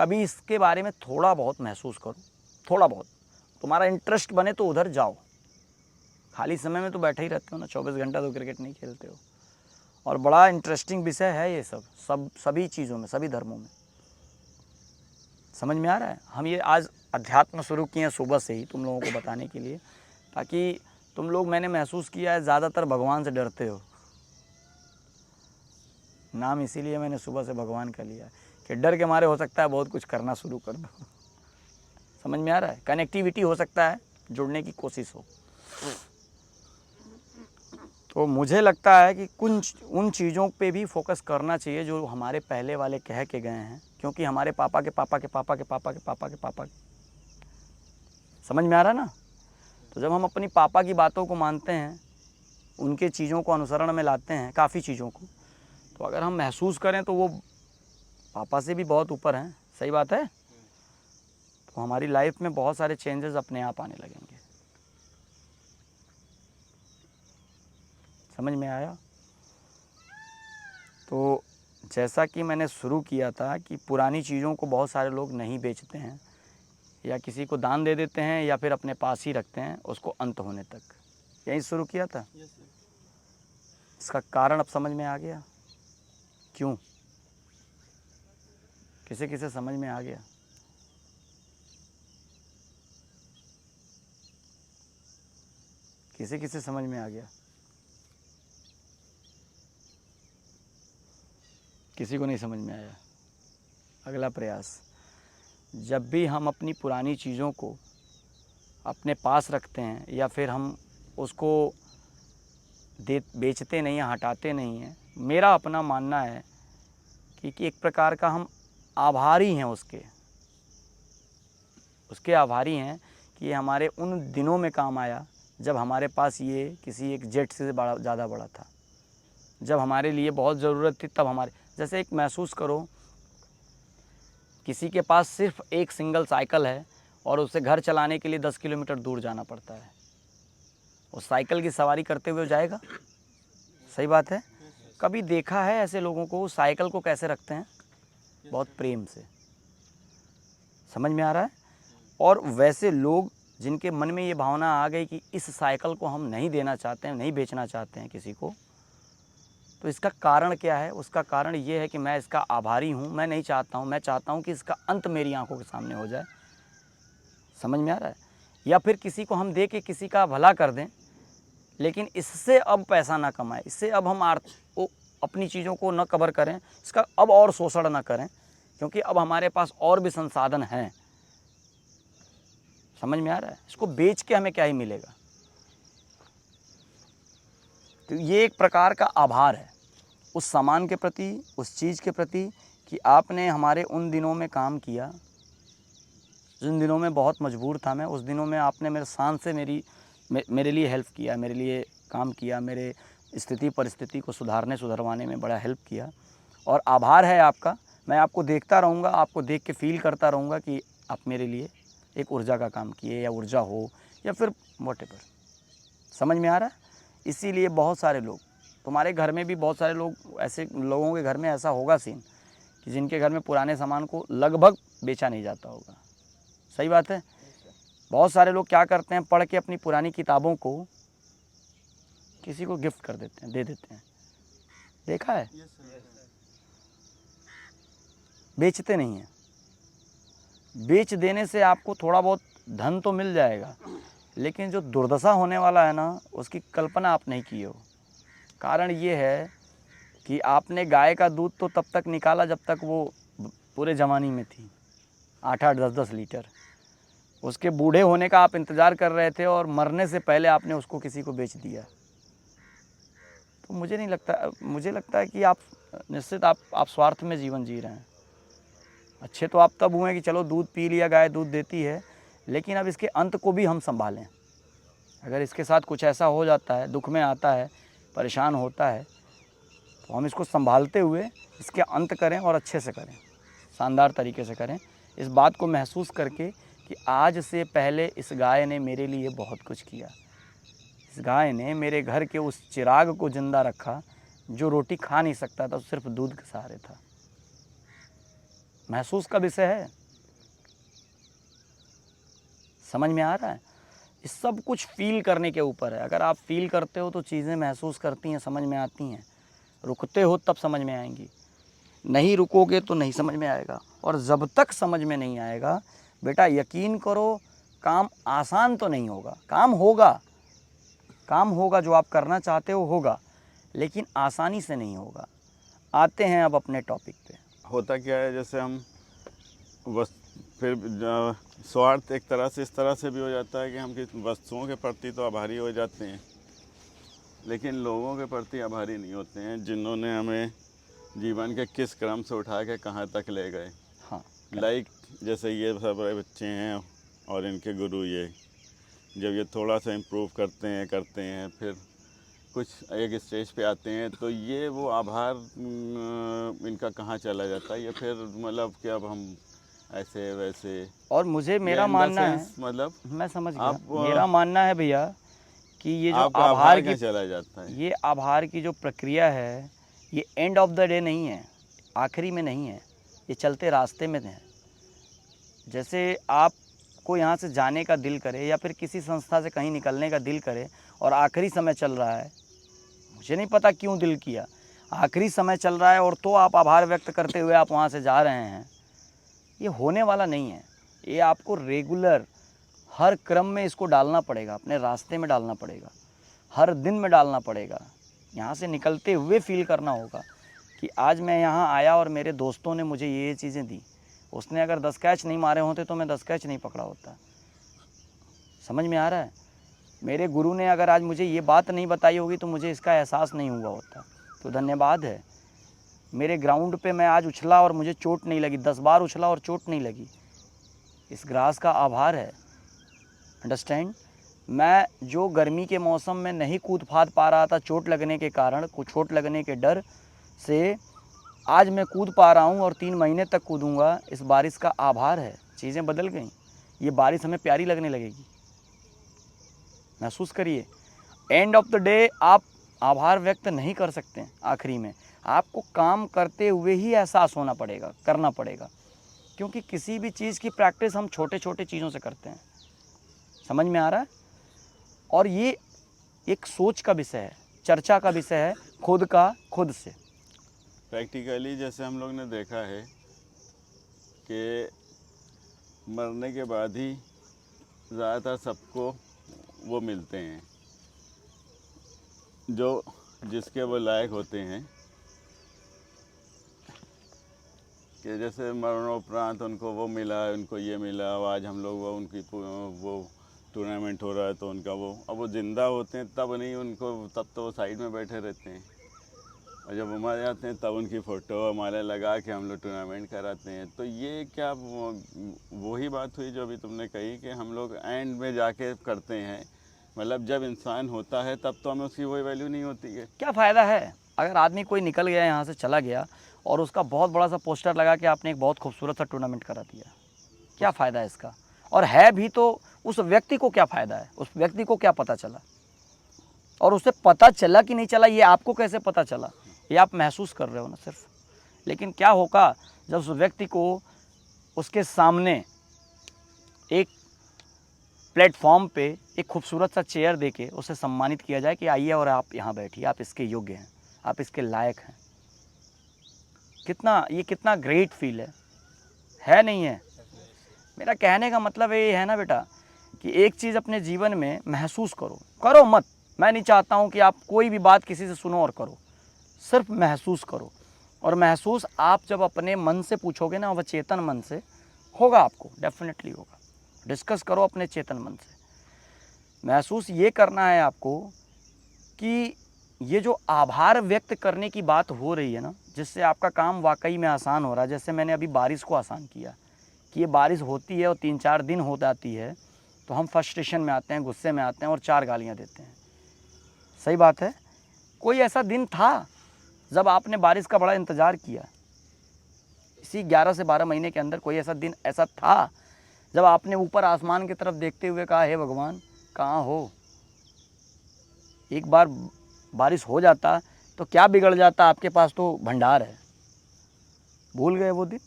कभी इसके बारे में थोड़ा बहुत महसूस करो, थोड़ा बहुत तुम्हारा इंटरेस्ट बने तो उधर जाओ। खाली समय में तो बैठे ही रहते हो ना, 24 घंटा तो क्रिकेट नहीं खेलते हो। और बड़ा इंटरेस्टिंग विषय है ये सभी चीज़ों में, सभी धर्मों में। समझ में आ रहा है? हम ये आज अध्यात्म शुरू किए हैं सुबह से ही तुम लोगों को बताने के लिए, ताकि तुम लोग, मैंने महसूस किया है ज़्यादातर भगवान से डरते हो। नाम इसीलिए मैंने सुबह से भगवान का लिया है कि डर के मारे हो सकता है बहुत कुछ करना शुरू कर दो। समझ में आ रहा है? कनेक्टिविटी हो सकता है, जुड़ने की कोशिश हो। तो मुझे लगता है कि कुछ उन चीज़ों पे भी फोकस करना चाहिए जो हमारे पहले वाले कह के गए हैं, क्योंकि हमारे पापा के पापा के पापा के पापा के पापा के पापा, समझ में आ रहा है ना? तो जब हम अपनी पापा की बातों को मानते हैं, उनके चीज़ों को अनुसरण में लाते हैं, काफ़ी चीज़ों को, तो अगर हम महसूस करें तो वो पापा से भी बहुत ऊपर हैं। सही बात है? तो हमारी लाइफ में बहुत सारे चेंजेस अपने आप आने लगेंगे। समझ में आया? तो जैसा कि मैंने शुरू किया था कि पुरानी चीज़ों को बहुत सारे लोग नहीं बेचते हैं, या किसी को दान दे देते हैं, या फिर अपने पास ही रखते हैं उसको अंत होने तक। यही शुरू किया था। इसका कारण अब समझ में आ गया क्यों? किसे किसे समझ में आ गया? किसे किसे समझ में आ गया? किसी को नहीं समझ में आया? अगला प्रयास, जब भी हम अपनी पुरानी चीज़ों को अपने पास रखते हैं, या फिर हम उसको बेचते नहीं हैं, हटाते नहीं हैं, मेरा अपना मानना है कि एक प्रकार का हम आभारी हैं उसके आभारी हैं कि ये हमारे उन दिनों में काम आया जब हमारे पास ये किसी एक जेट से बड़ा, ज़्यादा बड़ा था, जब हमारे लिए बहुत ज़रूरत थी। तब हमारे, जैसे एक महसूस करो, किसी के पास सिर्फ एक सिंगल साइकिल है और उसे घर चलाने के लिए 10 किलोमीटर दूर जाना पड़ता है, उस साइकिल की सवारी करते हुए जाएगा? सही बात है? कभी देखा है ऐसे लोगों को? उस साइकिल को कैसे रखते हैं? बहुत प्रेम से। समझ में आ रहा है? और वैसे लोग जिनके मन में ये भावना आ गई कि इस साइकिल को हम नहीं देना चाहते हैं, नहीं बेचना चाहते हैं किसी को, तो इसका कारण क्या है? उसका कारण ये है कि मैं इसका आभारी हूँ, मैं नहीं चाहता हूँ, मैं चाहता हूँ कि इसका अंत मेरी आंखों के सामने हो जाए। समझ में आ रहा है? या फिर किसी को हम दे के किसी का भला कर दें, लेकिन इससे अब पैसा ना कमाएं, इससे अब हम अपनी चीज़ों को न कवर करें, इसका अब और शोषण ना करें, क्योंकि अब हमारे पास और भी संसाधन हैं। समझ में आ रहा है? इसको बेच के हमें क्या ही मिलेगा? तो ये एक प्रकार का आभार है उस सामान के प्रति, उस चीज़ के प्रति, कि आपने हमारे उन दिनों में काम किया, जिन दिनों में बहुत मजबूर था मैं, उस दिनों में आपने मेरे शान से मेरे लिए हेल्प किया, मेरे लिए काम किया, मेरे स्थिति परिस्थिति को सुधरवाने में बड़ा हेल्प किया, और आभार है आपका। मैं आपको देखता रहूँगा, आपको देख के फील करता रहूँगा कि आप मेरे लिए एक ऊर्जा का काम किए, या ऊर्जा हो, या फिर व्हाटएवर। समझ में आ रहा है? इसीलिए बहुत सारे लोग, तुम्हारे घर में भी बहुत सारे लोग, ऐसे लोगों के घर में ऐसा होगा सीन कि जिनके घर में पुराने सामान को लगभग बेचा नहीं जाता होगा। सही बात है? बहुत सारे लोग क्या करते हैं, पढ़ के अपनी पुरानी किताबों को किसी को गिफ्ट कर देते हैं, दे देते हैं। देखा है? बेचते नहीं हैं। बेच देने से आपको थोड़ा बहुत धन तो मिल जाएगा, लेकिन जो दुर्दशा होने वाला है ना, उसकी कल्पना आप नहीं किए हो। कारण ये है कि आपने गाय का दूध तो तब तक निकाला जब तक वो पूरे जवानी में थी, 8-8, 10-10 लीटर। उसके बूढ़े होने का आप इंतज़ार कर रहे थे, और मरने से पहले आपने उसको किसी को बेच दिया। तो मुझे लगता है कि आप निश्चित आप स्वार्थ में जीवन जी रहे हैं। अच्छे तो आप तब हुए कि चलो दूध पी लिया, गाय दूध देती है, लेकिन अब इसके अंत को भी हम संभालें। अगर इसके साथ कुछ ऐसा हो जाता है, दुख में आता है, परेशान होता है, तो हम इसको संभालते हुए इसके अंत करें, और अच्छे से करें, शानदार तरीके से करें। इस बात को महसूस करके कि आज से पहले इस गाय ने मेरे लिए बहुत कुछ किया। इस गाय ने मेरे घर के उस चिराग को ज़िंदा रखा जो रोटी खा नहीं सकता था, सिर्फ दूध के सहारे था। महसूस का विषय है। समझ में आ रहा है? ये सब कुछ फील करने के ऊपर है। अगर आप फील करते हो तो चीज़ें महसूस करती हैं, समझ में आती हैं। रुकते हो तब समझ में आएंगी, नहीं रुकोगे तो नहीं समझ में आएगा। और जब तक समझ में नहीं आएगा बेटा, यकीन करो काम आसान तो नहीं होगा। काम होगा, काम होगा, जो आप करना चाहते हो होगा, लेकिन आसानी से नहीं होगा। आते हैं अब अपने टॉपिक पे। होता क्या है, जैसे हम बस फिर स्वार्थ एक तरह से इस तरह से भी हो जाता है कि हम किस वस्तुओं के प्रति तो आभारी हो जाते हैं, लेकिन लोगों के प्रति आभारी नहीं होते हैं, जिन्होंने हमें जीवन के किस क्रम से उठा के कहाँ तक ले गए। हाँ, लाइक जैसे ये सब बच्चे हैं और इनके गुरु, ये जब ये थोड़ा सा इम्प्रूव करते हैं फिर कुछ एक स्टेज पे आते हैं, तो ये वो आभार इनका कहाँ चला जाता है, या फिर मतलब कि अब हम ऐसे वैसे। और मुझे मेरा इन द मानना है, सेंस मतलब मैं समझ गया, आप मेरा मानना है भैया कि ये जो आपका आभार आभार की, कहाँ चला जाता है। ये आभार की जो प्रक्रिया है, ये एंड ऑफ द डे नहीं है, आखिरी में नहीं है, ये चलते रास्ते में है। जैसे आपको यहाँ से जाने का दिल करे या फिर किसी संस्था से कहीं निकलने का दिल करे और आखिरी समय चल रहा है, मुझे नहीं पता क्यों दिल किया, आखिरी समय चल रहा है और तो आप आभार व्यक्त करते हुए आप वहाँ से जा रहे हैं, ये होने वाला नहीं है। ये आपको रेगुलर हर क्रम में इसको डालना पड़ेगा, अपने रास्ते में डालना पड़ेगा, हर दिन में डालना पड़ेगा। यहाँ से निकलते हुए फील करना होगा कि आज मैं यहाँ आया और मेरे दोस्तों ने मुझे ये चीज़ें दी। उसने अगर 10 कैच नहीं मारे होते तो मैं 10 कैच नहीं पकड़ा होता। समझ में आ रहा है? मेरे गुरु ने अगर आज मुझे ये बात नहीं बताई होगी तो मुझे इसका एहसास नहीं हुआ होता। तो धन्यवाद है। मेरे ग्राउंड पे मैं आज उछला और मुझे चोट नहीं लगी, 10 बार उछला और चोट नहीं लगी, इस ग्रास का आभार है। अंडरस्टैंड? मैं जो गर्मी के मौसम में नहीं कूद फाद पा रहा था चोट लगने के कारण, चोट लगने के डर से, आज मैं कूद पा रहा हूँ और 3 महीने तक कूदूँगा, इस बारिश का आभार है। चीज़ें बदल गई, ये बारिश हमें प्यारी लगने लगेगी। महसूस करिए, एंड ऑफ द डे आप आभार व्यक्त नहीं कर सकते हैं। आखिरी में आपको काम करते हुए ही एहसास होना पड़ेगा, करना पड़ेगा, क्योंकि किसी भी चीज़ की प्रैक्टिस हम छोटे छोटे चीज़ों से करते हैं। समझ में आ रहा है? और ये एक सोच का विषय है, चर्चा का विषय है, खुद का खुद से। प्रैक्टिकली जैसे हम लोग ने देखा है कि मरने के बाद ही ज़्यादातर सबको वो मिलते हैं जो जिसके वो लायक होते हैं, कि जैसे मरणोपरांत उनको वो मिला, उनको ये मिला, आज हम लोग वो उनकी वो टूर्नामेंट हो रहा है तो उनका वो, अब वो ज़िंदा होते हैं तब नहीं उनको, तब तो वो साइड में बैठे रहते हैं, और जब वो मर जाते हैं तब उनकी फ़ोटो माला लगा के हम लोग टूर्नामेंट कराते हैं। तो ये क्या वही बात हुई जो अभी तुमने कही कि हम लोग एंड में जाके करते हैं, मतलब जब इंसान होता है तब तो हमें उसकी कोई वैल्यू नहीं होती है। क्या फ़ायदा है अगर आदमी कोई निकल गया यहाँ से चला गया और उसका बहुत बड़ा सा पोस्टर लगा के आपने एक बहुत खूबसूरत सा टूर्नामेंट करा दिया, क्या फ़ायदा है इसका? और है भी तो उस व्यक्ति को क्या फ़ायदा है? उस व्यक्ति को क्या पता चला? और उसे पता चला कि नहीं चला ये आपको कैसे पता चला? ये आप महसूस कर रहे हो ना सिर्फ। लेकिन क्या होगा जब उस व्यक्ति को उसके सामने एक प्लेटफॉर्म पे एक खूबसूरत सा चेयर देके उसे सम्मानित किया जाए कि आइए और आप यहाँ बैठिए, आप इसके योग्य हैं, आप इसके लायक हैं। कितना ग्रेट फील है नहीं है? मेरा कहने का मतलब ये है ना बेटा कि एक चीज़ अपने जीवन में महसूस करो मत। मैं नहीं चाहता हूँ कि आप कोई भी बात किसी से सुनो और करो, सिर्फ महसूस करो। और महसूस आप जब अपने मन से पूछोगे ना, वह चेतन मन से होगा, आपको डेफिनेटली होगा। डिस्कस करो अपने चेतन मन से। महसूस ये करना है आपको कि ये जो आभार व्यक्त करने की बात हो रही है ना, जिससे आपका काम वाकई में आसान हो रहा है। जैसे मैंने अभी बारिश को आसान किया कि ये बारिश होती है और 3-4 दिन हो जाती है तो हम फ्रस्ट्रेशन में आते हैं, गुस्से में आते हैं और 4 गालियाँ देते हैं। सही बात है? कोई ऐसा दिन था जब आपने बारिश का बड़ा इंतज़ार किया? इसी 11 से 12 महीने के अंदर कोई ऐसा दिन ऐसा था जब आपने ऊपर आसमान की तरफ देखते हुए कहा, हे भगवान कहाँ हो? एक बार बारिश हो जाता तो क्या बिगड़ जाता? आपके पास तो भंडार है। भूल गए वो दिन?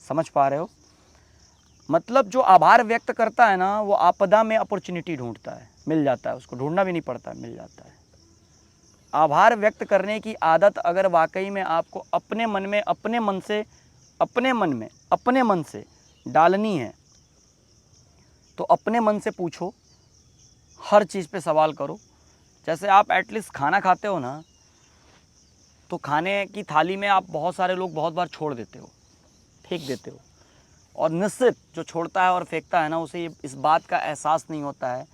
समझ पा रहे हो? मतलब जो आभार व्यक्त करता है ना, वो आपदा में अपॉर्चुनिटी ढूंढता है, मिल जाता है, उसको ढूंढना भी नहीं पड़ता, मिल जाता है। आभार व्यक्त करने की आदत अगर वाकई में आपको अपने मन में, अपने मन से डालनी है, तो अपने मन से पूछो, हर चीज़ पे सवाल करो। जैसे आप एटलीस्ट खाना खाते हो ना, तो खाने की थाली में आप बहुत सारे लोग बहुत बार छोड़ देते हो, फेंक देते हो, और निश्चित जो छोड़ता है और फेंकता है ना, उसे इस बात का एहसास नहीं होता है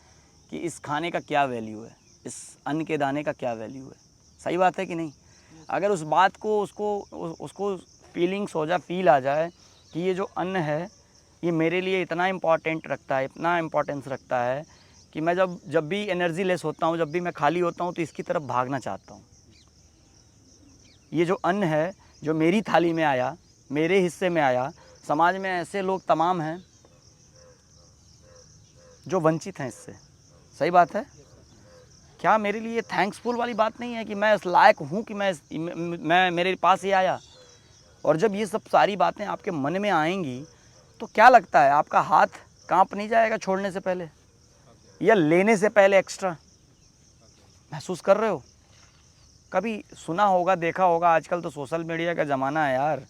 कि इस खाने का क्या वैल्यू है, इस अन्न के दाने का क्या वैल्यू है। सही बात है कि नहीं? अगर उस बात को उसको फीलिंग्स हो जाए, फील आ जाए कि ये जो अन्न है ये मेरे लिए इतना इम्पॉर्टेंट रखता है, इतना इम्पोर्टेंस रखता है कि मैं जब भी एनर्जी लेस होता हूँ, जब भी मैं खाली होता हूँ, तो इसकी तरफ भागना चाहता हूँ। ये जो अन्न है, जो मेरी थाली में आया, मेरे हिस्से में आया, समाज में ऐसे लोग तमाम हैं जो वंचित हैं इससे। सही बात है? क्या मेरे लिए थैंक्सफुल वाली बात नहीं है कि मैं इस लायक हूँ कि मैं मेरे पास ही आया? और जब ये सब सारी बातें आपके मन में आएंगी, तो क्या लगता है, आपका हाथ कांप नहीं जाएगा छोड़ने से पहले या लेने से पहले? एक्स्ट्रा महसूस कर रहे हो? कभी सुना होगा, देखा होगा, आजकल तो सोशल मीडिया का ज़माना है यार।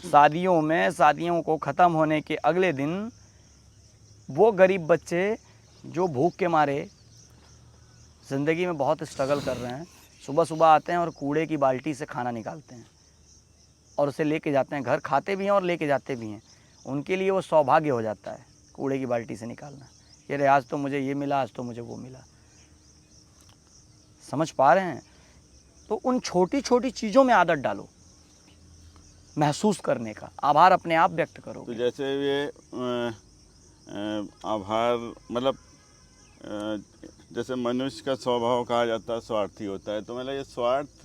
शादियों को ख़त्म होने के अगले दिन वो गरीब बच्चे जो भूख के मारे ज़िंदगी में बहुत स्ट्रगल कर रहे हैं, सुबह सुबह आते हैं और कूड़े की बाल्टी से खाना निकालते हैं और उसे लेके जाते हैं घर, खाते भी हैं और लेके जाते भी हैं। उनके लिए वो सौभाग्य हो जाता है कूड़े की बाल्टी से निकालना। ये रे, आज तो मुझे ये मिला, आज तो मुझे वो मिला। समझ पा रहे हैं? तो उन छोटी छोटी चीज़ों में आदत डालो महसूस करने का। आभार अपने आप व्यक्त करो। तो जैसे ये आभार मतलब जैसे मनुष्य का स्वभाव कहा जाता है स्वार्थी होता है, तो मतलब ये स्वार्थ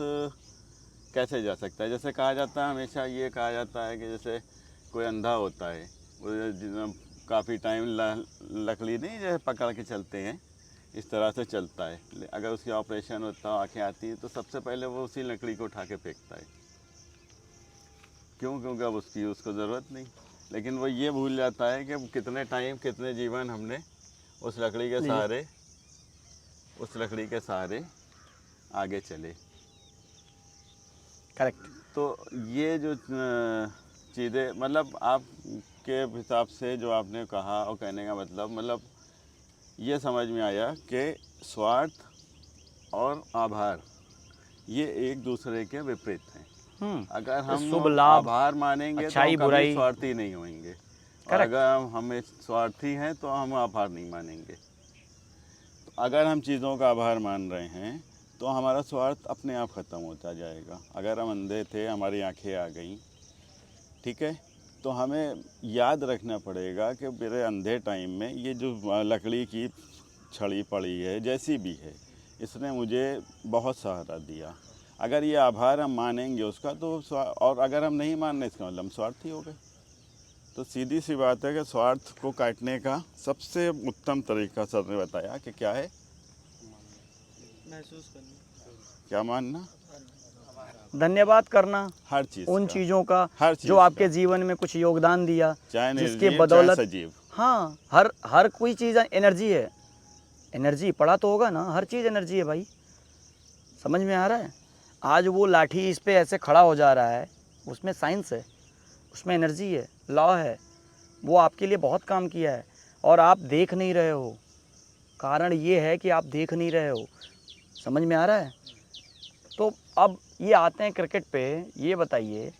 कैसे जा सकता है? जैसे कहा जाता है, हमेशा ये कहा जाता है कि जैसे कोई अंधा होता है, वो काफ़ी टाइम लकड़ी नहीं जैसे पकड़ के चलते हैं, इस तरह से चलता है। अगर उसकी ऑपरेशन होता है, आँखें आती है, तो सबसे पहले वो उसी लकड़ी को उठा के फेंकता है। क्यों? क्योंकि अब उसको ज़रूरत नहीं। लेकिन वो ये भूल जाता है कि कितने टाइम, कितने जीवन हमने उस लकड़ी के सहारे आगे चले। करेक्ट। तो ये जो चीज़ें, मतलब आपके हिसाब से जो आपने कहा और कहने का मतलब ये समझ में आया कि स्वार्थ और आभार ये एक दूसरे के विपरीत हैं। अगर हम शुभ लाभ, आभार मानेंगे तो अच्छाई, हम कभी बुराई। स्वार्थी नहीं होंगे, और Correct. अगर हम स्वार्थी हैं तो हम आभार नहीं मानेंगे। तो अगर हम चीज़ों का आभार मान रहे हैं तो हमारा स्वार्थ अपने आप ख़त्म होता जाएगा। अगर हम अंधे थे, हमारी आंखें आ गई, ठीक है, तो हमें याद रखना पड़ेगा कि मेरे अंधे टाइम में ये जो लकड़ी की छड़ी पड़ी है, जैसी भी है, इसने मुझे बहुत सहारा दिया। अगर ये आभार हम मानेंगे उसका, तो और अगर हम नहीं मान रहे, इसका मतलब हम स्वार्थी हो गए। तो सीधी सी बात है कि स्वार्थ को काटने का सबसे उत्तम तरीका सर ने बताया कि क्या है? महसूस करना, क्या मानना? धन्यवाद करना हर चीज़ उन का, चीज़ों का हर चीज़ जो आपके का। जीवन में कुछ योगदान दिया, चाहे जिसके निर्जीव, बदौलत। चाहे सजीव। हाँ, हर कोई चीज़ एनर्जी है। एनर्जी पढ़ा तो होगा ना, हर चीज़ एनर्जी है भाई। समझ में आ रहा है? आज वो लाठी इस पे ऐसे खड़ा हो जा रहा है, उसमें साइंस है, उसमें एनर्जी है, लॉ है। वो आपके लिए बहुत काम किया है और आप देख नहीं रहे हो। कारण ये है कि आप देख नहीं रहे हो। समझ में आ रहा है? तो अब ये आते हैं क्रिकेट पे। ये बताइए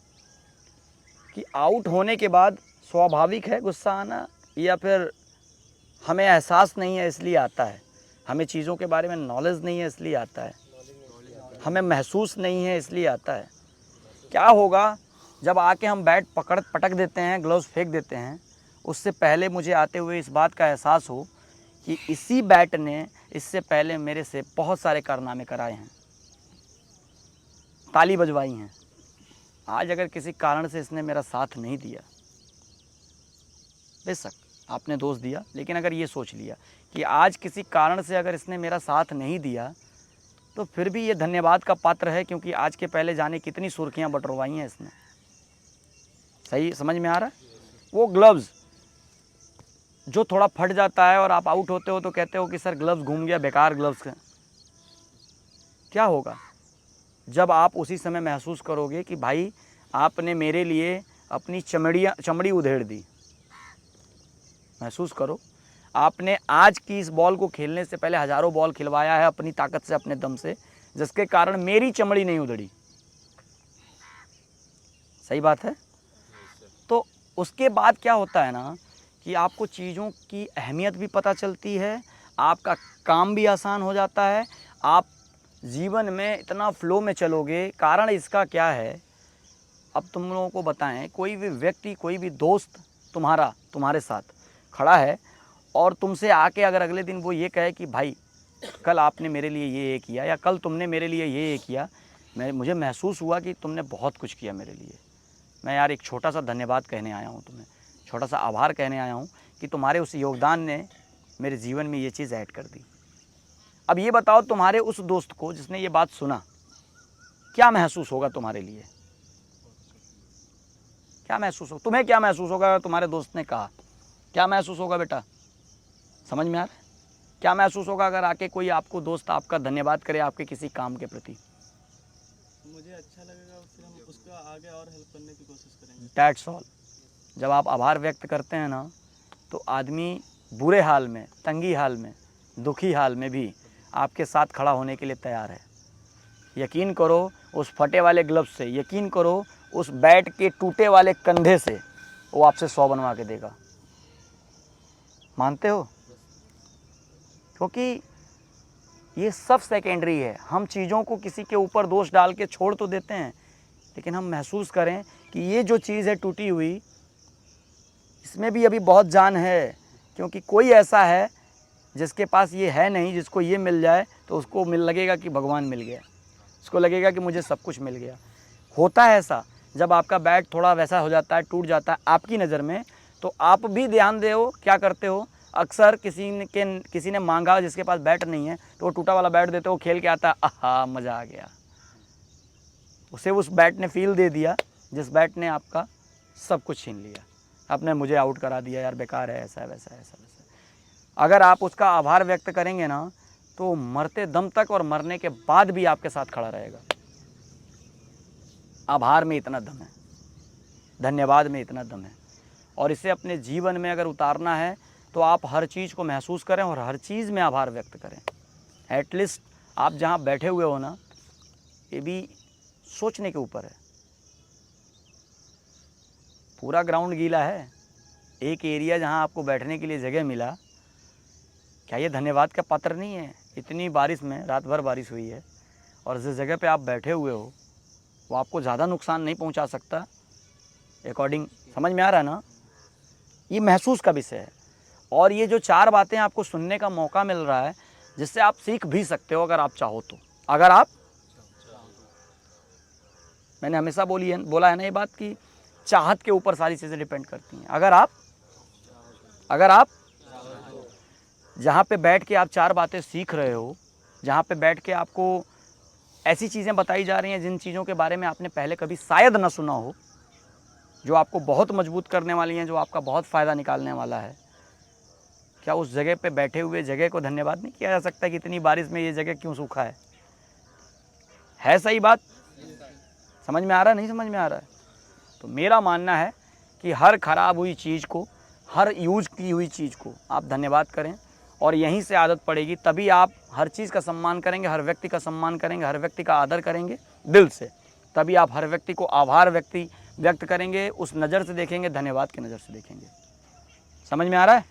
कि आउट होने के बाद स्वाभाविक है गुस्सा आना, या फिर हमें एहसास नहीं है इसलिए आता है? हमें चीज़ों के बारे में नॉलेज नहीं है इसलिए आता है? हमें महसूस नहीं है इसलिए आता है? क्या होगा जब आके हम बैट पटक देते हैं, ग्लव्स फेंक देते हैं? उससे पहले मुझे आते हुए इस बात का एहसास हो कि इसी बैट ने इससे पहले मेरे से बहुत सारे कारनामे कराए हैं, ताली बजवाई हैं। आज अगर किसी कारण से इसने मेरा साथ नहीं दिया, बेशक आपने दोष दिया, लेकिन अगर ये सोच लिया कि आज किसी कारण से अगर इसने मेरा साथ नहीं दिया, तो फिर भी ये धन्यवाद का पात्र है, क्योंकि आज के पहले जाने कितनी सुर्खियां बटरवाई हैं इसने। सही समझ में आ रहा है? वो ग्लव्स जो थोड़ा फट जाता है और आप आउट होते हो तो कहते हो कि सर ग्लव्स घूम गया, बेकार ग्लव्स का। क्या होगा जब आप उसी समय महसूस करोगे कि भाई आपने मेरे लिए अपनी चमड़ी उधेड़ दी। महसूस करो, आपने आज की इस बॉल को खेलने से पहले हज़ारों बॉल खिलवाया है अपनी ताकत से, अपने दम से, जिसके कारण मेरी चमड़ी नहीं उधड़ी। सही बात है। तो उसके बाद क्या होता है ना कि आपको चीज़ों की अहमियत भी पता चलती है, आपका काम भी आसान हो जाता है, आप जीवन में इतना फ्लो में चलोगे। कारण इसका क्या है, अब तुम लोगों को बताएं, कोई भी व्यक्ति, कोई भी दोस्त तुम्हारे साथ खड़ा है और तुमसे आके अगर अगले दिन वो ये कहे कि भाई कल आपने मेरे लिए ये किया, या कल तुमने मेरे लिए ये किया, मुझे महसूस हुआ कि तुमने बहुत कुछ किया मेरे लिए, मैं यार एक छोटा सा धन्यवाद कहने आया हूँ तुम्हें, छोटा सा आभार कहने आया हूँ कि तुम्हारे उस योगदान ने मेरे जीवन में ये चीज़ ऐड कर दी। अब ये बताओ तुम्हारे उस दोस्त को जिसने ये बात सुना, क्या महसूस होगा तुम्हारे लिए? क्या महसूस हो, तुम्हें क्या महसूस होगा अगर तुम्हारे दोस्त ने कहा? क्या महसूस होगा बेटा, समझ में आ रहा है? क्या महसूस होगा अगर आके कोई आपको दोस्त आपका धन्यवाद करे आपके किसी काम के प्रति? मुझे अच्छा लगेगा, फिर हम उसका आगे और हेल्प करने की कोशिश करेंगे। That's all. जब आप आभार व्यक्त करते हैं ना, तो आदमी बुरे हाल में, तंगी हाल में, दुखी हाल में भी आपके साथ खड़ा होने के लिए तैयार है। यकीन करो उस फटे वाले ग्लव्स से, यकीन करो उस बैट के टूटे वाले कंधे से, वो आपसे 100 बनवा के देगा। मानते हो? क्योंकि ये सब सेकेंडरी है। हम चीज़ों को किसी के ऊपर दोष डाल के छोड़ तो देते हैं, लेकिन हम महसूस करें कि ये जो चीज़ है टूटी हुई, इसमें भी अभी बहुत जान है। क्योंकि कोई ऐसा है जिसके पास ये है नहीं, जिसको ये मिल जाए तो उसको लगेगा कि भगवान मिल गया, उसको लगेगा कि मुझे सब कुछ मिल गया। होता है ऐसा, जब आपका बैट थोड़ा वैसा हो जाता है, टूट जाता है आपकी नज़र में, तो आप भी ध्यान दो क्या करते हो। अक्सर किसी ने मांगा जिसके पास बैट नहीं है, तो वो टूटा वाला बैट देते हो, खेल के आता है, आहा मज़ा आ गया। उसे उस बैट ने फील दे दिया जिस बैट ने आपका सब कुछ छीन लिया। आपने मुझे आउट करा दिया, यार बेकार है, ऐसा है वैसा है, ऐसा वैसा। अगर आप उसका आभार व्यक्त करेंगे ना, तो मरते दम तक और मरने के बाद भी आपके साथ खड़ा रहेगा। आभार में इतना दम है, धन्यवाद में इतना दम है, और इसे अपने जीवन में अगर उतारना है तो आप हर चीज़ को महसूस करें और हर चीज़ में आभार व्यक्त करें। एटलीस्ट आप जहाँ बैठे हुए हो ना, ये भी सोचने के ऊपर है। पूरा ग्राउंड गीला है, एक एरिया जहाँ आपको बैठने के लिए जगह मिला, क्या ये धन्यवाद का पात्र नहीं है? इतनी बारिश में, रात भर बारिश हुई है, और जिस जगह पे आप बैठे हुए हो वो आपको ज़्यादा नुकसान नहीं पहुंचा सकता अकॉर्डिंग, समझ में आ रहा है ना? ये महसूस का विषय है। और ये जो 4 बातें आपको सुनने का मौका मिल रहा है, जिससे आप सीख भी सकते हो अगर आप चाहो तो। अगर आप, मैंने हमेशा बोला है ना ये बात कि चाहत के ऊपर सारी चीज़ें डिपेंड करती हैं। अगर आप जहाँ पे बैठ के आप 4 बातें सीख रहे हो, जहाँ पे बैठ के आपको ऐसी चीज़ें बताई जा रही हैं जिन चीज़ों के बारे में आपने पहले कभी शायद ना सुना हो, जो आपको बहुत मजबूत करने वाली हैं, जो आपका बहुत फ़ायदा निकालने वाला है, क्या उस जगह पे बैठे हुए जगह को धन्यवाद नहीं किया जा सकता कि इतनी बारिश में ये जगह क्यों सूखा है? सही बात? समझ में आ रहा है, नहीं समझ में आ रहा है? तो मेरा मानना है कि हर ख़राब हुई चीज़ को, हर यूज की हुई चीज़ को आप धन्यवाद करें, और यहीं से आदत पड़ेगी, तभी आप हर चीज़ का सम्मान करेंगे, हर व्यक्ति का सम्मान करेंगे, हर व्यक्ति का आदर करेंगे दिल से। तभी आप हर व्यक्ति को आभार व्यक्त करेंगे, उस नज़र से देखेंगे, धन्यवाद की नज़र से देखेंगे। समझ में आ रहा है?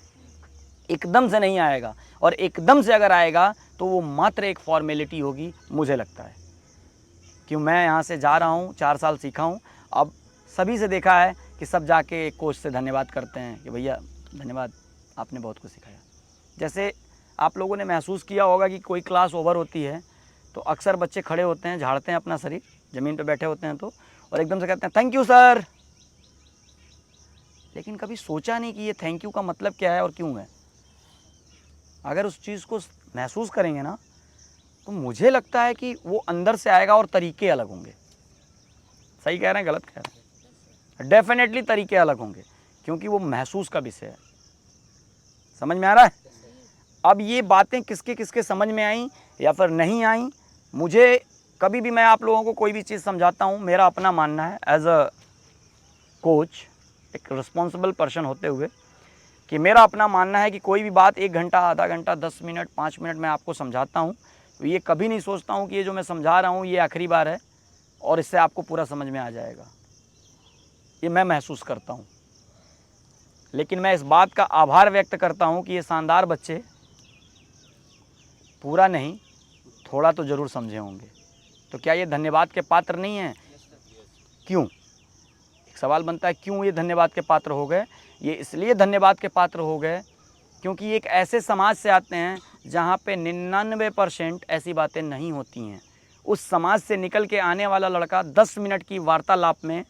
एकदम से नहीं आएगा, और एकदम से अगर आएगा तो वो मात्र एक फॉर्मेलिटी होगी, मुझे लगता है। क्यों, मैं यहाँ से जा रहा हूँ, 4 साल सीखा हूँ, अब सभी से देखा है कि सब जाके कोच से धन्यवाद करते हैं कि भैया धन्यवाद, आपने बहुत कुछ सिखाया। जैसे आप लोगों ने महसूस किया होगा कि कोई क्लास ओवर होती है तो अक्सर बच्चे खड़े होते हैं, झाड़ते हैं अपना शरीर, ज़मीन पे बैठे होते हैं तो, और एकदम से कहते हैं थैंक यू सर। लेकिन कभी सोचा नहीं कि ये थैंक यू का मतलब क्या है और क्यों है। अगर उस चीज़ को महसूस करेंगे ना, तो मुझे लगता है कि वो अंदर से आएगा और तरीके अलग होंगे। सही कह रहे हैं, गलत कह रहे हैं? डेफिनेटली तरीके अलग होंगे, क्योंकि वो महसूस का विषय है। समझ में आ रहा है? अब ये बातें किसके किसके समझ में आई या फिर नहीं आई, मुझे कभी भी मैं आप लोगों को कोई भी चीज़ समझाता हूँ, मेरा अपना मानना है एज अ कोच, एक रिस्पॉन्सिबल पर्सन होते हुए, कि मेरा अपना मानना है कि कोई भी बात 1 घंटा, आधा घंटा, 10 मिनट, 5 मिनट में आपको समझाता हूँ तो ये कभी नहीं सोचता हूँ कि ये जो मैं समझा रहा हूँ ये आखिरी बार है और इससे आपको पूरा समझ में आ जाएगा। ये मैं महसूस करता हूँ, लेकिन मैं इस बात का आभार व्यक्त करता हूँ कि ये शानदार बच्चे पूरा नहीं, थोड़ा तो ज़रूर समझे होंगे। तो क्या ये धन्यवाद के पात्र नहीं हैं? क्यों? एक सवाल बनता है, क्यों ये धन्यवाद के पात्र हो गए? ये इसलिए धन्यवाद के पात्र हो गए क्योंकि एक ऐसे समाज से आते हैं जहाँ पे 99% ऐसी बातें नहीं होती हैं। उस समाज से निकल के आने वाला लड़का 10 मिनट की वार्तालाप में,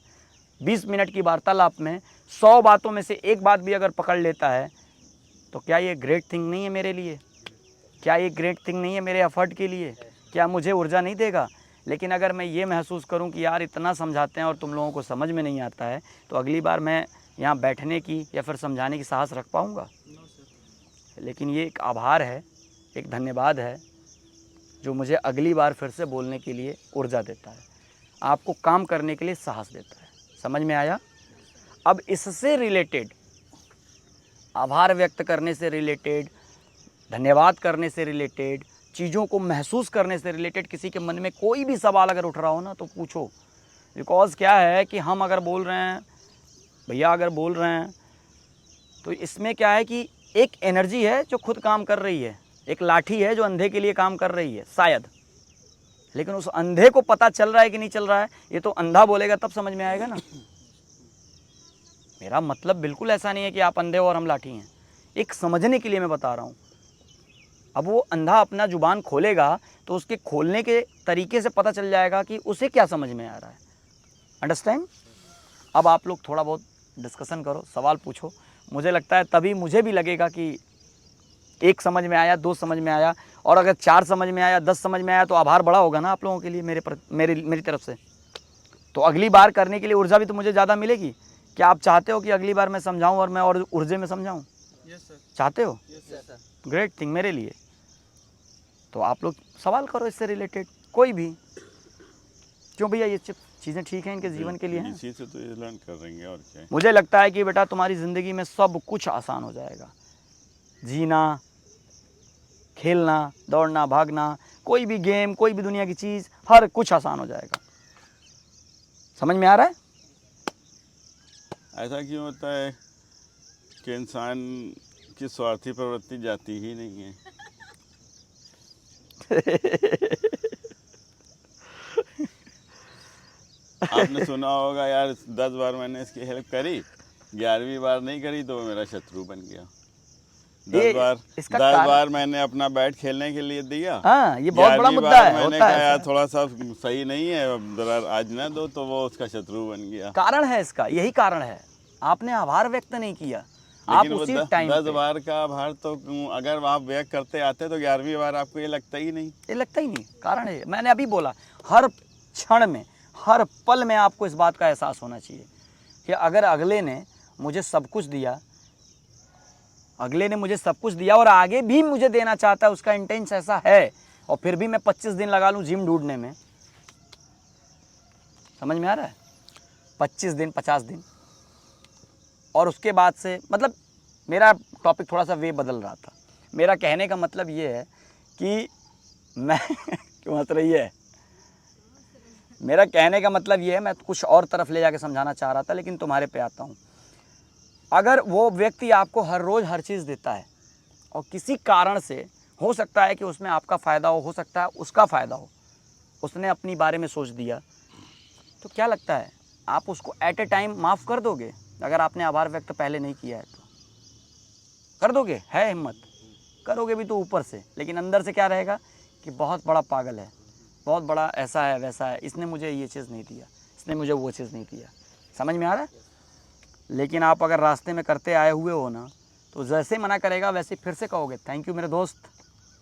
20 मिनट की वार्तालाप में 100 बातों में से एक बात भी अगर पकड़ लेता है तो क्या ये ग्रेट थिंग नहीं है मेरे लिए? क्या ये ग्रेट थिंग नहीं है मेरे एफर्ट के लिए? क्या मुझे ऊर्जा नहीं देगा? लेकिन अगर मैं ये महसूस करूं कि यार इतना समझाते हैं और तुम लोगों को समझ में नहीं आता है, तो अगली बार मैं यहाँ बैठने की या फिर समझाने की साहस रख पाऊँगा? लेकिन ये एक आभार है, एक धन्यवाद है जो मुझे अगली बार फिर से बोलने के लिए ऊर्जा देता है, आपको काम करने के लिए साहस देता है। समझ में आया? अब इससे रिलेटेड, आभार व्यक्त करने से रिलेटेड, धन्यवाद करने से रिलेटेड, चीज़ों को महसूस करने से रिलेटेड किसी के मन में कोई भी सवाल अगर उठ रहा हो ना तो पूछो। बिकॉज़ क्या है कि हम अगर बोल रहे हैं, भैया अगर बोल रहे हैं, तो इसमें क्या है कि एक एनर्जी है जो खुद काम कर रही है, एक लाठी है जो अंधे के लिए काम कर रही है शायद, लेकिन उस अंधे को पता चल रहा है कि नहीं चल रहा है, ये तो अंधा बोलेगा तब समझ में आएगा ना। मेरा मतलब बिल्कुल ऐसा नहीं है कि आप अंधे हो और हम लाठी हैं, एक समझने के लिए मैं बता रहा हूँ। अब वो अंधा अपना जुबान खोलेगा तो उसके खोलने के तरीके से पता चल जाएगा कि उसे क्या समझ में आ रहा है। अंडरस्टैंड? अब आप लोग थोड़ा बहुत डिस्कशन करो, सवाल पूछो, मुझे लगता है तभी मुझे भी लगेगा कि 1 समझ में आया, 2 समझ में आया, और अगर 4 समझ में आया, 10 समझ में आया तो आभार बड़ा होगा ना आप लोगों के लिए मेरी तरफ से। तो अगली बार करने के लिए ऊर्जा भी तो मुझे ज़्यादा मिलेगी। क्या आप चाहते हो कि अगली बार मैं समझाऊँ और मैं और ऊर्जे में समझाऊँ? Yes sir. चाहते हो? Yes sir. ग्रेट थिंग मेरे लिए। तो आप लोग सवाल करो इससे रिलेटेड कोई भी, क्यों भैया ये चीज़ें ठीक हैं, इनके जीवन के लिए हैं। इसी से तो ये लर्न कर रहेंगे और क्या है। मुझे लगता है कि बेटा तुम्हारी ज़िंदगी में सब कुछ आसान हो जाएगा, जीना, खेलना, दौड़ना, भागना, कोई भी गेम, कोई भी दुनिया की चीज़, हर कुछ आसान हो जाएगा। समझ में आ रहा है? ऐसा क्यों होता है कि इंसान की स्वार्थी प्रवृत्ति जाती ही नहीं है? आपने सुना होगा यार, 10 बार मैंने इसकी हेल्प करी, 11वीं बार नहीं करी तो वो मेरा शत्रु बन गया। 10 बार मैंने अपना बैट खेलने के लिए दिया, हाँ, ये बहुत बड़ा मुद्दा है। मैंने कहा यार थोड़ा सा सही नहीं है, जरा आज ना दो, तो वो उसका शत्रु बन गया। कारण है इसका, यही कारण है, आपने आभार व्यक्त नहीं किया। आप उसी टाइम 10 बार का आभार तो अगर आप व्यक्त करते आते तो 11वीं बार आपको ये लगता ही नहीं। ये लगता ही नहीं, कारण है, मैंने अभी बोला, हर क्षण में, हर पल में आपको इस बात का एहसास होना चाहिए कि अगर अगले ने मुझे सब कुछ दिया, अगले ने मुझे सब कुछ दिया और आगे भी मुझे देना चाहता है, उसका इंटेंस ऐसा है, और फिर भी मैं 25 दिन लगा लूँ जिम ढूंढने में, समझ में आ रहा है? 25 दिन, 50 दिन, और उसके बाद से, मतलब मेरा टॉपिक थोड़ा सा वे बदल रहा था। मेरा कहने का मतलब ये है कि मैं क्यों हंस रही है? मेरा कहने का मतलब ये है, मैं कुछ और तरफ ले जाके समझाना चाह रहा था, लेकिन तुम्हारे पे आता हूँ। अगर वो व्यक्ति आपको हर रोज़ हर चीज़ देता है और किसी कारण से, हो सकता है कि उसमें आपका फ़ायदा हो सकता है उसका फ़ायदा हो, उसने अपनी बारे में सोच दिया, तो क्या लगता है आप उसको एट ए टाइम माफ़ कर दोगे? अगर आपने आभार व्यक्त पहले नहीं किया है तो कर दोगे? है हिम्मत? करोगे भी तो ऊपर से, लेकिन अंदर से क्या रहेगा कि बहुत बड़ा पागल है, बहुत बड़ा ऐसा है वैसा है, इसने मुझे ये चीज़ नहीं दिया, इसने मुझे वो चीज़ नहीं दिया। समझ में आ रहा है? लेकिन आप अगर रास्ते में करते आए हुए हो ना, तो जैसे मना करेगा वैसे फिर से कहोगे थैंक यू मेरे दोस्त,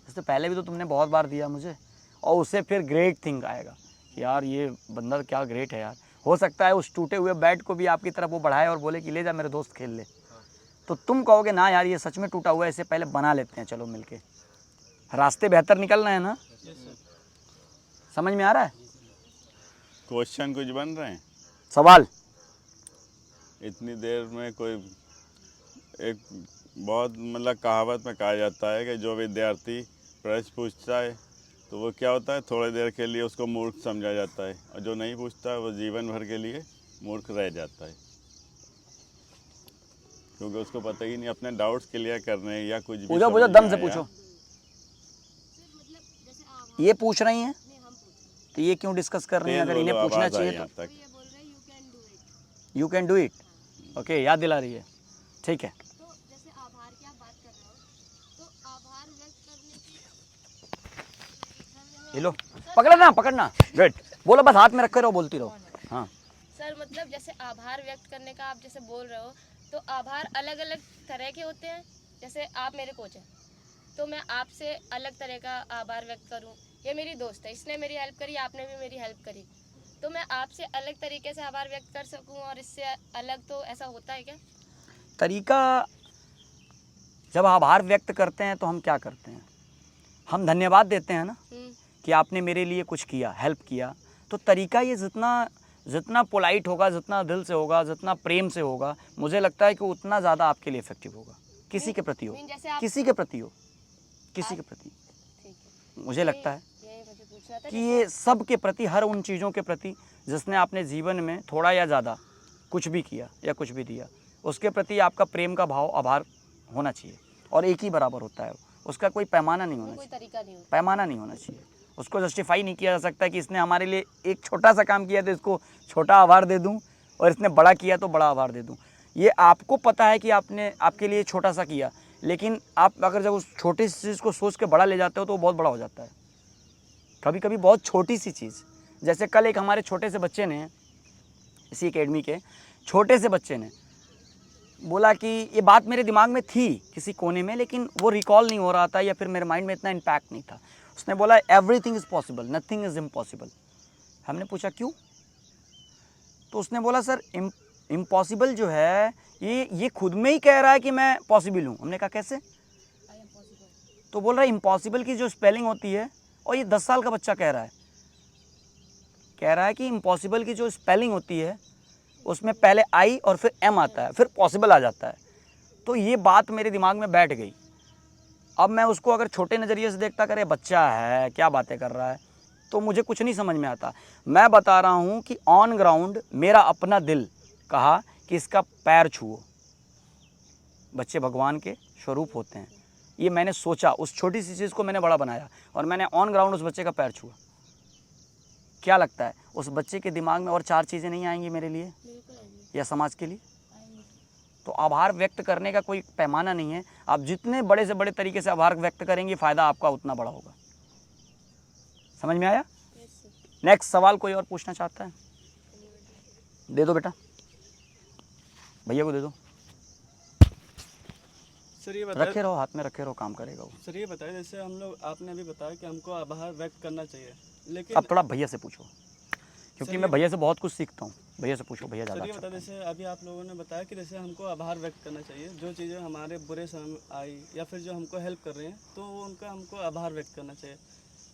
इससे पहले भी तो तुमने बहुत बार दिया मुझे, और उससे फिर ग्रेट थिंग आएगा कि यार ये बंदा क्या ग्रेट है यार। हो सकता है उस टूटे हुए बैट को भी आपकी तरफ वो बढ़ाए और बोले कि ले जा मेरे दोस्त खेल ले, तो तुम कहोगे ना यार ये सच में टूटा हुआ है, इसे पहले बना लेते हैं, चलो मिलके। रास्ते बेहतर निकल रहे हैं ना? Yes sir. समझ में आ रहा है? क्वेश्चन कुछ बन रहे हैं? सवाल? इतनी देर में कोई एक बहुत मतलब कहावत में कहा जाता है कि जो विद्यार्थी प्रश्न पूछता है तो वो क्या होता है, थोड़ी देर के लिए उसको मूर्ख समझा जाता है, और जो नहीं पूछता है वो जीवन भर के लिए मूर्ख रह जाता है, क्योंकि उसको पता ही नहीं अपने डाउट्स क्लियर करने हैं या कुछ भी पूछो पूछो, समझ दम में से आया। पूछो। ये पूछ रही हैं तो ये क्यों डिस्कस कर रही हैं? तेज अगर इन्हें बोलो, पूछना आवाज़ चाहिए आई यहाँ तो तक। You can do it. Okay, याद दिला रही है, ठीक है। तो जैसे आभार की आप बात कर रहे हो, तो आभार व्यक्त करने की ये लो, पकड़ना पकड़ना, वेट, बोलो, बस हाथ में रखे रहो, बोलती रहो। हाँ सर, मतलब जैसे आभार व्यक्त करने का आप जैसे बोल रहे हो, तो आभार अलग अलग तरह के होते हैं। जैसे आप मेरे कोच हैं, तो मैं आपसे अलग तरह का आभार व्यक्त करूं। ये मेरी दोस्त है, इसने मेरी हेल्प करी, आपने भी मेरी हेल्प करी, तो मैं आपसे अलग तरीके से आभार व्यक्त कर सकूं, और इससे अलग तो ऐसा होता है क्या? तरीका, जब आभार व्यक्त करते हैं तो हम क्या करते हैं? हम धन्यवाद देते हैं ना कि आपने मेरे लिए कुछ किया, हेल्प किया। तो तरीका ये जितना पोलाइट होगा, जितना दिल से होगा, जितना प्रेम से होगा, मुझे लगता है कि उतना ज़्यादा आपके लिए इफेक्टिव होगा। किसी के प्रति हो, जैसे आप किसी के प्रति हो, किसी के प्रति, ठीक है, मुझे लगता है यही मुझे पूछना था कि ये सब के प्रति, हर उन चीज़ों के प्रति जिसने आपने जीवन में थोड़ा या ज़्यादा कुछ भी किया या कुछ भी दिया, उसके प्रति आपका प्रेम का भाव, आभार होना चाहिए, और एक ही बराबर होता है। उसका कोई पैमाना नहीं होना कोई चाहिए, तरीका नहीं होता। पैमाना नहीं होना चाहिए। उसको जस्टिफाई नहीं किया जा सकता कि इसने हमारे लिए एक छोटा सा काम किया तो इसको छोटा आभार दे दूं, और इसने बड़ा किया तो बड़ा आभार दे दूं। ये आपको पता है कि आपने आपके लिए छोटा सा किया, लेकिन आप अगर जब उस छोटी सी चीज़ को सोच के बड़ा ले जाते हो तो वो बहुत बड़ा हो जाता है। कभी कभी बहुत छोटी सी चीज़, जैसे कल एक हमारे छोटे से बच्चे ने, इसी एकेडमी के छोटे से बच्चे ने बोला कि ये बात मेरे दिमाग में थी किसी कोने में, लेकिन वो रिकॉल नहीं हो रहा था, या फिर मेरे माइंड में इतना इम्पैक्ट नहीं था। उसने बोला everything is possible, nothing is impossible. हमने पूछा क्यों? तो उसने बोला सर, इम्पॉसिबल जो है ये खुद में ही कह रहा है कि मैं पॉसिबल हूँ। हमने कहा कैसे? तो बोल रहा है इम्पॉसिबल की जो स्पेलिंग होती है, और ये 10 साल का बच्चा कह रहा है कि इम्पॉसिबल की जो स्पेलिंग होती है उसमें पहले आई और फिर एम आता है, फिर पॉसिबल आ जाता है। तो ये बात मेरे दिमाग में बैठ गई। अब मैं उसको अगर छोटे नज़रिए से देखता, करे बच्चा है क्या बातें कर रहा है, तो मुझे कुछ नहीं समझ में आता। मैं बता रहा हूँ कि ऑन ग्राउंड मेरा अपना दिल कहा कि इसका पैर छुओ। बच्चे भगवान के स्वरूप होते हैं, ये मैंने सोचा, उस छोटी सी चीज़ को मैंने बड़ा बनाया, और मैंने ऑन ग्राउंड उस बच्चे का पैर छुआ। क्या लगता है उस बच्चे के दिमाग में और 4 चीज़ें नहीं आएंगी मेरे लिए या समाज के लिए? तो आभार व्यक्त करने का कोई पैमाना नहीं है। आप जितने बड़े से बड़े तरीके से आभार व्यक्त करेंगे, फ़ायदा आपका उतना बड़ा होगा। समझ में आया? नेक्स्ट सवाल कोई और पूछना चाहता है? दे दो बेटा, भैया को दे दो। सर ये बताइए, रखे रहो, हाथ में रखे रहो, काम करेगा वो। सर ये बताइए, जैसे हम लोग, आपने अभी बताया कि हमको आभार व्यक्त करना चाहिए, लेकिन अब थोड़ा भैया से पूछो, क्योंकि मैं भैया से बहुत कुछ सीखता हूँ। भैया से पूछो, भैया ज़्यादा सर ये अच्छा बता, जैसे अभी आप लोगों ने बताया कि जैसे हमको आभार व्यक्त करना चाहिए, जो चीज़ें हमारे बुरे समय में आई या फिर जो हमको हेल्प कर रहे हैं, तो वो उनका हमको आभार व्यक्त करना चाहिए।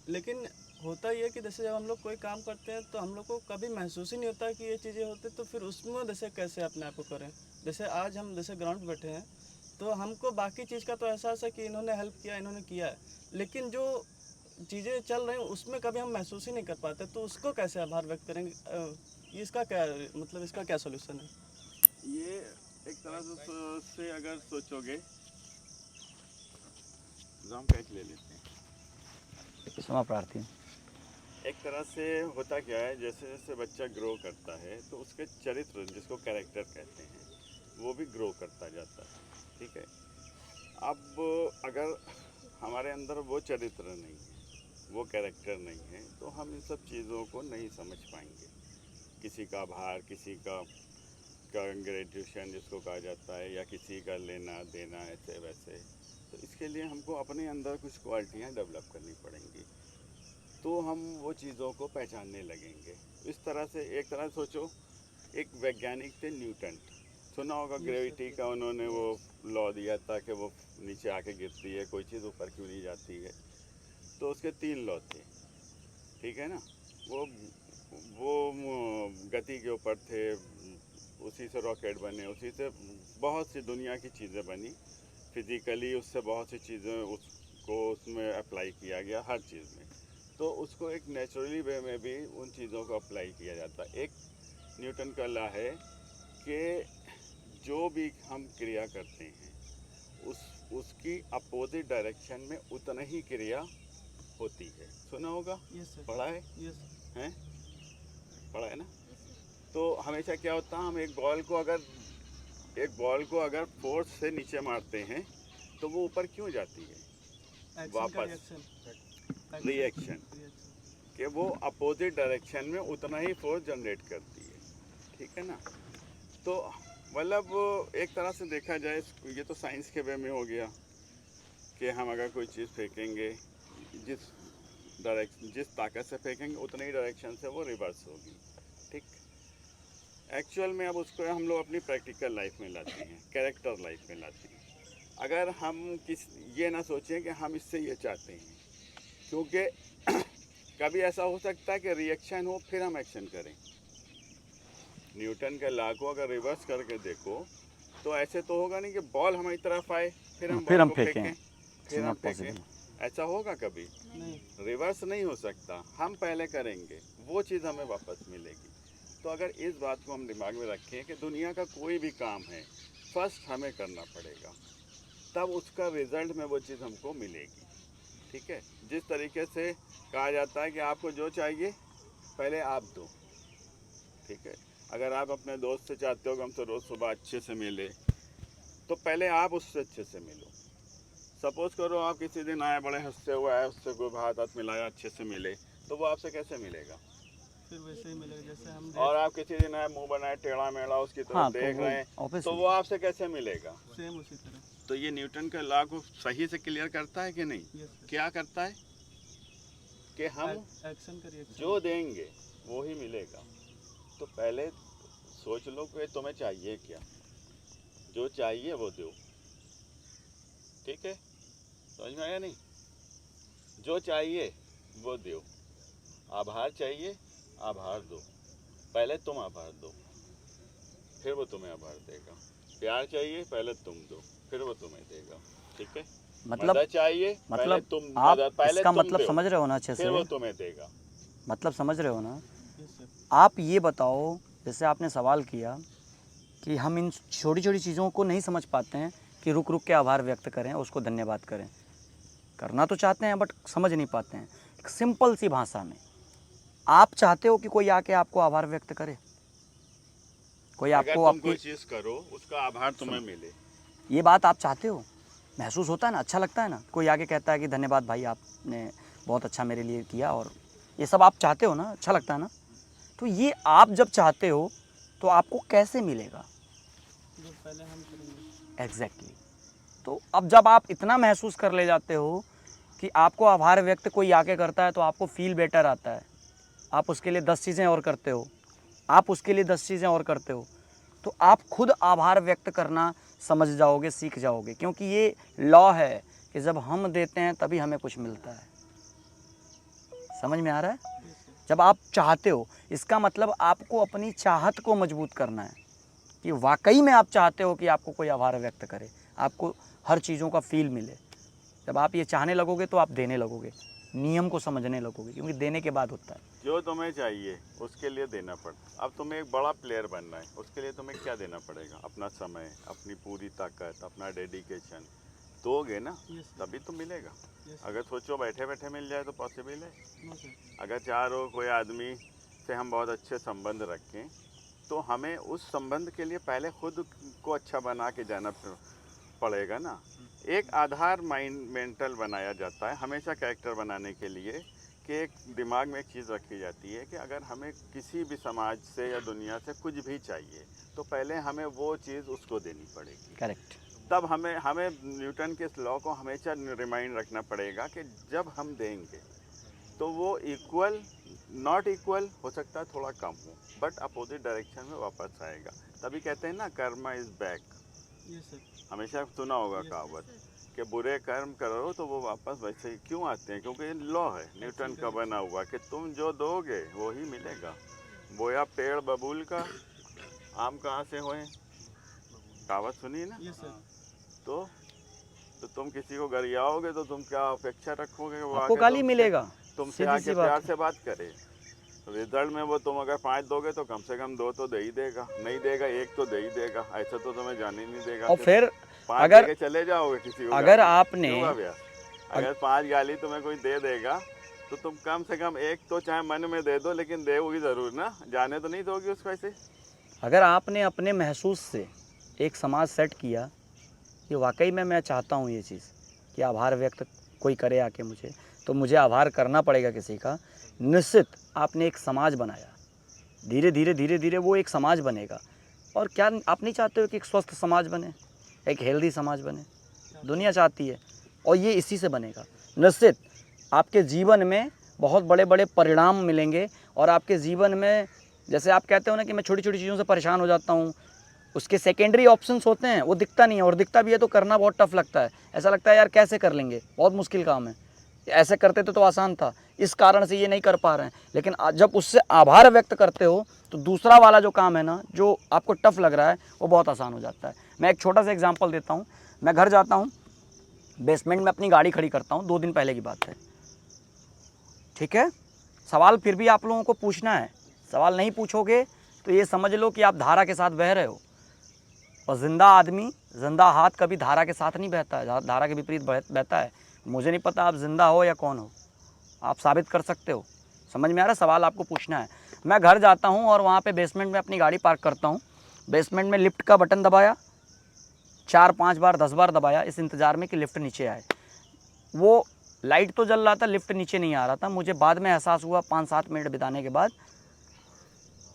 लेकिन होता ये है कि जैसे जब हम लोग कोई काम करते हैं तो हम लोग को कभी महसूस ही नहीं होता कि ये चीज़ें होती, तो फिर उसमें जैसे कैसे अपने आप को करें। जैसे आज हम जैसे ग्राउंड पर बैठे हैं, तो हमको बाकी चीज़ का तो एहसास है कि इन्होंने हेल्प किया, इन्होंने किया है, लेकिन जो चीज़ें चल रही हैं उसमें कभी हम महसूस ही नहीं कर पाते, तो उसको कैसे आभार व्यक्त करेंगे? इसका क्या मतलब, इसका क्या सोल्यूशन है? ये एक तरह से अगर सोचोगे, जाम पैच ले लेते हैं। क्षमा प्रार्थी। एक तरह से होता क्या है, जैसे जैसे बच्चा ग्रो करता है तो उसके चरित्र, जिसको कैरेक्टर कहते हैं, वो भी ग्रो करता जाता है। ठीक है, अब अगर हमारे अंदर वो चरित्र नहीं है, वो कैरेक्टर नहीं है, तो हम इन सब चीज़ों को नहीं समझ पाएंगे। किसी का आभार, किसी का कंग्रेचुलेशन जिसको कहा जाता है, या किसी का लेना देना, ऐसे वैसे, तो इसके लिए हमको अपने अंदर कुछ क्वालिटियाँ डेवलप करनी पड़ेंगी, तो हम वो चीज़ों को पहचानने लगेंगे। इस तरह से एक तरह से सोचो, एक वैज्ञानिक थे न्यूटन, सुना होगा ग्रेविटी का, उन्होंने वो लॉ दिया था कि वो नीचे आके गिरती है, कोई चीज़ ऊपर क्यों नहीं जाती है। तो उसके 3 लॉ थे, ठीक है ना। वो गति के ऊपर थे, उसी से रॉकेट बने, उसी से बहुत सी दुनिया की चीज़ें बनी फिज़िकली, उससे बहुत सी चीज़ें उसको उसमें अप्लाई किया गया हर चीज़ में। तो उसको एक नेचुरली वे में भी उन चीज़ों को अप्लाई किया जाता है। एक न्यूटन का लॉ है कि जो भी हम क्रिया करते हैं उसकी अपोजिट डायरेक्शन में उतना ही क्रिया होती है। सुना होगा, यस सर, पढ़ा है, यस सर। हैं? पढ़ा है ना। तो हमेशा क्या होता है, हम एक बॉल को अगर फोर्स से नीचे मारते हैं तो वो ऊपर क्यों जाती है, एक्शन का वापस रिएक्शन, रिएक्शन, कि वो अपोजिट डायरेक्शन में उतना ही फोर्स जनरेट करती है, ठीक है ना। तो मतलब एक तरह से देखा जाए, ये तो साइंस के वे में हो गया कि हम अगर कोई चीज़ फेंकेंगे, जिस ताकत से फेंकेंगे उतनी ही डायरेक्शन से वो रिवर्स होगी, ठीक। एक्चुअल में अब उसको हम लोग अपनी प्रैक्टिकल लाइफ में लाते हैं, कैरेक्टर लाइफ में लाते हैं। अगर हम ये ना सोचें कि हम इससे ये चाहते हैं, क्योंकि कभी ऐसा हो सकता है कि रिएक्शन हो फिर हम एक्शन करें। न्यूटन के लॉ को अगर रिवर्स करके देखो तो ऐसे तो होगा नहीं कि बॉल हमारी तरफ आए फिर हम बॉल को फेंकें, फिर हम फेंकें, ऐसा होगा कभी नहीं, रिवर्स नहीं हो सकता। हम पहले करेंगे, वो चीज़ हमें वापस मिलेगी। तो अगर इस बात को हम दिमाग में रखें कि दुनिया का कोई भी काम है फर्स्ट हमें करना पड़ेगा, तब उसका रिजल्ट में वो चीज़ हमको मिलेगी, ठीक है। जिस तरीके से कहा जाता है कि आपको जो चाहिए पहले आप दो, ठीक है। अगर आप अपने दोस्त से चाहते हो कि हमसे रोज़ सुबह अच्छे से मिले, तो पहले आप उससे अच्छे से मिलो। सपोज़ करो आप किसी दिन आए, बड़े हंसते हुए आए, उससे कोई हाथ मिलाया, अच्छे से मिले, तो वो आपसे कैसे मिलेगा, फिर वैसे ही मिलेगा जैसे हम और आप किसी दिन आए मुंह बनाए टेढ़ा मेढ़ा उसकी तरफ हाँ, देख रहे हैं, तो वो आपसे कैसे मिलेगा। सेम उसी तरह। तो ये न्यूटन का लॉ को सही से क्लियर करता है कि नहीं, यस सर, क्या करता है कि हम एक्शन का रिएक्शन। जो देंगे वो ही मिलेगा। तो पहले सोच लो कि तुम्हें चाहिए क्या, जो चाहिए वो दो, ठीक है, समझ में आया नहीं। जो चाहिए वो दो, आभार चाहिए आभार दो, पहले तुम आभार दो फिर वो तुम्हें आभार देगा। प्यार चाहिए पहले तुम दो फिर वो तुम्हें देगा, ठीक है। मतलब मदद चाहिए पहले मतलब तुम आप पहले इसका तुम मतलब दो, समझ रहे हो ना अच्छे फिर से, वो तुम्हें देगा। मतलब समझ रहे हो ना। यस सर, आप ये बताओ, जैसे आपने सवाल किया कि हम इन छोटी छोटी चीज़ों को नहीं समझ पाते हैं कि रुक रुक के आभार व्यक्त करें, उसको धन्यवाद करें। करना तो चाहते हैं बट समझ नहीं पाते हैं। एक सिंपल सी भाषा में आप चाहते हो कि कोई आके आपको आभार व्यक्त करे, कोई अगर आपको तुम आपकी कोई चीज़ करो उसका आभार तुम्हें मिले, ये बात आप चाहते हो, महसूस होता है ना, अच्छा लगता है ना, कोई आके कहता है कि धन्यवाद भाई, आपने बहुत अच्छा मेरे लिए किया, और ये सब आप चाहते हो ना, अच्छा लगता है ना। तो ये आप जब चाहते हो तो आपको कैसे मिलेगा, जो पहले हम करेंगे। एग्जैक्टली। तो अब जब आप इतना महसूस कर ले जाते हो कि आपको आभार व्यक्त कोई आके करता है तो आपको फील बेटर आता है, आप उसके लिए 10 चीज़ें और करते हो, आप उसके लिए 10 चीज़ें और करते हो, तो आप खुद आभार व्यक्त करना समझ जाओगे, सीख जाओगे। क्योंकि ये लॉ है कि जब हम देते हैं तभी हमें कुछ मिलता है। समझ में आ रहा है? जब आप चाहते हो, इसका मतलब आपको अपनी चाहत को मजबूत करना है कि वाकई में आप चाहते हो कि आपको कोई आभार व्यक्त करे, आपको हर चीज़ों का फील मिले। जब आप ये चाहने लगोगे तो आप देने लगोगे, नियम को समझने लगोगे, क्योंकि देने के बाद होता है। जो तुम्हें चाहिए उसके लिए देना पड़ता। अब तुम्हें एक बड़ा प्लेयर बनना है, उसके लिए तुम्हें क्या देना पड़ेगा, अपना समय, अपनी पूरी ताकत, अपना डेडिकेशन दोगे ना, यस तभी तो मिलेगा। यस, अगर सोचो बैठे बैठे मिल जाए तो पॉसिबल है। नो सर, अगर चाहो कोई आदमी से हम बहुत अच्छे संबंध रखें तो हमें उस संबंध के लिए पहले खुद को अच्छा बना के जाना पड़ेगा ना। एक आधार मेंटल बनाया जाता है हमेशा कैरेक्टर बनाने के लिए, कि एक दिमाग में एक चीज़ रखी जाती है कि अगर हमें किसी भी समाज से या दुनिया से कुछ भी चाहिए तो पहले हमें वो चीज़ उसको देनी पड़ेगी। करेक्ट। तब हमें न्यूटन के इस लॉ को हमेशा रिमाइंड रखना पड़ेगा कि जब हम देंगे तो वो इक्वल नॉट इक्वल हो सकता है, थोड़ा कम हो, बट अपोजिट डायरेक्शन में वापस आएगा। तभी कहते हैं ना Karma is back. Yes sir. हमेशा सुना होगा कहावत कि बुरे कर्म करो तो वो वापस वैसे ही क्यों आते हैं, क्योंकि ये लॉ है न्यूटन का बना हुआ कि तुम जो दोगे वो ही मिलेगा। बोया पेड़ बबूल का, आम कहाँ से होए, कहावत सुनी ना। Yes sir. तो तुम किसी को गरियाओगे तो तुम क्या अपेक्षा रखोगे वो आपको आके गाली तुमसे- मिलेगा, तुमसे सीधी आके सी बात प्यार है। से बात करे। रिजल्ट में वो तुम अगर 5 दोगे तो कम से कम 2 तो दे ही देगा, नहीं देगा 1 तो दे ही देगा, ऐसा तो तुम्हें जाने ही नहीं देगा। और फिर 5 अगर देके चले जाओगे किसी को अगर गाली। आपने क्यों भैया? अगर 5 गाली तुम्हें कोई दे देगा तो तुम कम से कम 1 तो चाहे मन में दे दो, लेकिन दोगी जरूर ना, जाने तो नहीं दोगी उसको ऐसे। अगर आपने अपने महसूस से एक समाज सेट किया कि वाकई में मैं चाहता हूँ ये चीज़ कि आभार व्यक्त कोई करे आके मुझे, तो मुझे आभार करना पड़ेगा किसी का। निश्चित आपने एक समाज बनाया, धीरे धीरे धीरे धीरे वो एक समाज बनेगा। और क्या आप नहीं चाहते हो कि एक स्वस्थ समाज बने, एक हेल्दी समाज बने? दुनिया चाहती है, और ये इसी से बनेगा। निश्चित आपके जीवन में बहुत बड़े बड़े परिणाम मिलेंगे, और आपके जीवन में जैसे आप कहते हो ना कि मैं छोटी छोटी चीज़ों से परेशान हो जाता हूँ, उसके सेकेंडरी ऑप्शंस होते हैं, वो दिखता नहीं है, और दिखता भी है तो करना बहुत टफ लगता है। ऐसा लगता है यार कैसे कर लेंगे, बहुत मुश्किल काम है, ऐसे करते तो आसान था, इस कारण से ये नहीं कर पा रहे हैं। लेकिन जब उससे आभार व्यक्त करते हो तो दूसरा वाला जो काम है ना, जो आपको टफ लग रहा है, वो बहुत आसान हो जाता है। मैं एक छोटा सा एग्जाम्पल देता हूँ। मैं घर जाता हूँ, बेसमेंट में अपनी गाड़ी खड़ी करता हूँ, 2 दिन पहले की बात है, ठीक है। सवाल फिर भी आप लोगों को पूछना है, सवाल नहीं पूछोगे तो ये समझ लो कि आप धारा के साथ बह रहे हो। और ज़िंदा आदमी, ज़िंदा हाथ कभी धारा के साथ नहीं बहता है, धारा के विपरीत बहता है। मुझे नहीं पता आप ज़िंदा हो या कौन हो, आप साबित कर सकते हो। समझ में आ रहा है? सवाल आपको पूछना है। मैं घर जाता हूँ और वहाँ पे बेसमेंट में अपनी गाड़ी पार्क करता हूँ। बेसमेंट में लिफ्ट का बटन दबाया, 4-5 बार 10 बार दबाया, इस इंतज़ार में कि लिफ्ट नीचे आए। वो लाइट तो जल रहा था, लिफ्ट नीचे नहीं आ रहा था। मुझे बाद में एहसास हुआ 5-7 मिनट बिताने के बाद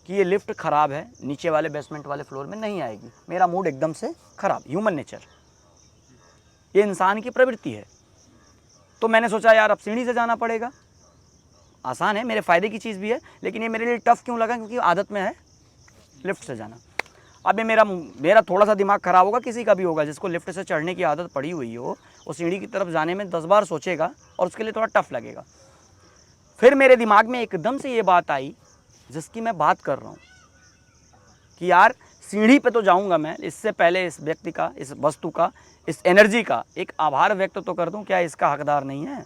कि ये लिफ्ट ख़राब है, नीचे वाले बेसमेंट वाले फ्लोर में नहीं आएगी। मेरा मूड एकदम से ख़राब। ह्यूमन नेचर, ये इंसान की प्रवृत्ति है। तो मैंने सोचा यार अब सीढ़ी से जाना पड़ेगा, आसान है, मेरे फ़ायदे की चीज़ भी है, लेकिन ये मेरे लिए टफ़ क्यों लगा, क्योंकि आदत में है लिफ्ट से जाना। अब ये मेरा थोड़ा सा दिमाग ख़राब होगा, किसी का भी होगा जिसको लिफ्ट से चढ़ने की आदत पड़ी हुई हो, वो सीढ़ी की तरफ जाने में 10 बार सोचेगा और उसके लिए थोड़ा टफ़ लगेगा। फिर मेरे दिमाग में एकदम से ये बात आई जिसकी मैं बात कर रहा हूँ कि यार सीढ़ी पे तो जाऊँगा मैं, इससे पहले इस व्यक्ति का, इस वस्तु का, इस एनर्जी का एक आभार व्यक्त तो कर दूँ। क्या इसका हकदार नहीं है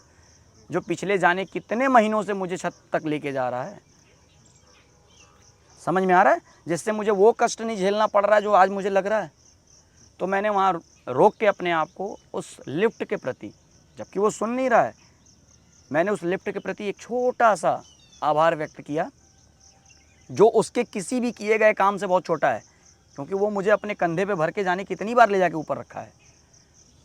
जो पिछले जाने कितने महीनों से मुझे छत तक लेके जा रहा है? समझ में आ रहा है? जिससे मुझे वो कष्ट नहीं झेलना पड़ रहा है जो आज मुझे लग रहा है। तो मैंने वहाँ रोक के अपने आप को उस लिफ्ट के प्रति, जबकि वो सुन नहीं रहा है, मैंने उस लिफ्ट के प्रति एक छोटा सा आभार व्यक्त किया, जो उसके किसी भी किए गए काम से बहुत छोटा है, क्योंकि वो मुझे अपने कंधे पे भर के जाने कितनी बार ले जाके ऊपर रखा है,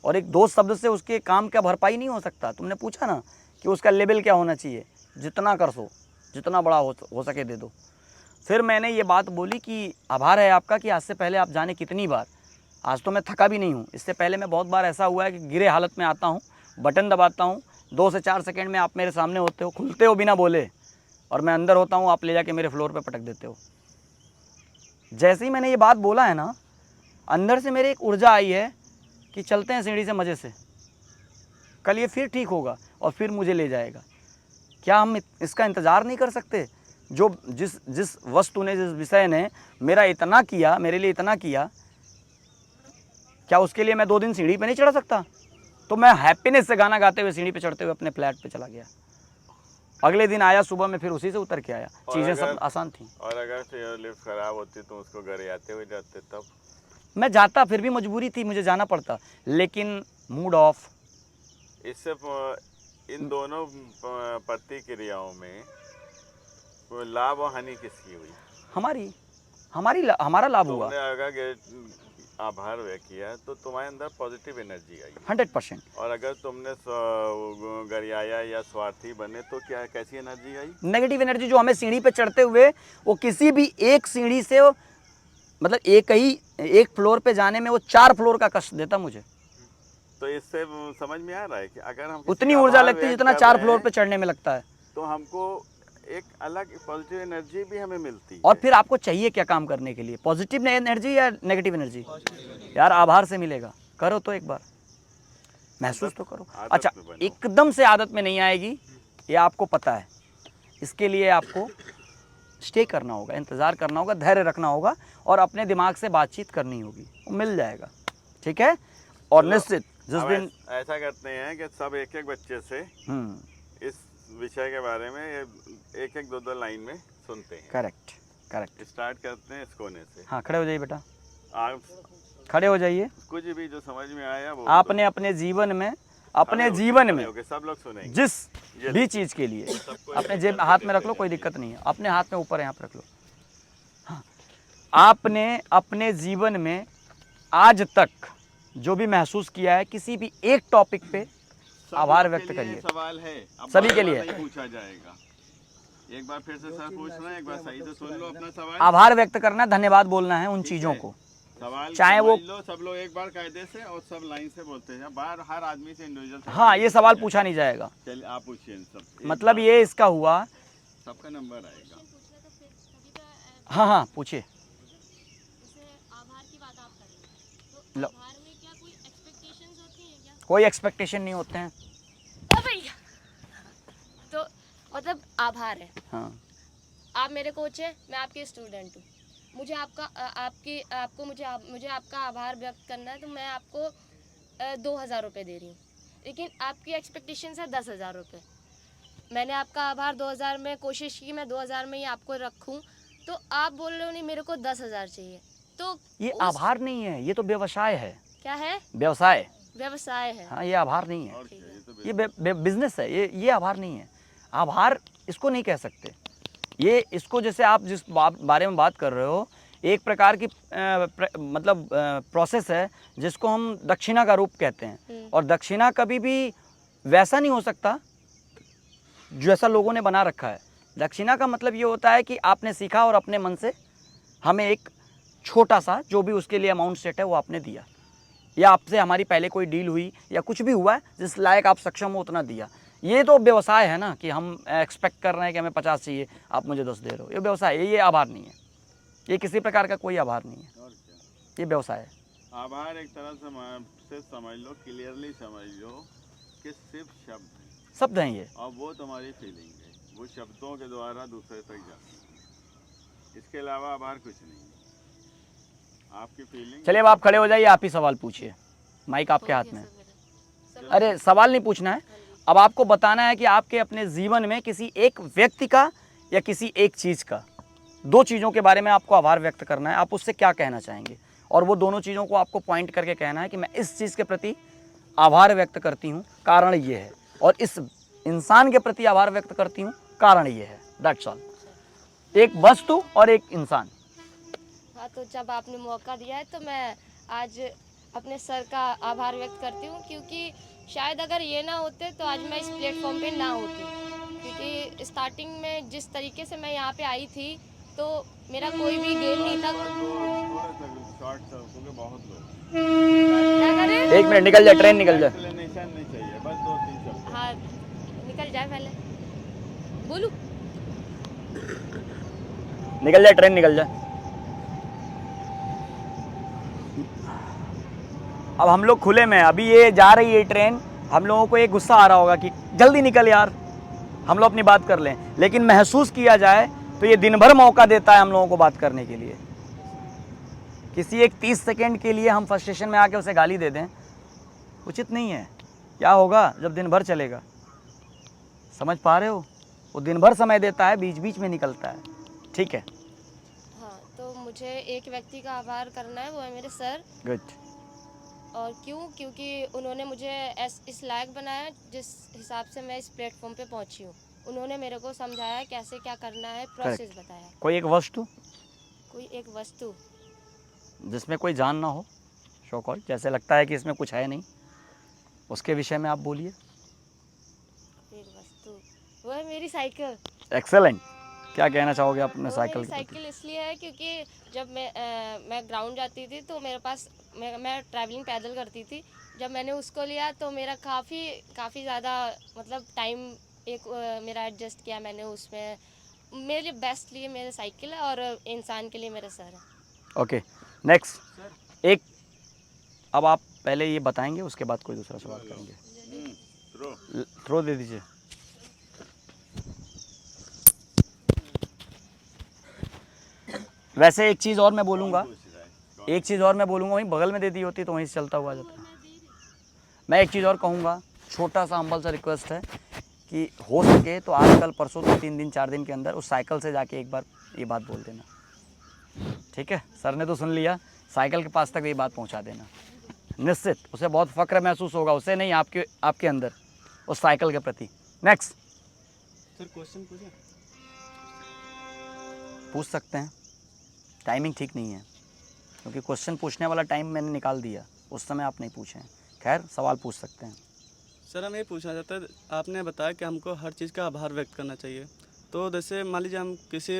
और एक 2 शब्द से उसके काम का भरपाई नहीं हो सकता। तुमने पूछा ना कि उसका लेवल क्या होना चाहिए, जितना कर सो, जितना बड़ा हो सके दे दो। फिर मैंने ये बात बोली कि आभार है आपका कि आज से पहले आप जाने कितनी बार, आज तो मैं थका भी नहीं हूँ, इससे पहले मैं बहुत बार ऐसा हुआ है कि गिरे हालत में आता हूँ, बटन दबाता हूँ, 2 से 4 सेकंड में आप मेरे सामने होते हो, खुलते हो बिना बोले, और मैं अंदर होता हूँ, आप ले जाके मेरे फ्लोर पे पटक देते हो। जैसे ही मैंने ये बात बोला है ना, अंदर से मेरे एक ऊर्जा आई है कि चलते हैं सीढ़ी से मज़े से, कल ये फिर ठीक होगा और फिर मुझे ले जाएगा। क्या हम इसका इंतज़ार नहीं कर सकते? जो जिस वस्तु ने, जिस विषय ने मेरा इतना किया, मेरे लिए इतना किया, क्या उसके लिए मैं 2 दिन सीढ़ी पे नहीं चढ़ सकता? तो मैं हैप्पीनेस से गाना गाते हुए सीढ़ी पे चढ़ते हुए अपने फ्लैट पे चला गया। अगले दिन आया सुबह में, फिर उसी से उतर के आया। चीज़ें सब आसान थी। और अगर लिफ्ट खराब होती तो उसको घर आते हुए जाते, तब मैं जाता, फिर भी मजबूरी थी, मुझे जाना पड़ता, लेकिन मूड ऑफ। इससे इन दोनों प्रतिक्रियाओं में लाभ और हानि किसकी हुई? हमारा लाभ हुआ। तुमने अगर आभार व्यक्त किया तो तुम्हारे अंदर पॉजिटिव एनर्जी आई 100%। और अगर तुमने गरियाया या स्वार्थी बने तो क्या, कैसी एनर्जी आई? नेगेटिव एनर्जी जो हमें सीढ़ी पे चढ़ते हुए, वो किसी भी एक सीढ़ी से, मतलब एक फ्लोर पे जाने में वो 4 फ्लोर का कष्ट देता मुझे। तो इससे समझ में आ रहा है कि अगर हम उतनी ऊर्जा लगती है जितना 4 फ्लोर पे चढ़ने में लगता है। तो हमको एक अलग पॉजिटिव एनर्जी भी हमें मिलती है। और फिर आपको चाहिए क्या काम करने के लिए, पॉजिटिव एनर्जी या नेगेटिव एनर्जी? यार आभार से मिलेगा, करो तो एक बार महसूस तो करो। आदत अच्छा, में बनो। एकदम से आदत में नहीं आएगी, ये आपको पता है। इसके लिए आपको स्टे करना होगा, इंतज़ार करना होगा, धैर्य रखना होगा और अपने दिमाग से बातचीत करनी होगी, वो मिल जाएगा। ठीक है। और चलो, निश्चित जिस अब दिन ऐसा करते हैं कि सब एक एक बच्चे से इस विषय के बारे में एक एक दो दो लाइन में सुनते हैं। Correct correct. स्टार्ट करते हैं इस कोने से। हाँ, खड़े हो जाइए बेटा, आप खड़े हो जाइए। कुछ भी जो समझ में आया वो आपने अपने जीवन में, अपने जीवन में सब लोग सुनेंगे। जिस भी चीज़ के लिए अपने जेब हाथ में रख लो, कोई दिक्कत नहीं है, अपने हाथ में ऊपर यहाँ पे रख लो। हाँ, आपने अपने जीवन में आज तक जो भी महसूस किया है किसी भी एक टॉपिक पे आभार व्यक्त करिए। सवाल है, अब सभी के बार-बार लिए। नहीं पूछा जाएगा। एक बार फिर से सर पूछ रहे हैं, एक बार सही से सुन लो अपना सवाल। आभार व्यक्त करना, धन्यवाद बोलना है उन चीज़ों को। सवाल चाहे वो- समझ लो, सब लोग एक बार कायदे से और सब लाइन से बोलते हैं। बाहर हर आदमी से इंडिविजुअल। हाँ, ये सवाल पूछा नहीं जाएगा। चलिए आप पूछिए सब। मतलब ये इसका हुआ। सबका नंबर आएगा। हाँ हाँ, पूछिए। जैसे आभार की बात आप कर रहे हैं, तो लो। आभार में क्या कोई एक्सपेक्टेशंस होती हैं क्या? कोई एक्सपेक्टेशन नहीं होते हैं। ओ भैया, तो मतलब आभार है। हाँ, आप मेरे कोच हैं, मैं आपके स्टूडेंट हूँ। मुझे मुझे आपका आभार व्यक्त करना है, तो मैं आपको 2,000 रुपये दे रही हूँ, लेकिन आपकी एक्सपेक्टेशंस है 10,000 रुपये। मैंने आपका आभार 2,000 में कोशिश की, मैं 2,000 में ही आपको रखूँ, तो आप बोल रहे हो नहीं मेरे को 10,000 चाहिए, तो ये आभार नहीं है, ये तो व्यवसाय है। क्या है? व्यवसाय। व्यवसाय है। हाँ, ये आभार नहीं है, और क्या, ये तो ये बिजनेस है। ये आभार नहीं है। आभार इसको नहीं कह सकते। ये इसको जैसे आप जिस बारे में बात कर रहे हो, एक प्रकार की मतलब प्रोसेस है जिसको हम दक्षिणा का रूप कहते हैं। और दक्षिणा कभी भी वैसा नहीं हो सकता जैसा लोगों ने बना रखा है। दक्षिणा का मतलब ये होता है कि आपने सीखा और अपने मन से हमें एक छोटा सा जो भी उसके लिए अमाउंट सेट है वो आपने दिया, या आपसे हमारी पहले कोई डील हुई या कुछ भी हुआ है जिस लायक आप सक्षम हो उतना दिया। ये तो व्यवसाय है ना, कि हम एक्सपेक्ट कर रहे हैं कि हमें 50 चाहिए, आप मुझे 10 दे रहे हो। ये व्यवसाय है, ये आभार नहीं है। ये किसी प्रकार का कोई आभार नहीं है, और क्या। ये व्यवसाय है। आभार एक तरह से समझ लो, क्लियरली समझ लो कि सिर्फ शब्द है शब्द हैं ये। और वो तुम्हारी फीलिंग है, वो शब्दों के द्वारा दूसरे तक जाती है। इसके अलावा आभार कुछ नहीं है, आपकी फीलिंग। चलिए अब आप खड़े हो जाइए, आप ही सवाल पूछिए, माइक आपके हाथ में है। अरे सवाल नहीं पूछना है, अब आपको बताना है कि आपके अपने जीवन में किसी एक व्यक्ति का या किसी एक चीज़ का, दो चीज़ों के बारे में आपको आभार व्यक्त करना है। आप उससे क्या कहना चाहेंगे, और वो दोनों चीज़ों को आपको पॉइंट करके कहना है कि मैं इस चीज़ के प्रति आभार व्यक्त करती हूँ, कारण ये है, और इस इंसान के प्रति आभार व्यक्त करती हूँ, कारण ये है। That's all. एक वस्तु और एक इंसान। हाँ, तो जब आपने मौका दिया है तो मैं आज अपने सर का आभार व्यक्त करती हूँ, क्योंकि शायद अगर ये ना होते तो आज मैं इस प्लेटफॉर्म पे ना होती, क्योंकि स्टार्टिंग में जिस तरीके से मैं यहाँ पे आई थी तो मेरा कोई भी गेम नहीं था। शॉर्ट क्योंकि बहुत लोग क्या करें? एक मिनट, निकल जाए, ट्रेन निकल जाए। एक्सप्लेनेशन नहीं चाहिए, बस 2-3 शब्द। हाँ, निकल जाए पहले बोलूँ। निकल जाए, ट्रेन निकल जाए। अब हम लोग खुले में, अभी ये जा रही है ट्रेन, हम लोगों को एक गुस्सा आ रहा होगा कि जल्दी निकल यार, हम लोग अपनी बात कर लें, लेकिन महसूस किया जाए तो ये दिन भर मौका देता है हम लोगों को बात करने के लिए। किसी एक 30 सेकेंड के लिए हम फ्रस्ट्रेशन में आके उसे गाली दे दें, उचित नहीं है। क्या होगा जब दिन भर चलेगा, समझ पा रहे हो? वो दिन भर समय देता है, बीच बीच में निकलता है। ठीक है, हाँ, तो मुझे एक व्यक्ति का आभार करना है, वो है मेरे सर। गुड। और क्यों? क्योंकि उन्होंने मुझे इस लायक बनाया जिस हिसाब से मैं इस प्लेटफॉर्म पे पहुंची हूँ। उन्होंने मेरे को समझाया कैसे क्या करना है, प्रोसेस बताया। कोई एक वस्तु कोई एक वस्तु जिसमें कोई जान ना हो, शो कॉल, जैसे लगता है कि इसमें कुछ है नहीं, उसके विषय में आप बोलिए। एक वस्तु, वो है मेरी साइकिल। एक्सेलेंट। क्या कहना चाहोगे आप अपने वो साइकिल मेरी के प्रति? साइकिल इसलिए है क्योंकि जब मैं ग्राउंड जाती थी तो मेरे पास मैं ट्रैवलिंग पैदल करती थी। जब मैंने उसको लिया तो मेरा काफ़ी ज़्यादा मतलब टाइम एक मेरा एडजस्ट किया मैंने उसमें। मेरे लिए बेस्ट लिए मेरे साइकिल है और इंसान के लिए मेरा सर है। ओके, नेक्स्ट एक, अब आप पहले ये बताएंगे, उसके बाद कोई दूसरा सवाल करेंगे। थ्रो दे दीजिए। वैसे एक चीज़ और मैं बोलूँगा, एक चीज़ और मैं बोलूँगा, वहीं बगल में दे दी होती तो वहीं से चलता हुआ जाता। मैं एक चीज़ और कहूँगा, छोटा सा हम्बल सा रिक्वेस्ट है कि हो सके तो आज कल परसों 2-3 दिन 4 दिन के अंदर उस साइकिल से जाके एक बार ये बात बोल देना, ठीक है? सर ने तो सुन लिया, साइकिल के पास तक ये बात पहुँचा देना। निश्चित उसे बहुत फ़क्र महसूस होगा, उसे नहीं, आपके अंदर उस साइकिल के प्रति। नेक्स्ट सर क्वेश्चन पूछें? पूछ सकते हैं, टाइमिंग ठीक नहीं है क्योंकि क्वेश्चन पूछने वाला टाइम मैंने निकाल दिया, उस समय आप नहीं पूछें। खैर सवाल पूछ सकते हैं। सर हम ये पूछना चाहते हैं, आपने बताया कि हमको हर चीज़ का आभार व्यक्त करना चाहिए। तो जैसे मान लीजिए हम किसी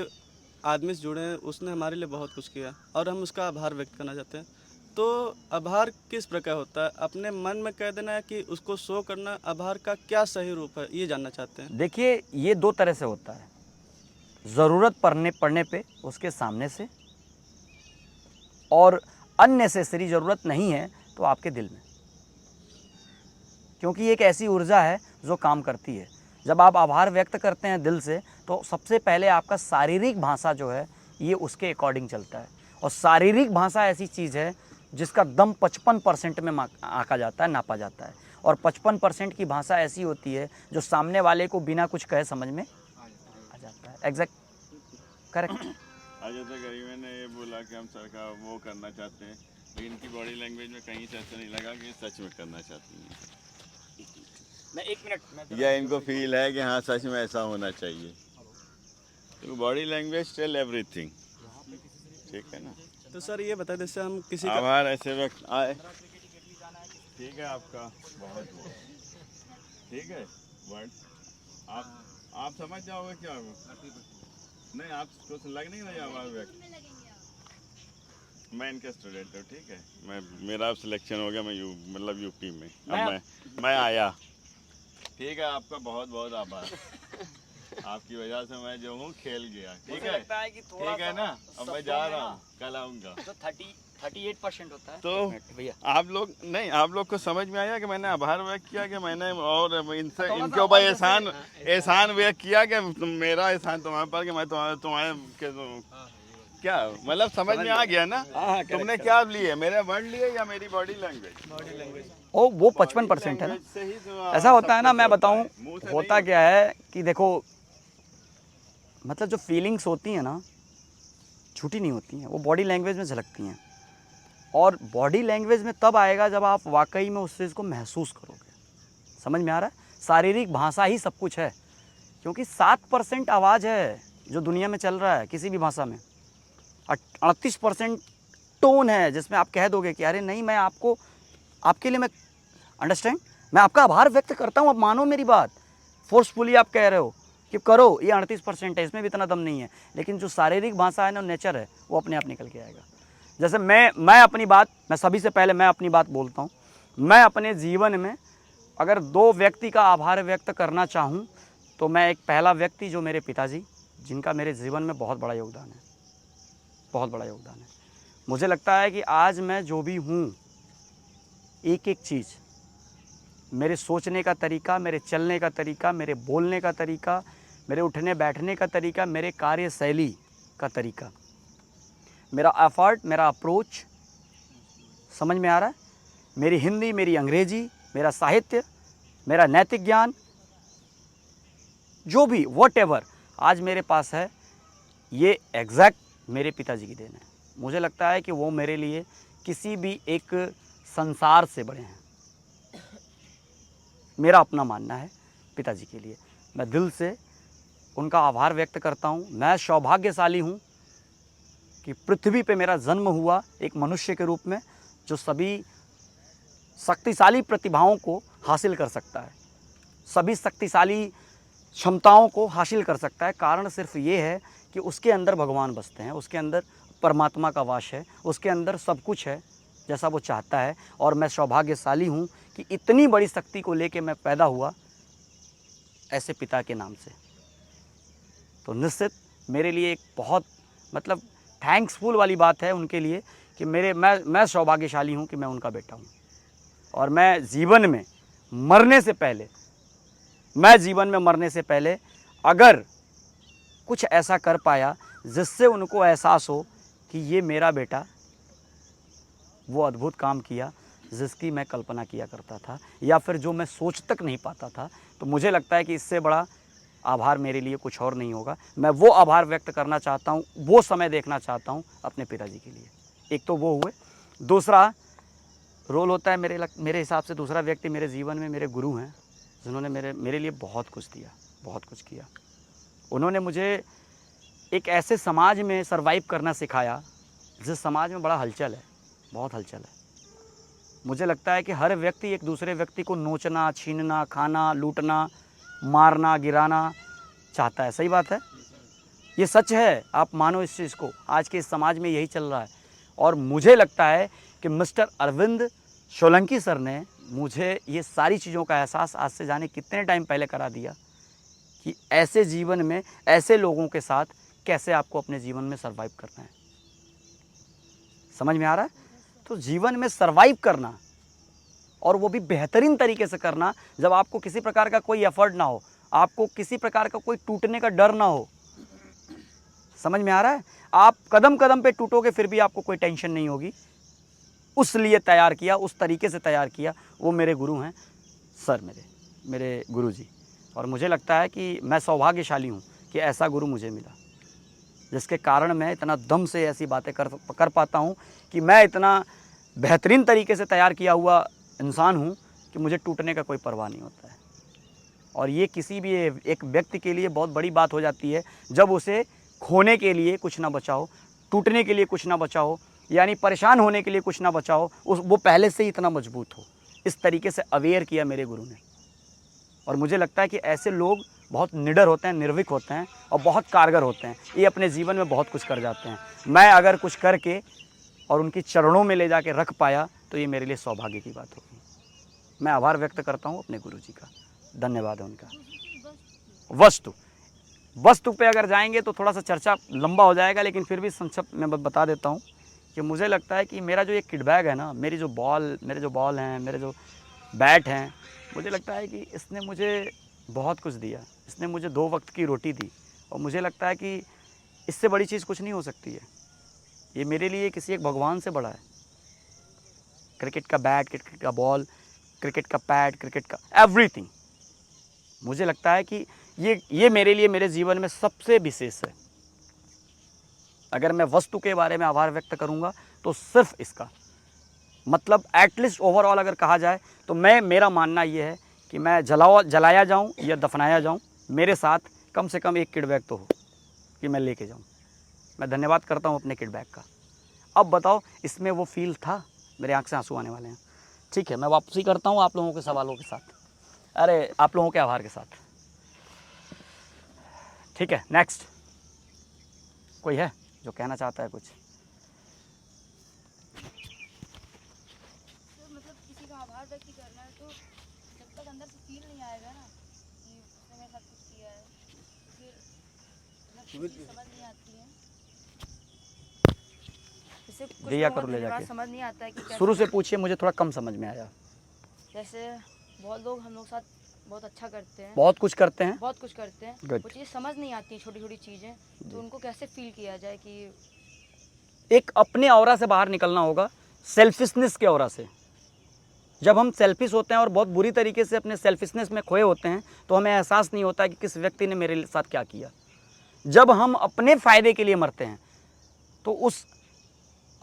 आदमी से जुड़े हैं, उसने हमारे लिए बहुत कुछ किया और हम उसका आभार व्यक्त करना चाहते हैं, तो आभार किस प्रकार होता है? अपने मन में कह देना है कि उसको शो करना, आभार का क्या सही रूप है, ये जानना चाहते हैं। देखिए ये 2 तरह से होता है, ज़रूरत पड़ने पे उसके सामने से, और अननेसेसरी ज़रूरत नहीं है तो आपके दिल में, क्योंकि एक ऐसी ऊर्जा है जो काम करती है। जब आप आभार व्यक्त करते हैं दिल से तो सबसे पहले आपका शारीरिक भाषा जो है ये उसके अकॉर्डिंग चलता है, और शारीरिक भाषा ऐसी चीज़ है जिसका दम 55% में आंका जाता है, नापा जाता है, और 55% की भाषा ऐसी होती है जो सामने वाले को बिना कुछ कहे समझ में आ जाता है। Exact, correct. आज जैसे गरीब ने ये बोला कि हम सरकार वो करना चाहते हैं, लेकिन इनकी बॉडी लैंग्वेज में कहीं से ऐसा नहीं लगा कि ये सच में करना चाहती हैं, मैं 1 मिनट या इनको फील है कि हाँ सच में ऐसा होना चाहिए। तो बॉडी लैंग्वेज टेल एवरीथिंग, ठीक है ना? तो सर ये बताए, जैसे हम किसी का आभार ऐसे व्यक्त आए, ठीक है आपका बहुत बहुत ठीक है वर्ड, आप समझ जाओगे क्या वो? नहीं आपको लग नहीं रहा आभार व्यक्त। मैं इनका स्टूडेंट हूँ, ठीक है? मेरा सिलेक्शन हो गया, मैं यूपी में, अब मैं आया, ठीक है? आपका बहुत बहुत आभार। आपकी वजह से मैं जो हूँ खेल गया, ठीक है? ठीक है ना? अब मैं जा रहा हूँ, कल आऊँगा। तो 38% होता है। तो भैया आप लोग को समझ में आया कि मैंने आभार व्यक्त किया कि मैंने और इनके ऊपर एहसान व्यक्त किया कि मेरा एहसान तुम्हारे पर कि मैं तुम्हारे क्या मतलब समझ में आ गया ना? तुमने क्या लिए, मेरे वर्ड लिए या मेरी बॉडी लैंग्वेज? ओ वो 55% है ना। ऐसा होता है ना, मैं बताऊं होता क्या है कि देखो, मतलब जो फीलिंग्स होती हैं ना झूठी नहीं होती हैं, वो बॉडी लैंग्वेज में झलकती हैं, और बॉडी लैंग्वेज में तब आएगा जब आप वाकई में उस चीज़ को महसूस करोगे। समझ में आ रहा है? शारीरिक भाषा ही सब कुछ है, क्योंकि 7% आवाज़ है जो दुनिया में चल रहा है किसी भी भाषा में, 38% टोन है जिसमें आप कह दोगे कि अरे नहीं, मैं आपके लिए मैं अंडरस्टैंड, मैं आपका आभार व्यक्त करता हूँ, अब मानो मेरी बात, फोर्सफुली आप कह रहे हो कि करो, ये 38% है, इसमें भी इतना दम नहीं है, लेकिन जो शारीरिक भाषा है ना, नेचर है, वो अपने आप निकल के आएगा। जैसे मैं अपनी बात, मैं सभी से पहले मैं अपनी बात बोलता हूँ। मैं अपने जीवन में अगर 2 व्यक्ति का आभार व्यक्त करना चाहूँ तो मैं एक पहला व्यक्ति जो मेरे पिताजी, जिनका मेरे जीवन में बहुत बड़ा योगदान है, बहुत बड़ा योगदान है। मुझे लगता है कि आज मैं जो भी हूँ, एक एक चीज़, मेरे सोचने का तरीका, मेरे चलने का तरीका, मेरे बोलने का तरीका, मेरे उठने बैठने का तरीका, मेरे कार्यशैली का तरीका, मेरा एफर्ट, मेरा अप्रोच, समझ में आ रहा है? मेरी हिंदी, मेरी अंग्रेजी, मेरा साहित्य, मेरा नैतिक ज्ञान, जो भी व्हाटएवर आज मेरे पास है, ये एग्जैक्ट मेरे पिताजी की देन है। मुझे लगता है कि वो मेरे लिए किसी भी एक संसार से बड़े हैं, मेरा अपना मानना है पिताजी के लिए। मैं दिल से उनका आभार व्यक्त करता हूँ। मैं सौभाग्यशाली हूँ कि पृथ्वी पे मेरा जन्म हुआ एक मनुष्य के रूप में जो सभी शक्तिशाली प्रतिभाओं को हासिल कर सकता है, सभी शक्तिशाली क्षमताओं को हासिल कर सकता है। कारण सिर्फ ये है कि उसके अंदर भगवान बसते हैं, उसके अंदर परमात्मा का वास है, उसके अंदर सब कुछ है जैसा वो चाहता है। और मैं सौभाग्यशाली हूँ कि इतनी बड़ी शक्ति को लेके मैं पैदा हुआ ऐसे पिता के नाम से। तो निश्चित मेरे लिए एक बहुत मतलब थैंक्सफुल वाली बात है उनके लिए कि मैं सौभाग्यशाली हूँ कि मैं उनका बेटा हूँ। और मैं जीवन में मरने से पहले अगर कुछ ऐसा कर पाया जिससे उनको एहसास हो कि ये मेरा बेटा वो अद्भुत काम किया जिसकी मैं कल्पना किया करता था या फिर जो मैं सोच तक नहीं पाता था, तो मुझे लगता है कि इससे बड़ा आभार मेरे लिए कुछ और नहीं होगा। मैं वो आभार व्यक्त करना चाहता हूँ, वो समय देखना चाहता हूँ अपने पिताजी के लिए। एक तो वो हुए, दूसरा रोल होता है मेरे हिसाब से दूसरा व्यक्ति मेरे जीवन में मेरे गुरु हैं, जिन्होंने मेरे लिए बहुत कुछ दिया, बहुत कुछ किया। उन्होंने मुझे एक ऐसे समाज में सर्वाइव करना सिखाया जिस समाज में बड़ा हलचल है, बहुत हलचल है। मुझे लगता है कि हर व्यक्ति एक दूसरे व्यक्ति को नोचना, छीनना, खाना, लूटना, मारना, गिराना चाहता है। सही बात है, ये सच है, आप मानो इस चीज़ को। आज के इस समाज में यही चल रहा है। और मुझे लगता है कि मिस्टर अरविंद सोलंकी सर ने मुझे ये सारी चीज़ों का एहसास आज से जाने कितने टाइम पहले करा दिया कि ऐसे जीवन में ऐसे लोगों के साथ कैसे आपको अपने जीवन में सर्वाइव करना है। समझ में आ रहा है? तो जीवन में सर्वाइव करना और वो भी बेहतरीन तरीके से करना, जब आपको किसी प्रकार का कोई एफर्ट ना हो, आपको किसी प्रकार का कोई टूटने का डर ना हो। समझ में आ रहा है? आप कदम कदम पे टूटोगे फिर भी आपको कोई टेंशन नहीं होगी। उस लिए तैयार किया, उस तरीके से तैयार किया, वो मेरे गुरु हैं सर, मेरे गुरु जी। और मुझे लगता है कि मैं सौभाग्यशाली हूँ कि ऐसा गुरु मुझे मिला, जिसके कारण मैं इतना दम से ऐसी बातें कर पाता हूँ कि मैं इतना बेहतरीन तरीके से तैयार किया हुआ इंसान हूँ कि मुझे टूटने का कोई परवाह नहीं होता है। और ये किसी भी एक व्यक्ति के लिए बहुत बड़ी बात हो जाती है जब उसे खोने के लिए कुछ ना बचा हो, टूटने के लिए कुछ ना बचा हो, यानी परेशान होने के लिए कुछ ना बचा हो, वो पहले से ही इतना मजबूत हो। इस तरीके से अवेयर किया मेरे गुरु ने। और मुझे लगता है कि ऐसे लोग बहुत निडर होते हैं, निर्भीक होते हैं और बहुत कारगर होते हैं। ये अपने जीवन में बहुत कुछ कर जाते हैं। मैं अगर कुछ करके और उनकी चरणों में ले जाके रख पाया तो ये मेरे लिए सौभाग्य की बात होगी। मैं आभार व्यक्त करता हूँ अपने गुरु जी का, धन्यवाद है उनका। वस्तु पे अगर जाएंगे तो थोड़ा सा चर्चा लंबा हो जाएगा, लेकिन फिर भी संक्षिप्त में बता देता हूँ कि मुझे लगता है कि मेरा जो ये किट बैग है ना, मेरे जो बॉल हैं, मेरे जो बैट हैं, मुझे लगता है कि इसने मुझे बहुत कुछ दिया। इसने मुझे 2 वक्त की रोटी दी और मुझे लगता है कि इससे बड़ी चीज़ कुछ नहीं हो सकती है। ये मेरे लिए किसी एक भगवान से बड़ा है। क्रिकेट का बैट, क्रिकेट का बॉल, क्रिकेट का पैड, क्रिकेट का एवरीथिंग, मुझे लगता है कि ये मेरे लिए मेरे जीवन में सबसे विशेष है। अगर मैं वस्तु के बारे में आभार व्यक्त करूंगा तो सिर्फ इसका, मतलब एटलीस्ट ओवरऑल अगर कहा जाए तो मेरा मानना ये है कि मैं जलाया जाऊं या दफनाया जाऊं, मेरे साथ कम से कम एक किट बैग तो हो कि मैं लेके जाऊं। मैं धन्यवाद करता हूं अपने किट बैग का। अब बताओ, इसमें वो फील था? मेरे आंख से आंसू आने वाले हैं। ठीक है, मैं वापसी करता हूं आप लोगों के सवालों के साथ, अरे आप लोगों के आभार के साथ। ठीक है, नेक्स्ट कोई है जो कहना चाहता है कुछ? मतलब किसी का आभार व्यक्त करना है तो जब तक अंदर से फील नहीं आएगा ना कि उसने मेरे साथ कुछ किया है, फिर मतलब समझ नहीं आती है। जैसे कुछ दिया लोगों करो को ले धन्यवाद जाके। समझ नहीं आता है कि शुरू से कैसे, पूछिए, मुझे थोड़ा कम समझ में आया। जैसे बहुत लोग हम लोग साथ बहुत अच्छा करते हैं, बहुत कुछ करते हैं, बहुत कुछ करते हैं, Good. वो चीज़ समझ नहीं आती, छोटी छोटी चीज़ें, तो उनको कैसे फील किया जाए कि एक अपने ऑरा से बाहर निकलना होगा, सेल्फिशनेस के ऑरा से। जब हम सेल्फिश होते हैं और बहुत बुरी तरीके से अपने सेल्फिशनेस में खोए होते हैं तो हमें एहसास नहीं होता कि किस व्यक्ति ने मेरे साथ क्या किया। जब हम अपने फ़ायदे के लिए मरते हैं तो उस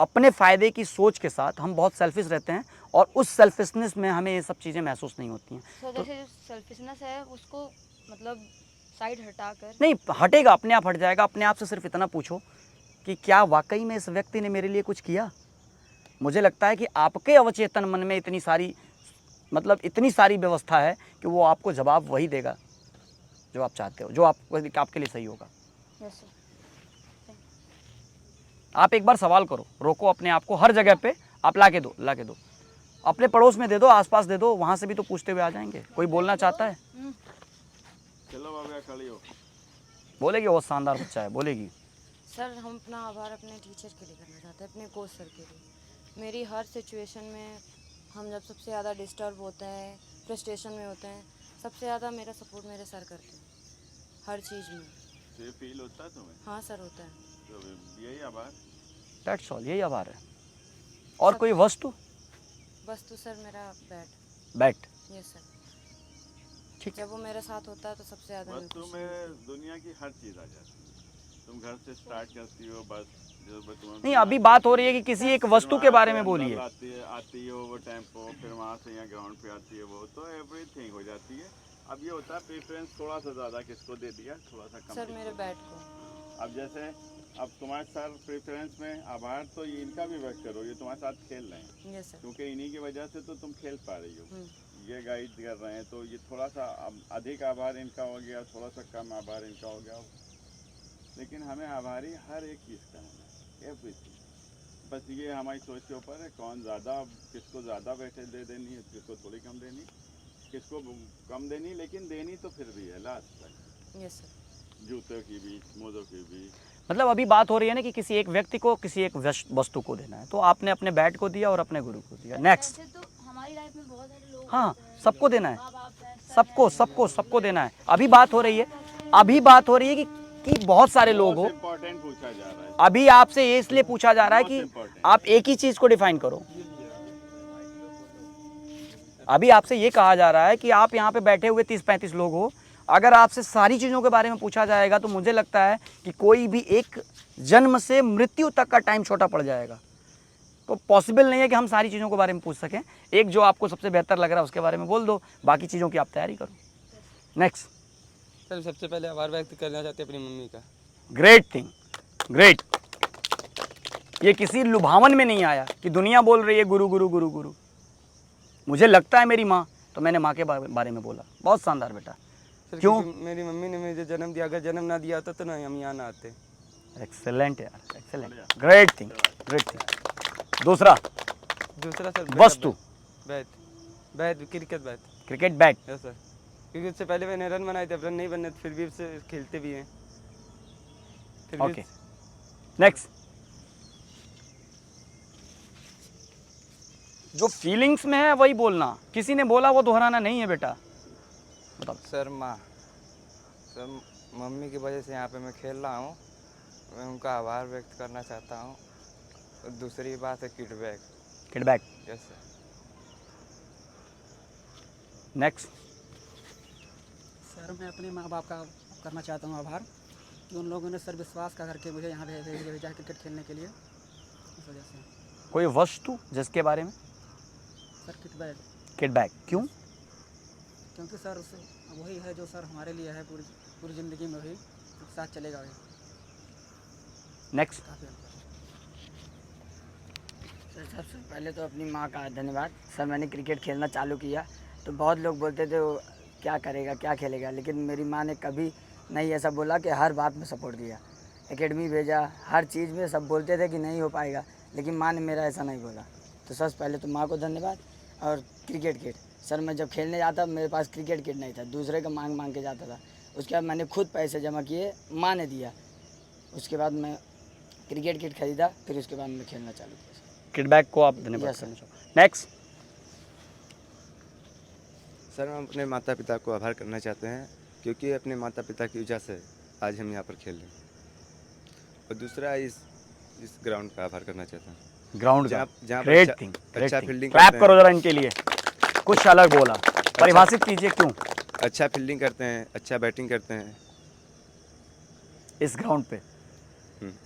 अपने फ़ायदे की सोच के साथ हम बहुत सेल्फिश रहते हैं और उस सेल्फिशनेस में हमें ये सब चीज़ें महसूस नहीं होती हैं। तो जैसे जो सेल्फिशनेस है उसको मतलब साइड हटाकर, नहीं हटेगा, अपने आप हट जाएगा। अपने आप से सिर्फ इतना पूछो कि क्या वाकई में इस व्यक्ति ने मेरे लिए कुछ किया। मुझे लगता है कि आपके अवचेतन मन में इतनी सारी व्यवस्था है कि वो आपको जवाब वही देगा जो आप चाहते हो, जो आपके लिए सही होगा। जैसे आप एक बार सवाल करो, रोको अपने आप को, हर जगह पे आप ला के दो, अपने पड़ोस में दे दो, आसपास दे दो, वहाँ से भी तो पूछते हुए आ जाएंगे। कोई बोलना चाहता है? चलो बाबा खड़ी हो। बोलेगी, बहुत शानदार बच्चा है, बोलेगी। सर हम अपना आभार अपने टीचर के लिए करना चाहते हैं, अपने कोच सर के लिए। मेरी हर सिचुएशन में हम जब सबसे ज़्यादा डिस्टर्ब होते हैं, फ्रस्ट्रेशन में होते हैं, सबसे ज़्यादा मेरा सपोर्ट मेरे सर करते हैं हर चीज़ में। तो ये फील होता है तुम्हें? हाँ सर होता है। तो यही आभार। दैट्स ऑल, यही आभार है। और कोई वस्तु? बस तो सर मेरा बैट। बैट, ये सर ठीक है। जब वो मेरे साथ होता है तो सबसे ज़्यादा मैं वस्तु खुश में होती हूँ। दुनिया की हर चीज़ आ जाती है। तुम घर से स्टार्ट करती हो बस, जो तुम्हें नहीं, अभी बात हो रही है कि किसी एक वस्तु के बारे में बोलिए। आती हो वो टेम्पो, फिर वहाँ से यहाँ ग्राउंड पे आती है वो, तो एवरीथिंग हो जाती है। अब ये होता है प्रेफरेंस थोड़ा सा ज़्यादा किसको दे दिया, थोड़ा सा कम सर दे मेरे दिया। बैट को। अब जैसे अब तुम्हारे सर प्रेफरेंस में आभार, तो ये इनका भी व्यक्त करो, ये तुम्हारे साथ खेल रहे हैं, ये सर। क्योंकि इन्हीं की वजह से तो तुम खेल पा रही हो। हम्म, ये गाइड कर रहे हैं, तो ये थोड़ा सा अधिक आभार इनका हो गया, थोड़ा सा कम आभार इनका हो गया। लेकिन हमें आभारी हर एक चीज़ का होना, एवरीथिंग। बस ये हमारी सोच के ऊपर है, कौन ज़्यादा, किसको ज़्यादा वेटेज दे देनी है, किसको थोड़ी कम देनी, किसको कम देनी, लेकिन देनी तो फिर भी है लास्ट तक। ये सर। जूतों की भी, मोज़ों की भी। मतलब अभी बात हो रही है ना कि किसी एक व्यक्ति को किसी एक वस्तु को देना है, तो आपने अपने बैट को दिया और अपने गुरु को दिया। नेक्स्ट। ऐसे तो हमारी लाइफ में बहुत सारे लोग हाँ, होते हैं, सबको देना है, माँ बाप हैं, सर सबको सबको सबको देना है। अभी बात हो रही है, अभी बात हो रही है कि बहुत सारे लोग हो। इम्पोर्टेंट पूछा जा रहा है। अभी आपसे ये इसलिए पूछा जा रहा है कि आप एक ही चीज को डिफाइन करो। अभी आपसे ये कहा जा रहा है कि आप यहाँ पे बैठे हुए 30-35 लोग हो, अगर आपसे सारी चीज़ों के बारे में पूछा जाएगा तो मुझे लगता है कि कोई भी एक जन्म से मृत्यु तक का टाइम छोटा पड़ जाएगा। तो पॉसिबल नहीं है कि हम सारी चीज़ों के बारे में पूछ सकें। एक जो आपको सबसे बेहतर लग रहा है उसके बारे में बोल दो, बाकी चीज़ों की आप तैयारी करो। नेक्स्ट। सर सबसे पहले आभार व्यक्त करना चाहते हैं अपनी मम्मी का। Great thing, great. ये किसी लुभावन में नहीं आया कि दुनिया बोल रही है गुरु गुरु गुरु गुरु। मुझे लगता है मेरी माँ, तो मैंने माँ के बारे में बोला। बहुत शानदार बेटा। सर क्यों? क्योंकि मेरी मम्मी ने मुझे जन्म दिया, अगर जन्म ना दिया होता तो ना हम यहाँ ना आते। एक्सेलेंट यार, excellent, great thing, great thing. दूसरा सर वस्तु, bat, bat cricket bat. Cricket bat. Yes sir, क्योंकि उससे पहले मैंने रन बनाए थे, अब रन नहीं बनने फिर भी उससे खेलते भी हैं। फिर भी ओके, नेक्स्ट। जो फीलिंग्स में है वही बोलना, किसी ने बोला वो दोहराना नहीं है बेटा। बताओ। सर माँ, सर मम्मी की वजह से यहाँ पे मैं खेल रहा हूँ, मैं उनका आभार व्यक्त करना चाहता हूँ। और दूसरी बात है किडबैक। किडबैक। Yes sir. नेक्स्ट। सर मैं अपने माँ बाप का करना चाहता हूँ आभार कि उन लोगों ने सर विश्वास का करके मुझे यहाँ भेजा क्रिकेट खेलने के लिए, इस वजह से। कोई वस्तु जिसके बारे में? सर किटबैग, किडबैक। क्यों? क्योंकि सर वही है जो सर हमारे लिए है, पूरी पूरी ज़िंदगी में वही साथ चलेगा वही। नेक्स्ट। काफ़ी सर सबसे पहले तो अपनी माँ का धन्यवाद। सर मैंने क्रिकेट खेलना चालू किया तो बहुत लोग बोलते थे वो क्या करेगा क्या खेलेगा, लेकिन मेरी माँ ने कभी नहीं ऐसा बोला कि हर बात में सपोर्ट किया। एकेडमी भेजा, हर चीज़ में सब बोलते थे कि नहीं हो पाएगा, लेकिन माँ ने मेरा ऐसा नहीं बोला। तो सबसे पहले तो माँ को धन्यवाद। और क्रिकेट किट, सर मैं जब खेलने जाता मेरे पास क्रिकेट किट नहीं था, दूसरे का मांग मांग के जाता था। उसके बाद मैंने खुद पैसे जमा किए, माँ ने दिया, उसके बाद मैं क्रिकेट किट खरीदा, फिर उसके बाद मैं खेलना चालू किया। किडबैक को आप धन्यवाद Yes, करना चाहो। नेक्स्ट। सर हम अपने माता पिता को आभार करना चाहते हैं, क्योंकि अपने माता पिता की वजह से आज हम यहाँ पर खेल रहे हैं। और दूसरा इस ग्राउंड का आभार करना चाहता हूँ, ग्राउंड का। जहाँ पर ग्रेट थिंग, अच्छा फील्डिंग क्लैप करते करो हैं, जरा इनके लिए। कुछ अलग बोला, परिभाषित कीजिए क्यों अच्छा फील्डिंग करते हैं, अच्छा बैटिंग करते हैं इस ग्राउंड पे।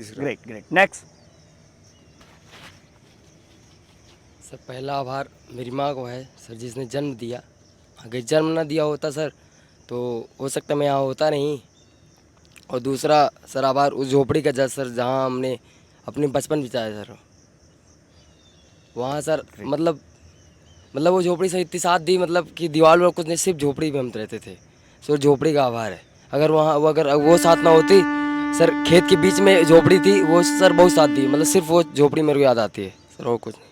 इस ग्रेट ग्रेट। नेक्स्ट। सर पहला आभार मेरी माँ को है सर, जिसने जन्म दिया। अगर जन्म ना दिया होता सर तो हो सकता मैं यहाँ होता नहीं। और दूसरा सर आभार उस झोपड़ी का सर, जहाँ हमने अपने बचपन बिताया सर। वहाँ सर मतलब वो झोपड़ी सर इतनी साथ दी, मतलब कि दीवार पर कुछ नहीं, सिर्फ झोपड़ी में हम रहते थे। सर झोपड़ी का आभार है। अगर अगर वो साथ ना होती सर, खेत के बीच में झोपड़ी थी, वो सर बहुत साथ दी, मतलब सिर्फ वो झोपड़ी मेरे को याद आती है सर, और कुछ नहीं।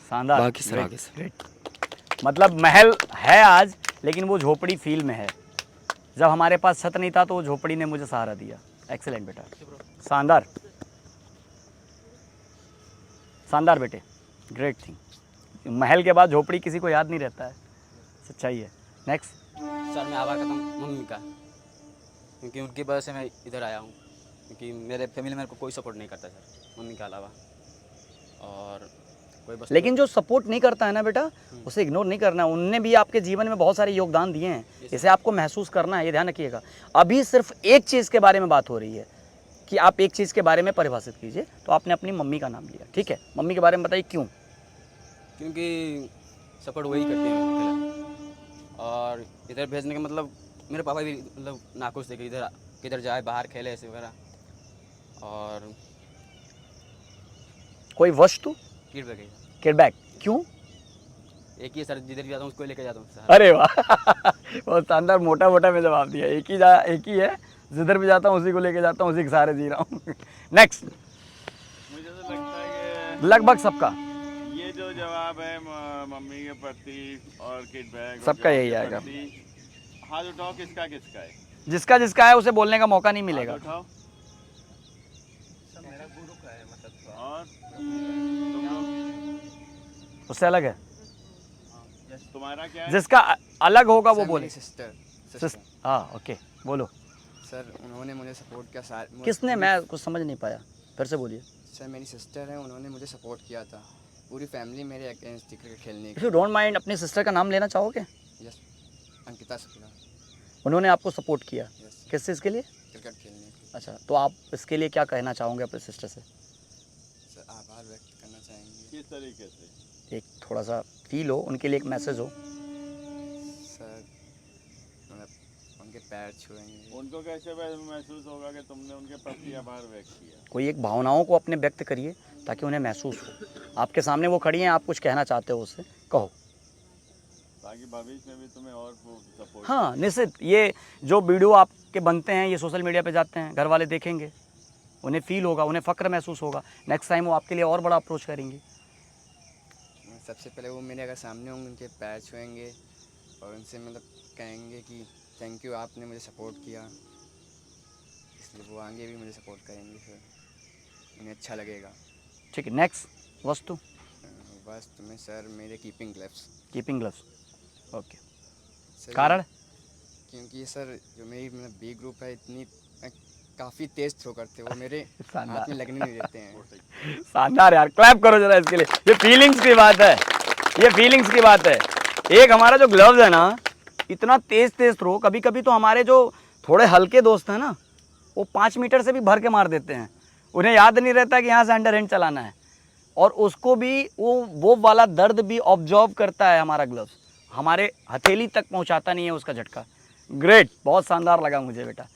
शानदार। बाकी सर Great, आगे सर। great। मतलब महल है आज, लेकिन वो झोपड़ी फील में है। जब हमारे पास छत नहीं था तो वो झोपड़ी ने मुझे सहारा दिया। एक्सेलेंट बेटा, शानदार शानदार बेटे, ग्रेट थिंग। महल के बाद झोपड़ी किसी को याद नहीं रहता है, सच्चाई है। नेक्स्ट। सर मैं आभार करता हूँ मम्मी का, क्योंकि उनकी वजह से मैं इधर आया हूँ, क्योंकि मेरे फैमिली में मेरे को कोई सपोर्ट नहीं करता सर, मम्मी के अलावा। और कोई बस लेकिन जो सपोर्ट नहीं करता है ना बेटा, उसे इग्नोर नहीं करना है। उनने भी आपके जीवन में बहुत सारे योगदान दिए हैं, इसे आपको महसूस करना है, ये ध्यान रखिएगा। अभी सिर्फ एक चीज़ के बारे में बात हो रही है कि आप एक चीज़ के बारे में परिभाषित कीजिए। तो आपने अपनी मम्मी का नाम लिया, ठीक है, मम्मी के बारे में बताइए क्यों? क्योंकि सपोर्ट वही करते हैं। और इधर भेजने का मतलब मेरे पापा भी मतलब नाखुश थे कि इधर किधर जाए, बाहर खेले ऐसे वगैरह। और कोई वस्तु किट बैग किडबैक क्यों? एक ही सर, जिधर भी जाता हूँ उसको लेके जाता हूँ सर। अरे वाह बहुत शानदार, मोटा मोटा में जवाब दिया। एक ही है, जिधर भी जाता हूँ उसी को लेके जाता हूँ, उसी के सहारे जी रहा हूँ। नेक्स्ट। मुझे तो लगता है कि लगभग सबका ये जो जवाब है मम्मी के प्रति और किड बैग सबका यही आएगा। हाथ उठाओ, किसका किसका है? जिसका जिसका है उसे बोलने का मौका नहीं मिलेगा। हाथ उठाओ। मेरा गुरु का है मतलब। और तुम लोग, उससे अलग है, तुम्हारा क्या है? जिसका अलग होगा वो बोले। सिस्टर। हाँ ओके, बोलो। सर उन्होंने मुझे सपोर्ट किया। किसने? मैं कुछ समझ नहीं पाया, फिर से बोलिए। सर मेरी सिस्टर है, उन्होंने मुझे सपोर्ट किया था। पूरी फैमिली मेरे अगेंस्ट थी क्रिकेट खेलने इफ यू डोंट माइंड, अपनी सिस्टर का नाम लेना चाहोगे? यस, अंकिता शुक्ला। उन्होंने आपको सपोर्ट किया यस, किस चीज़ के लिए? क्रिकेट खेलने के। अच्छा, तो आप इसके लिए क्या कहना चाहोगे अपने सिस्टर से? सर आभार व्यक्त करना चाहेंगे। किस तरीके से? एक थोड़ा सा फील हो, उनके लिए एक मैसेज हो। सर मतलब उनके पैर छुएंगे। उनको कैसे महसूस होगा कि तुमने उनके प्रति आभार व्यक्त किया? कोई एक भावनाओं को अपने व्यक्त करिए ताकि उन्हें महसूस हो। आपके सामने वो खड़ी हैं, आप कुछ कहना चाहते हो उससे, कहो। ताकि भविष्य में भी तुम्हें और सपोर्ट। हाँ निश्चित, ये जो वीडियो आपके बनते हैं ये सोशल मीडिया पे जाते हैं, घर वाले देखेंगे, उन्हें फील होगा, उन्हें फ़क्र महसूस होगा। नेक्स्ट टाइम वो आपके लिए और बड़ा अप्रोच करेंगे। सबसे पहले वो मेरे अगर सामने होंगे उनके पैर छुएंगे और उनसे मतलब कहेंगे कि थैंक यू, आपने मुझे सपोर्ट किया। इसलिए वो आगे भी मुझे सपोर्ट करेंगे, फिर उन्हें अच्छा लगेगा। ठीक है, नेक्स्ट वस्तु। बस तुम्हें सर मेरे keeping gloves. Keeping gloves, okay. Sir कारण? क्योंकि सर जो मेरी मतलब बी ग्रुप है, इतनी काफ़ी तेज थ्रो करते हैं वो, मेरे हाथ में लगने नहीं देते हैं। शानदार यार, क्लैप करो जरा इसके लिए। ये फीलिंग्स की बात है, ये फीलिंग्स की बात है। एक हमारा जो ग्लव्स है ना, इतना तेज थ्रो, कभी कभी तो हमारे जो थोड़े हल्के दोस्त हैं ना, वो 5 मीटर से भी भर के मार देते हैं। उन्हें याद नहीं रहता कि यहाँ से अंडर हैंड चलाना है, और उसको भी वो वाला दर्द भी ऑब्जर्व करता है हमारा ग्लव्स, हमारे हथेली तक पहुँचाता नहीं है उसका झटका। ग्रेट, बहुत शानदार लगा मुझे बेटा।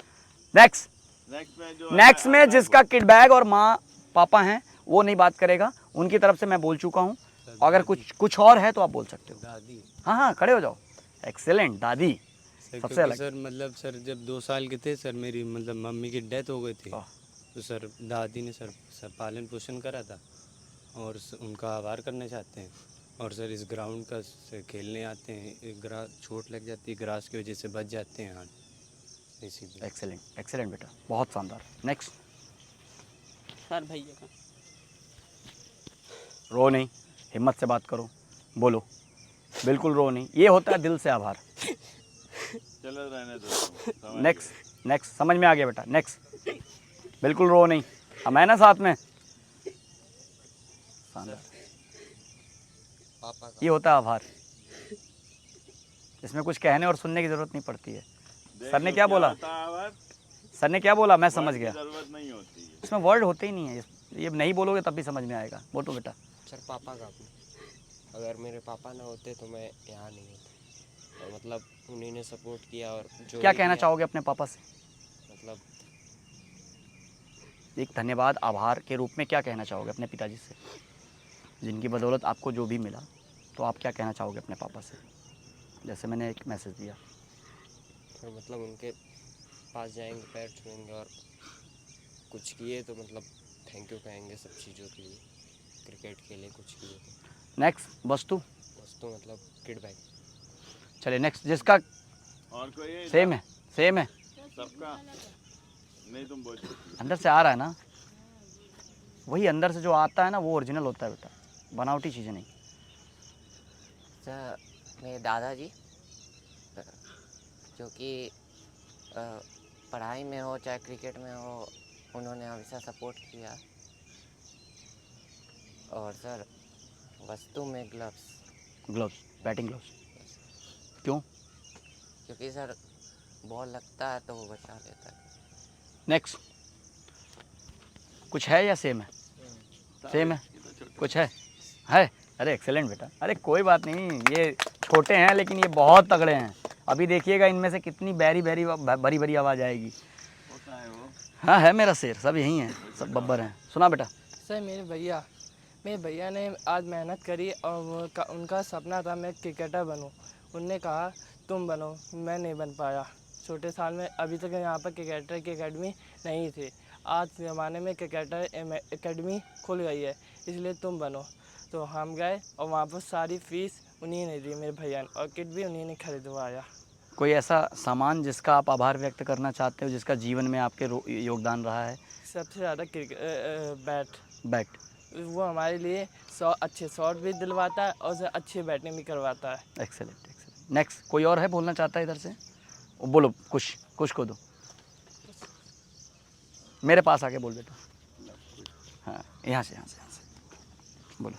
नेक्स्ट में जिसका किड बैग और माँ पापा हैं वो नहीं बात करेगा, उनकी तरफ से मैं बोल चुका हूँ। अगर कुछ और है तो आप बोल सकते हो। दादी। हाँ खड़े हो जाओ। एक्सेलेंट, दादी सबसे अलग। सर मतलब सर जब 2 साल के थे सर, मेरी मतलब मम्मी की डेथ हो गई थी, तो सर दादी ने सर पालन पोषण करा था, और उनका आभार करना चाहते हैं। और सर इस ग्राउंड का से खेलने आते हैं, चोट लग जाती है ग्रास की वजह से, बच जाते हैं हाथ, इसीलिए। एक्सेलेंट बेटा, बहुत शानदार। नेक्स्ट। सर भैया का। रो नहीं, हिम्मत से बात करो, बोलो, बिल्कुल रो नहीं। ये होता है दिल से आभार। चलो रहने दो। नेक्स्ट समझ में आ गया बेटा। नेक्स्ट, बिल्कुल रो नहीं, हम है ना साथ में। ये होता है आभार, इसमें कुछ कहने और सुनने की जरूरत नहीं पड़ती है। सर ने क्या बोला? सर ने क्या बोला मैं समझ गया। जरूरत नहीं होती है, इसमें वर्ड होते ही नहीं है, ये नहीं बोलोगे तब भी समझ में आएगा। बोलो बेटा। सर पापा का, अगर मेरे पापा ना होते तो मैं यहाँ नहीं होता, और मतलब उन्हीं ने सपोर्ट किया। और जो क्या कहना चाहोगे अपने पापा से? मतलब एक धन्यवाद आभार के रूप में क्या कहना चाहोगे अपने पिताजी से, जिनकी बदौलत आपको जो भी मिला? तो आप क्या कहना चाहोगे अपने पापा से, जैसे मैंने एक मैसेज दिया? फिर मतलब उनके पास जाएंगे, पैर छुएंगे, और कुछ किए तो मतलब थैंक यू कहेंगे सब चीज़ों के लिए, क्रिकेट खेले कुछ किए तो। नेक्स्ट वस्तु मतलब किड बैग। चलिए नेक्स्ट, जिसका और कोई सेम है, सेम है, सबका नहीं, तुम बोल अंदर से आ रहा है ना, वही अंदर से जो आता है ना वो ओरिजिनल होता है बेटा, बनावटी चीज़ें नहीं। सर मेरे दादाजी जो कि पढ़ाई में हो चाहे क्रिकेट में हो, उन्होंने हमेशा सपोर्ट किया। और सर वस्तु में ग्लव्स, बैटिंग ग्लव्स, क्यों? क्योंकि सर बॉल लगता है तो वो बचा लेता है। नेक्स्ट, कुछ है या सेम है? सेम है, कुछ है? अरे एक्सेलेंट बेटा, अरे कोई बात नहीं, ये छोटे हैं लेकिन ये बहुत तगड़े हैं। अभी देखिएगा इनमें से कितनी भरी भरी आवाज़ आएगी। हाँ है मेरा शेर, सब यही हैं, सब बब्बर हैं। सुना बेटा। सर मेरे भैया ने आज मेहनत करी और उनका सपना था मैं क्रिकेटर बनूं। उनने कहा तुम बनो, मैं नहीं बन पाया। छोटे साल में अभी तक यहाँ पर क्रिकेटर की एकेडमी नहीं थी। आज के ज़माने में क्रिकेटर एकेडमी खुल गई है, इसलिए तुम बनो। तो हम गए और वहाँ पर सारी फीस उन्हीं ने दी, मेरे भैया ने, और किट भी उन्हीं ने खरीदवाया। कोई ऐसा सामान जिसका आप आभार व्यक्त करना चाहते हो, जिसका जीवन में आपके योगदान रहा है? सबसे ज़्यादा बैट, वो हमारे लिए अच्छे शॉट भी दिलवाता है और अच्छी बैटिंग भी करवाता है। एक्सेलेंट। नेक्स्ट, कोई और है बोलना चाहता है इधर से? बोलो, कुछ को दो, मेरे पास आके बोल बेटा। हाँ, यहाँ से बोलो।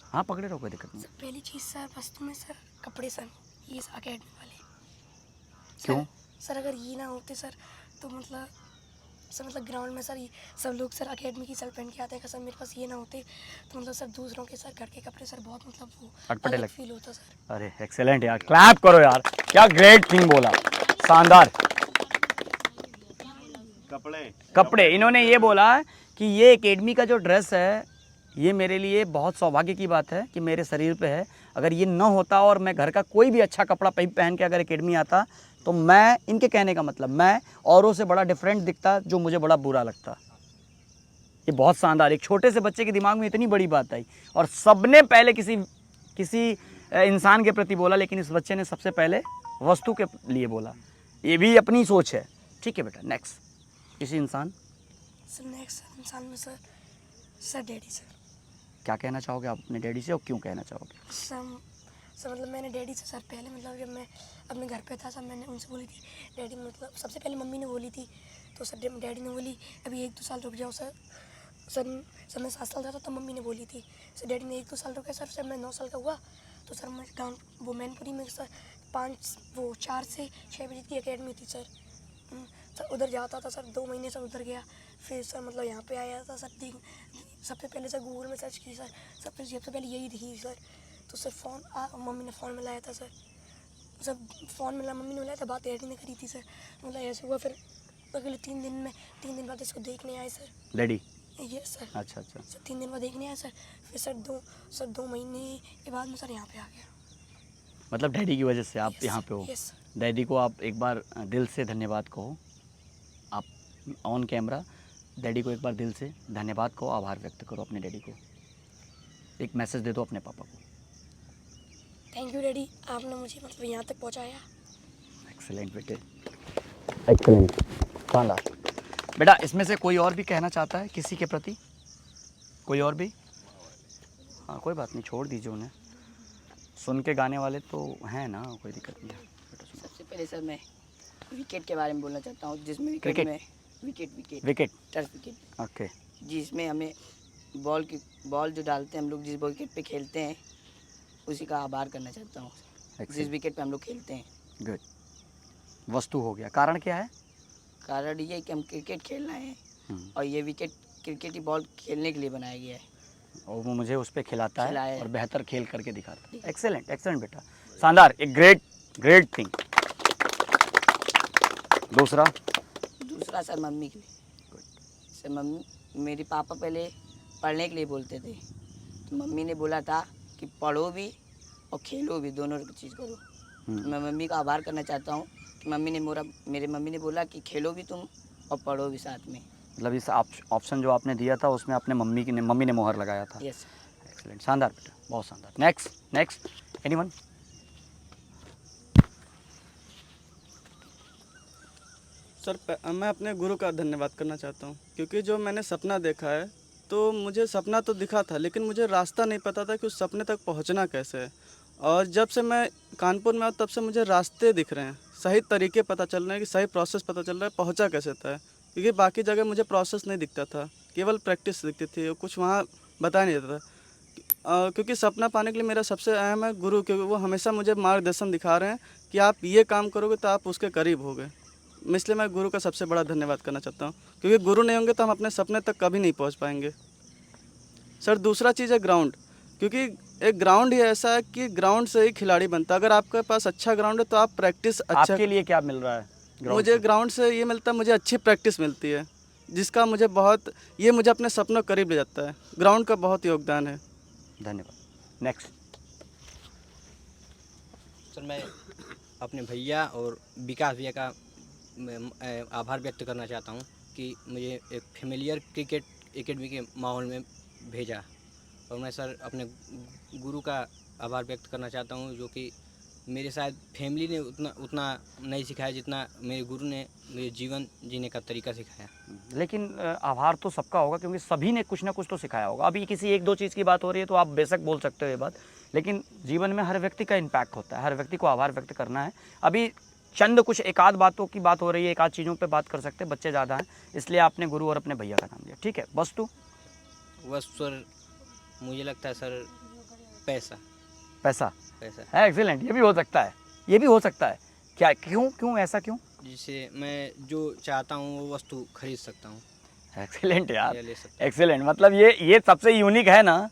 हाँ पकड़े रहो, कोई दिक्कत नहीं। पहली चीज़ सर वस्तु में सर कपड़े सर, ये अकेडमी वाले। क्यों? सर अगर ये ना होते सर तो मतलब ग्राउंड में सर सब लोग सर अकेडमी की शर्ट पहन के आते हैं। सर मेरे पास ये ना होते तो मतलब सर दूसरों के सर घर के कपड़े सर बहुत मतलब वो अटपटे अलग फील होता सर। अरे एक्सेलेंट यार, क्लैप करो यार, क्या ग्रेट थिंग बोला, शानदार। कपड़े इन्होंने ये बोला कि ये एकेडमी का जो ड्रेस है ये मेरे लिए बहुत सौभाग्य की बात है कि मेरे शरीर पे है। अगर ये न होता और मैं घर का कोई भी अच्छा कपड़ा पहन के अगर एकेडमी आता तो मैं, इनके कहने का मतलब, मैं औरों से बड़ा डिफरेंट दिखता, जो मुझे बड़ा बुरा लगता। ये बहुत शानदार, एक छोटे से बच्चे के दिमाग में इतनी बड़ी बात आई और सबने पहले किसी इंसान के प्रति बोला, लेकिन इस बच्चे ने सबसे पहले वस्तु के लिए बोला। ये भी अपनी सोच है। ठीक है बेटा, नेक्स्ट। किसी इंसान में सर डैडी सर। क्या कहना चाहोगे आप अपने डैडी से और क्यों कहना चाहोगे? सर मतलब मैंने डैडी से सर पहले मतलब जब मैं अपने घर पे था सर मैंने उनसे बोली थी डैडी, मतलब सबसे पहले मम्मी ने बोली थी तो सर डैडी ने बोली अभी 1-2 साल रुक जाओ सर। सर मैं 7 साल था तो मम्मी ने बोली थी। सर डैडी ने 1-2 साल रुके सर मैं 9 साल का हुआ तो सर मैं गाँव वो मैनपुरी में सर 4 से 6 बजे की एकेडमी थी सर। सर उधर जाता था सर, 2 महीने सर उधर गया, फिर सर मतलब यहाँ पे आया था सर। सबसे पहले सर गूगल में सर्च की सर, सबसे पहले यही दिखी सर। तो सर मम्मी ने फ़ोन मिलाया था सर, फ़ोन मिला मम्मी ने मिलाया था, बात डैडी ने करी थी सर। मतलब ऐसे हुआ, फिर अगले 3 दिन बाद इसको देखने आए सर। डैडी? Yes sir. अच्छा। सर 3 दिन बाद देखने आए सर, फिर सर 2 महीने के बाद में सर यहाँ पे आ गया। मतलब डैडी की वजह से आप यहाँ पे हो। यस। डैडी को आप एक बार दिल से धन्यवाद कहो, आप ऑन कैमरा डैडी को एक बार दिल से धन्यवाद कहो, आभार व्यक्त करो अपने डैडी को, एक मैसेज दे दो अपने पापा को। थैंक यू डैडी, आपने मुझे मतलब यहाँ तक पहुँचाया। एक्सेलेंट बेटे, एक्सेलेंट, शानदार। बेटा इसमें से कोई और भी कहना चाहता है किसी के प्रति? कोई और भी? हाँ कोई बात नहीं, छोड़ दीजिए उन्हें, सुन के गाने वाले तो हैं ना, कोई दिक्कत नहीं है। सबसे पहले सर मैं विकेट के बारे में बोलना चाहता हूँ, जिसमें क्रिकेट में विकेट टर्फ विकेट, ओके, जिसमें हमें बॉल जो डालते हैं हम लोग, जिस विकेट पे खेलते हैं उसी का आभार करना चाहता हूँ, जिस विकेट पे हम लोग खेलते हैं। गुड। वस्तु हो गया, कारण क्या है? कारण ये है कि हम क्रिकेट खेल रहे हैं और ये विकेट क्रिकेट की बॉल खेलने के लिए बनाया गया है और वो मुझे उस पर खिलाता है और बेहतर खेल करके दिखाता है। एक्सेलेंट बेटा, शानदार, एक ग्रेट थिंग। दूसरा सर मम्मी के लिए। सर मम्मी, मेरे पापा पहले पढ़ने के लिए बोलते थे तो मम्मी ने बोला था कि पढ़ो भी और खेलो भी, दोनों चीज़ करो। तो मैं मम्मी का आभार करना चाहता हूँ कि मेरे मम्मी ने बोला कि खेलो भी तुम और पढ़ो भी साथ में। मतलब इस ऑप्शन जो आपने दिया था उसमें अपने मम्मी ने मोहर लगाया था। यस। एक्सेलेंट, शानदार बेटा, बहुत शानदार। Next anyone? सर मैं अपने गुरु का धन्यवाद करना चाहता हूँ, क्योंकि जो मैंने सपना देखा है तो मुझे सपना तो दिखा था, लेकिन मुझे रास्ता नहीं पता था कि उस सपने तक पहुँचना कैसे है। और जब से मैं कानपुर में आऊँ तब से मुझे रास्ते दिख रहे हैं, सही तरीके पता चल रहे हैं कि सही प्रोसेस पता चल रहा है पहुँचा कैसे था। क्योंकि बाकी जगह मुझे प्रोसेस नहीं दिखता था, केवल प्रैक्टिस दिखती थी, कुछ वहाँ बताया नहीं जाता था। क्योंकि सपना पाने के लिए मेरा सबसे अहम है गुरु, क्योंकि वो हमेशा मुझे मार्गदर्शन दिखा रहे हैं कि आप ये काम करोगे तो आप उसके करीब होगे। इसलिए मैं गुरु का सबसे बड़ा धन्यवाद करना चाहता हूँ, क्योंकि गुरु नहीं होंगे तो हम अपने सपने तक कभी नहीं पहुँच पाएंगे। सर दूसरा चीज़ है ग्राउंड, क्योंकि एक ग्राउंड ही ऐसा है कि ग्राउंड से ही खिलाड़ी बनता है। अगर आपके पास अच्छा ग्राउंड है तो आप प्रैक्टिस अच्छा। आपके लिए क्या मिल रहा है मुझे ग्राउंड से ये मिलता है, मुझे अच्छी प्रैक्टिस मिलती है, जिसका मुझे बहुत, ये मुझे अपने सपनों के करीब ले जाता है। ग्राउंड का बहुत योगदान है। धन्यवाद। नेक्स्ट। सर मैं अपने भैया और विकास भैया का आभार व्यक्त करना चाहता हूँ कि मुझे एक फेमिलियर क्रिकेट एकेडमी के माहौल में भेजा। और मैं सर अपने गुरु का आभार व्यक्त करना चाहता हूँ, जो कि मेरे शायद फैमिली ने उतना नहीं सिखाया जितना मेरे गुरु ने मुझे जीवन जीने का तरीका सिखाया। लेकिन आभार तो सबका होगा, क्योंकि सभी ने कुछ ना कुछ तो सिखाया होगा। अभी किसी एक दो चीज़ की बात हो रही है तो आप बेशक बोल सकते हो ये बात, लेकिन जीवन में हर व्यक्ति का इम्पैक्ट होता है, हर व्यक्ति को आभार व्यक्त करना है। अभी चंद कुछ एक आध बातों की बात हो रही है, एक आध चीज़ों पे बात कर सकते हैं, बच्चे ज़्यादा हैं इसलिए आपने गुरु और अपने भैया का नाम लिया, ठीक है। वस्तु सर मुझे लगता है सर पैसा पैसा पैसा है। एक्सीलेंट, ये भी हो सकता है, ये भी हो सकता है। क्या, क्यों ऐसा क्यों? जिससे मैं जो चाहता हूँ वो वस्तु खरीद सकता हूँ। एक्सीलेंट यार, या ले सकता हूँ। एक्सीलेंट। मतलब ये सबसे यूनिक है ना,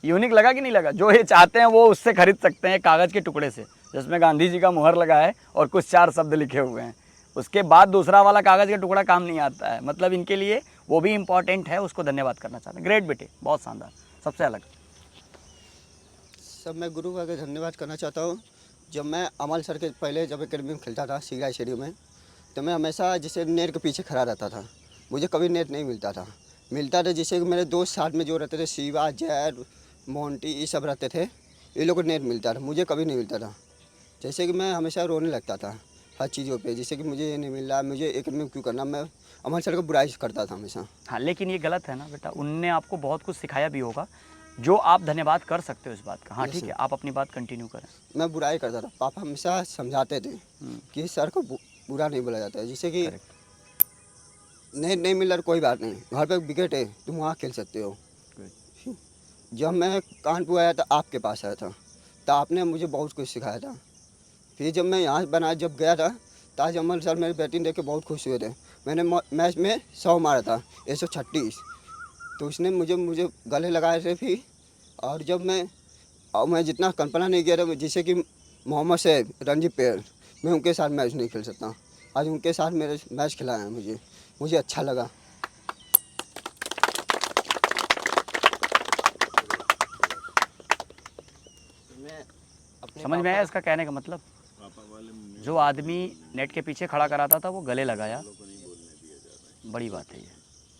यूनिक लगा कि नहीं लगा? जो ये चाहते हैं वो उससे खरीद सकते हैं कागज़ के टुकड़े से, जिसमें गांधी जी का मुहर लगा है और कुछ 4 शब्द लिखे हुए हैं। उसके बाद दूसरा वाला कागज़ का टुकड़ा काम नहीं आता है। मतलब इनके लिए वो भी इम्पॉर्टेंट है, उसको धन्यवाद करना चाहते हैं। ग्रेट बेटे, बहुत शानदार, सबसे अलग। सब मैं गुरु का धन्यवाद करना चाहता हूँ। जब मैं अमल सर के पहले जब एकेडमी में खेलता था सीगा स्टेडियम में, तो मैं हमेशा जैसे नेट के पीछे खड़ा रहता था। मुझे कभी नेट नहीं मिलता था जैसे कि मेरे दोस्त साथ में जो रहते थे, शिवा, जैर, मोंटी, ये सब रहते थे, ये लोग को नेट मिलता था, मुझे कभी नहीं मिलता था। जैसे कि मैं हमेशा रोने लगता था हर चीज़ों पे, जैसे कि मुझे ये नहीं मिल रहा, मुझे एकेडमी में क्यों करना। मैं अमल सर को बुराई करता था हमेशा। हाँ, लेकिन ये गलत है ना बेटा, उनने आपको बहुत कुछ सिखाया भी होगा जो आप धन्यवाद कर सकते हो इस बात का। हाँ ठीक है, आप अपनी बात कंटिन्यू करें। मैं बुराई करता था, पापा हमेशा समझाते थे कि सर को बुरा नहीं बोला जाता है। जैसे कि नहीं मिल रहा कोई बात नहीं, घर पे विकेट है, तुम वहाँ खेल सकते हो। जब मैं कानपुर आया था आपके पास आया था, तो आपने मुझे बहुत कुछ सिखाया था। फिर जब मैं यहाँ जब गया था, ताज अमल सर मेरी बैटिंग देख के बहुत खुश हुए थे। मैंने मैच में 100 मारा था, 136, तो उसने मुझे गले लगाए थे। फिर और जब मैं जितना कल्पना नहीं किया था, जैसे कि मोहम्मद सैफ, रणजी पेयर, मैं उनके साथ मैच नहीं खेल सकता। आज उनके साथ मेरे मैच खिलाया है, मुझे अच्छा लगा। समझ में आया इसका कहने का मतलब? जो आदमी नेट के पीछे खड़ा कराता था वो गले लगाया, बड़ी बात है ये,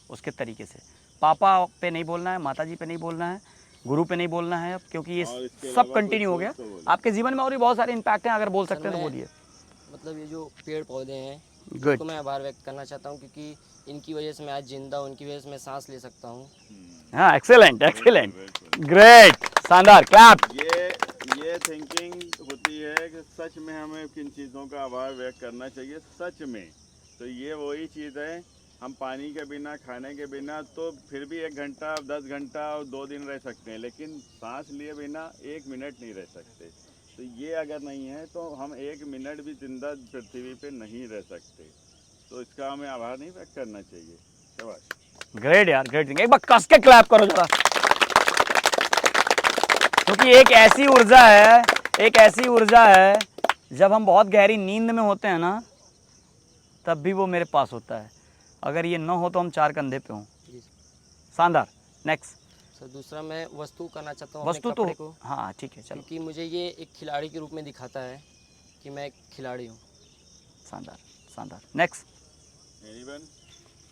उसके तरीके से। पापा पे नहीं बोलना है, माताजी पे नहीं बोलना है, गुरु पे नहीं बोलना है अब, क्योंकि ये सब कंटिन्यू हो गया। आपके जीवन में और भी बहुत सारे इम्पैक्ट हैं, अगर बोल सकते हैं तो बोलिए। मतलब ये जो पेड़ पौधे हैं, Good. उनको मैं आभार व्यक्त करना चाहता हूँ, क्योंकि इनकी वजह से मैं आज जिंदा हूँ, उनकी वजह से मैं सांस ले सकता हूँ। हाँ, एक्सेलेंट, ग्रेट, शानदार, क्लैप। ये थिंकिंग होती है कि सच में हमें किन चीज़ों का आभार व्यक्त करना चाहिए सच में। तो ये वही चीज़ है, हम पानी के बिना, खाने के बिना तो फिर भी 1 घंटा, 10 घंटा और 2 दिन रह सकते हैं, लेकिन सांस लिए बिना 1 मिनट नहीं रह सकते। तो ये अगर नहीं है तो हम 1 मिनट भी जिंदा पृथ्वी पे नहीं रह सकते। तो इसका हमें आभार नहीं व्यक्त करना चाहिए। शाबाश, ग्रेट यार, ग्रेट। एक बार कस के क्लैप करो जरा, क्योंकि एक ऐसी ऊर्जा है जब हम बहुत गहरी नींद में होते हैं ना, तब भी वो मेरे पास होता है। अगर ये ना हो तो हम 4 कंधे पे हों। शानदार, नेक्स्ट। सर दूसरा मैं वस्तु करना चाहता हूँ, वस्तु अपने तो कपड़े को। हाँ ठीक है, चलो। क्योंकि मुझे ये एक खिलाड़ी के रूप में दिखाता है कि मैं एक खिलाड़ी हूँ। शानदार, शानदार, नेक्स्ट।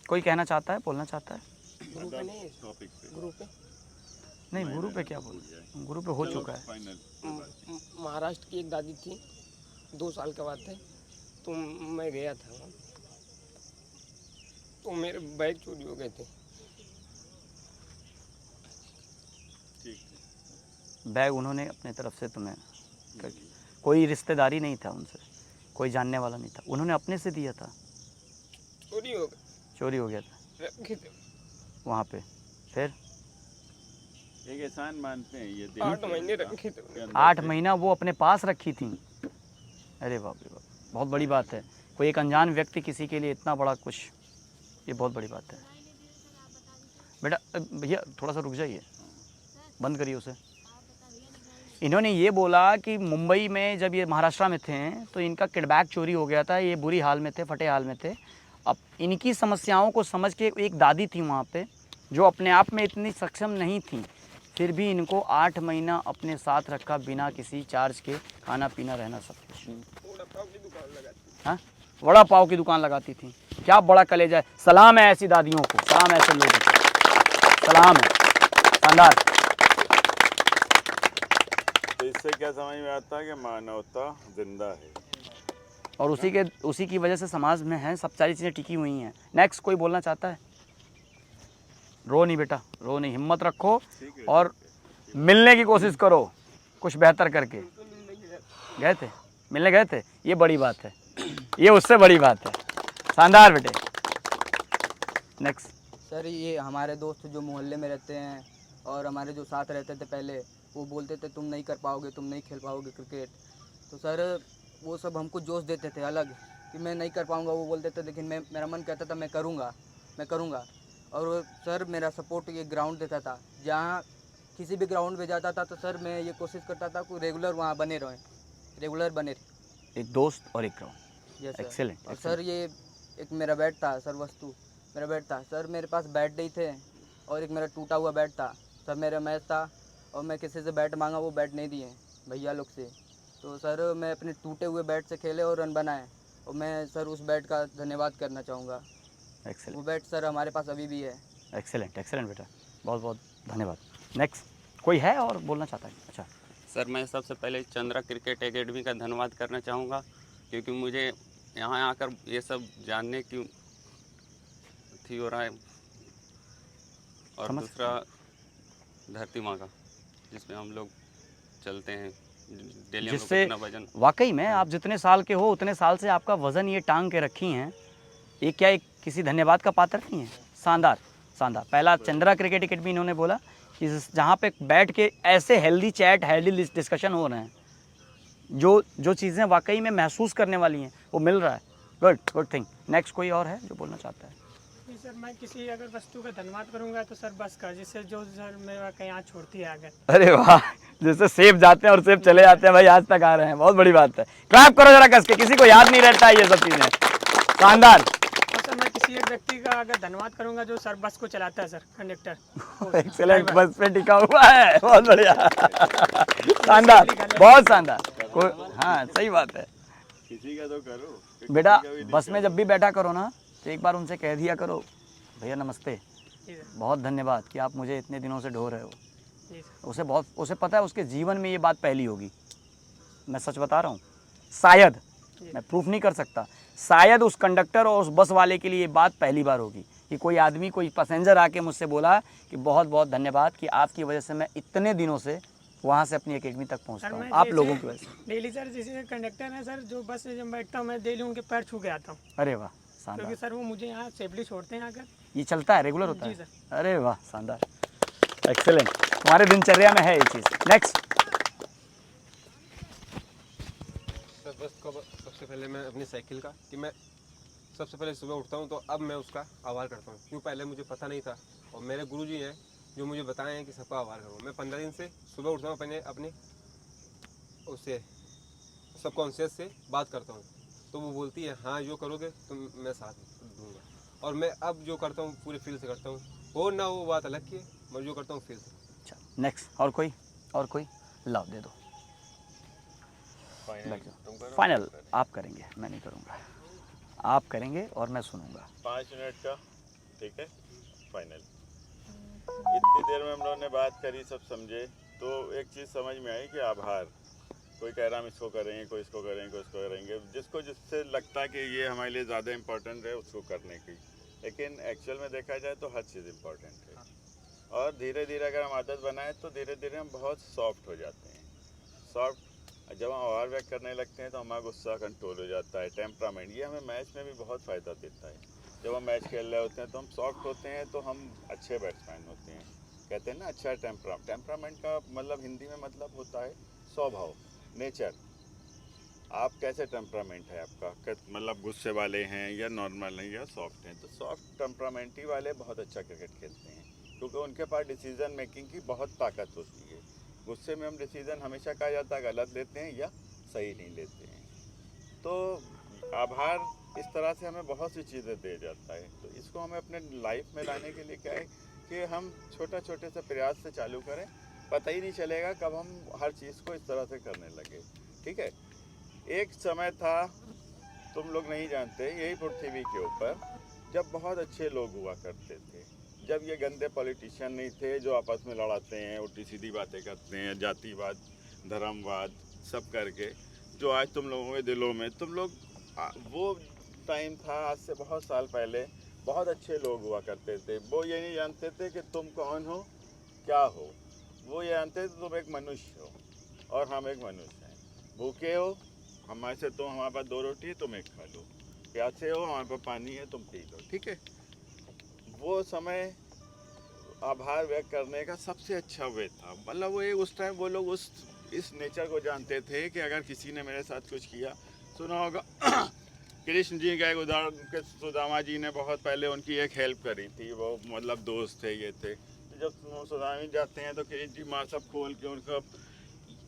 कोई कहना चाहता है, बोलना चाहता है? गुरु पे नहीं, गुरु पे नहीं, गुरु पे क्या बोल, गुरु पे हो चुका है। महाराष्ट्र की एक दादी थी, 2 साल के बाद थे, तो मैं गया था वहाँ, तो मेरे बैग चोरी हो गए थे। बैग उन्होंने अपने तरफ से तुम्हें कोई रिश्तेदारी नहीं था उनसे, कोई जानने वाला नहीं था, उन्होंने अपने से दिया था। चोरी हो गए, चोरी हो गया था रखे थे वहाँ पे। फिर एक एहसान मानते हैं ये 8 महीने रखे थे। 8 महीना वो अपने पास रखी थी। अरे बाप रे बाप, बहुत बड़ी बात है। कोई एक अनजान व्यक्ति किसी के लिए इतना बड़ा कुछ, ये बहुत बड़ी बात है। बेटा भैया थोड़ा सा रुक जाइए, बंद करिए उसे। इन्होंने ये बोला कि मुंबई में जब ये महाराष्ट्र में थे तो इनका किडबैग चोरी हो गया था, ये बुरी हाल में थे, फटे हाल में थे। अब इनकी समस्याओं को समझ के एक दादी थी वहाँ पे जो अपने आप में इतनी सक्षम नहीं थी, फिर भी इनको 8 महीना अपने साथ रखा, बिना किसी चार्ज के, खाना पीना रहना सब कुछ। हाँ, वड़ा पाव की दुकान लगाती थी। क्या बड़ा कलेजा है। सलाम है ऐसी दादियों को, सलाम है ऐसे लोगों को, सलाम है। शानदार। तो इससे क्या समझ में आता है कि मानवता जिंदा है, और उसी की वजह से समाज में है सब सारी चीज़ें टिकी हुई हैं। नेक्स्ट कोई बोलना चाहता है? रो नहीं बेटा, रो नहीं, हिम्मत रखो और मिलने की कोशिश करो कुछ बेहतर करके। गए थे, मिलने गए थे, ये बड़ी बात है, ये उससे बड़ी बात है। शानदार बेटे। नेक्स्ट। सर ये हमारे दोस्त जो मोहल्ले में रहते हैं और हमारे जो साथ रहते थे पहले, वो बोलते थे तुम नहीं कर पाओगे, तुम नहीं खेल पाओगे क्रिकेट। तो सर वो सब हमको जोश देते थे अलग कि मैं नहीं कर पाऊँगा, वो बोलते थे, लेकिन मेरा मन कहता था मैं करूँगा। और सर मेरा सपोर्ट ये ग्राउंड देता था, जहाँ किसी भी ग्राउंड पे जाता था तो सर मैं ये कोशिश करता था कि रेगुलर वहाँ बने रहे। एक दोस्त और एक ग्राउंड। Yes excellent. और सर ये एक मेरा बैट था सर, मेरा बैट था सर, मेरे पास बैट नहीं थे और एक मेरा टूटा हुआ बैट था सर। मेरा मैच था और मैं किसी से बैट मांगा, वो बैट नहीं दिए भैया लोग से। तो सर मैं अपने टूटे हुए बैट से खेले और रन बनाए, और मैं सर उस बैट का धन्यवाद करना चाहूँगा। एक्सेलेंट। वो बैट सर हमारे पास अभी भी है। एक्सेलेंट, एक्सेलेंट बेटा, बहुत बहुत धन्यवाद। नेक्स्ट कोई है और बोलना चाहता है? अच्छा सर, मैं सबसे पहले चंद्रा क्रिकेट एकेडमी का धन्यवाद करना चाहूँगा, क्योंकि मुझे यहाँ आकर ये सब जानने की थी हो रहा है। और दूसरा धरती माँ का, जिसमें हम लोग चलते हैं डेली, जिससे इतना वजन। वाकई में आप जितने साल के हो उतने साल से आपका वज़न ये टांग के रखी हैं, ये क्या एक किसी धन्यवाद का पात्र नहीं है? शानदार, शानदार। पहला चंद्रा क्रिकेट एकेडमी इन्होंने बोला कि जहाँ पे बैठ के ऐसे हेल्दी चैट, हेल्दी डिस्कशन हो रहे हैं, जो चीज़ें वाकई में महसूस करने वाली हैं वो मिल रहा है। Good thing. नेक्स्ट कोई और है जो बोलना चाहता है? जी सर, मैं किसी अगर वस्तु का धन्यवाद करूंगा तो सर बस का, जिससे जो सर मेरा कहीं यहाँ छोड़ती है आगे। अरे वाह, जैसे सेब जाते हैं और सेब चले जाते हैं भाई, आज तक आ रहे हैं, बहुत बड़ी बात है। क्लैप करो जरा कस के, किसी को याद नहीं रहता है ये सब चीज़ें। शानदार। और सर मैं किसी एक व्यक्ति का अगर धन्यवाद करूंगा जो सर बस को चलाता है, सर कंडक्टर। एक्सेलेंट, बस पे टिका हुआ है, बहुत बढ़िया। शानदार, बहुत शानदार। हाँ सही बात है। किसी का तो करो बेटा, बस में जब भी बैठा करो ना तो एक बार उनसे कह दिया करो, भैया नमस्ते, बहुत धन्यवाद कि आप मुझे इतने दिनों से ढो रहे हो। उसे पता है उसके जीवन में ये बात पहली होगी। मैं सच बता रहा हूँ, शायद, मैं प्रूफ नहीं कर सकता, शायद उस कंडक्टर और उस बस वाले के लिए ये बात पहली बार होगी कि कोई आदमी, कोई पैसेंजर आके मुझसे बोला कि बहुत बहुत धन्यवाद कि आपकी वजह से मैं इतने दिनों से वहाँ से अपनी एकेडमी तक पहुँचता हूँ, आप लोगों की वजह से। डेली सर जैसे कंडक्टर है सर, जो बस से जब बैठता हूँ मैं डेली उनके पैर छू के आता हूँ। अरे वाह, शानदार। क्योंकि सर वो मुझे यहाँ सेफली छोड़ते हैं आकर। ये चलता है, रेगुलर होता जी है? सर। अरे वाह, शानदार, एक्सेलेंट। तुम्हारे दिनचर्या में है ये चीज़। नेक्स्ट। सर बस सबसे पहले मैं अपनी साइकिल का, कि मैं सबसे पहले सुबह उठता हूँ तो अब मैं उसका आभार करता हूँ, क्यों पहले मुझे पता नहीं था, और मेरे गुरुजी हैं जो मुझे बताए हैं कि सबका आभार करो। मैं 15 दिन से सुबह उठता हूँ, अपने उससे सबकॉन्शियस से बात करता हूँ, तो वो बोलती है हाँ जो करोगे तो मैं साथ दूंगा। और मैं अब जो करता हूँ पूरे फील से करता हूँ, हो ना वो बात अलग की है, मैं जो करता हूँ फील से। अच्छा नेक्स्ट। और कोई लाओ, दे दो। फाइनल आप करेंगे, मैं नहीं करूँगा, आप करेंगे और मैं सुनूंगा। 5 मिनट का, ठीक है, फाइनल। इतनी देर में हम लोगों ने बात करी, सब समझे, तो एक चीज़ समझ में आई कि आभार। कोई कह रहा हम इसको करेंगे, कोई इसको करेंगे, कोई इसको करेंगे, जिसको जिससे लगता है कि ये हमारे लिए ज़्यादा इम्पोर्टेंट है उसको करने की। लेकिन एक्चुअल में देखा जाए तो हर चीज़ इम्पोर्टेंट है। और धीरे धीरे अगर हम आदत बनाएं तो धीरे धीरे हम बहुत सॉफ्ट हो जाते हैं। सॉफ्ट जब हम ओवर व्यक्त करने लगते हैं तो हमारा गुस्सा कंट्रोल हो जाता है, टेम्परामेंट, ये हमें मैच में भी बहुत फ़ायदा देता है। जब हम मैच खेल रहे होते हैं तो हम सॉफ्ट होते हैं तो हम अच्छे बैट्समैन होते हैं। कहते हैं ना अच्छा टेम्परामेंट का मतलब हिंदी में मतलब होता है स्वभाव, नेचर। आप कैसे टेम्परामेंट है आपका, मतलब गुस्से वाले हैं या नॉर्मल हैं या सॉफ्ट हैं। तो सॉफ्ट टेम्परामेंटी वाले बहुत अच्छा क्रिकेट खेलते हैं क्योंकि उनके पास डिसीज़न मेकिंग की बहुत ताकत होती है। गुस्से में हम डिसीज़न हमेशा कहा जाता है गलत लेते हैं या सही नहीं लेते हैं। तो आभार इस तरह से हमें बहुत सी चीज़ें दे जाता है। तो इसको हमें अपने लाइफ में लाने के लिए क्या है कि हम छोटे से प्रयास से चालू करें, पता ही नहीं चलेगा कब हम हर चीज़ को इस तरह से करने लगे। ठीक है, एक समय था, तुम लोग नहीं जानते, यही पृथ्वी के ऊपर जब बहुत अच्छे लोग हुआ करते थे, जब ये गंदे पॉलिटिशियन नहीं थे जो आपस में लड़ाते हैं, उल्टी सीधी बातें करते हैं, जातिवाद धर्मवाद सब करके, जो आज तुम लोगों के दिलों में, तुम लोग वो टाइम था आज से बहुत साल पहले, बहुत अच्छे लोग हुआ करते थे। वो ये नहीं जानते थे कि तुम कौन हो क्या हो, वो ये जानते थे तुम एक मनुष्य हो और हम एक मनुष्य हैं। भूखे हो हमारे से, तो हमारे पास 2 रोटी है तुम एक खा लो, प्यासे हो हमारे पास पानी है तुम पी लो। ठीक है, वो समय आभार व्यक्त करने का सबसे अच्छा वे था। मतलब वो उस टाइम वो लोग इस नेचर को जानते थे कि अगर किसी ने मेरे साथ कुछ किया, सुना होगा कृष्ण जी का एक उदाहरण के, सुदामा जी ने बहुत पहले उनकी एक हेल्प करी थी, वो मतलब दोस्त थे ये थे। तो जब सुदामा जी जाते हैं तो कृष्ण जी माँ सब खोल के उनका,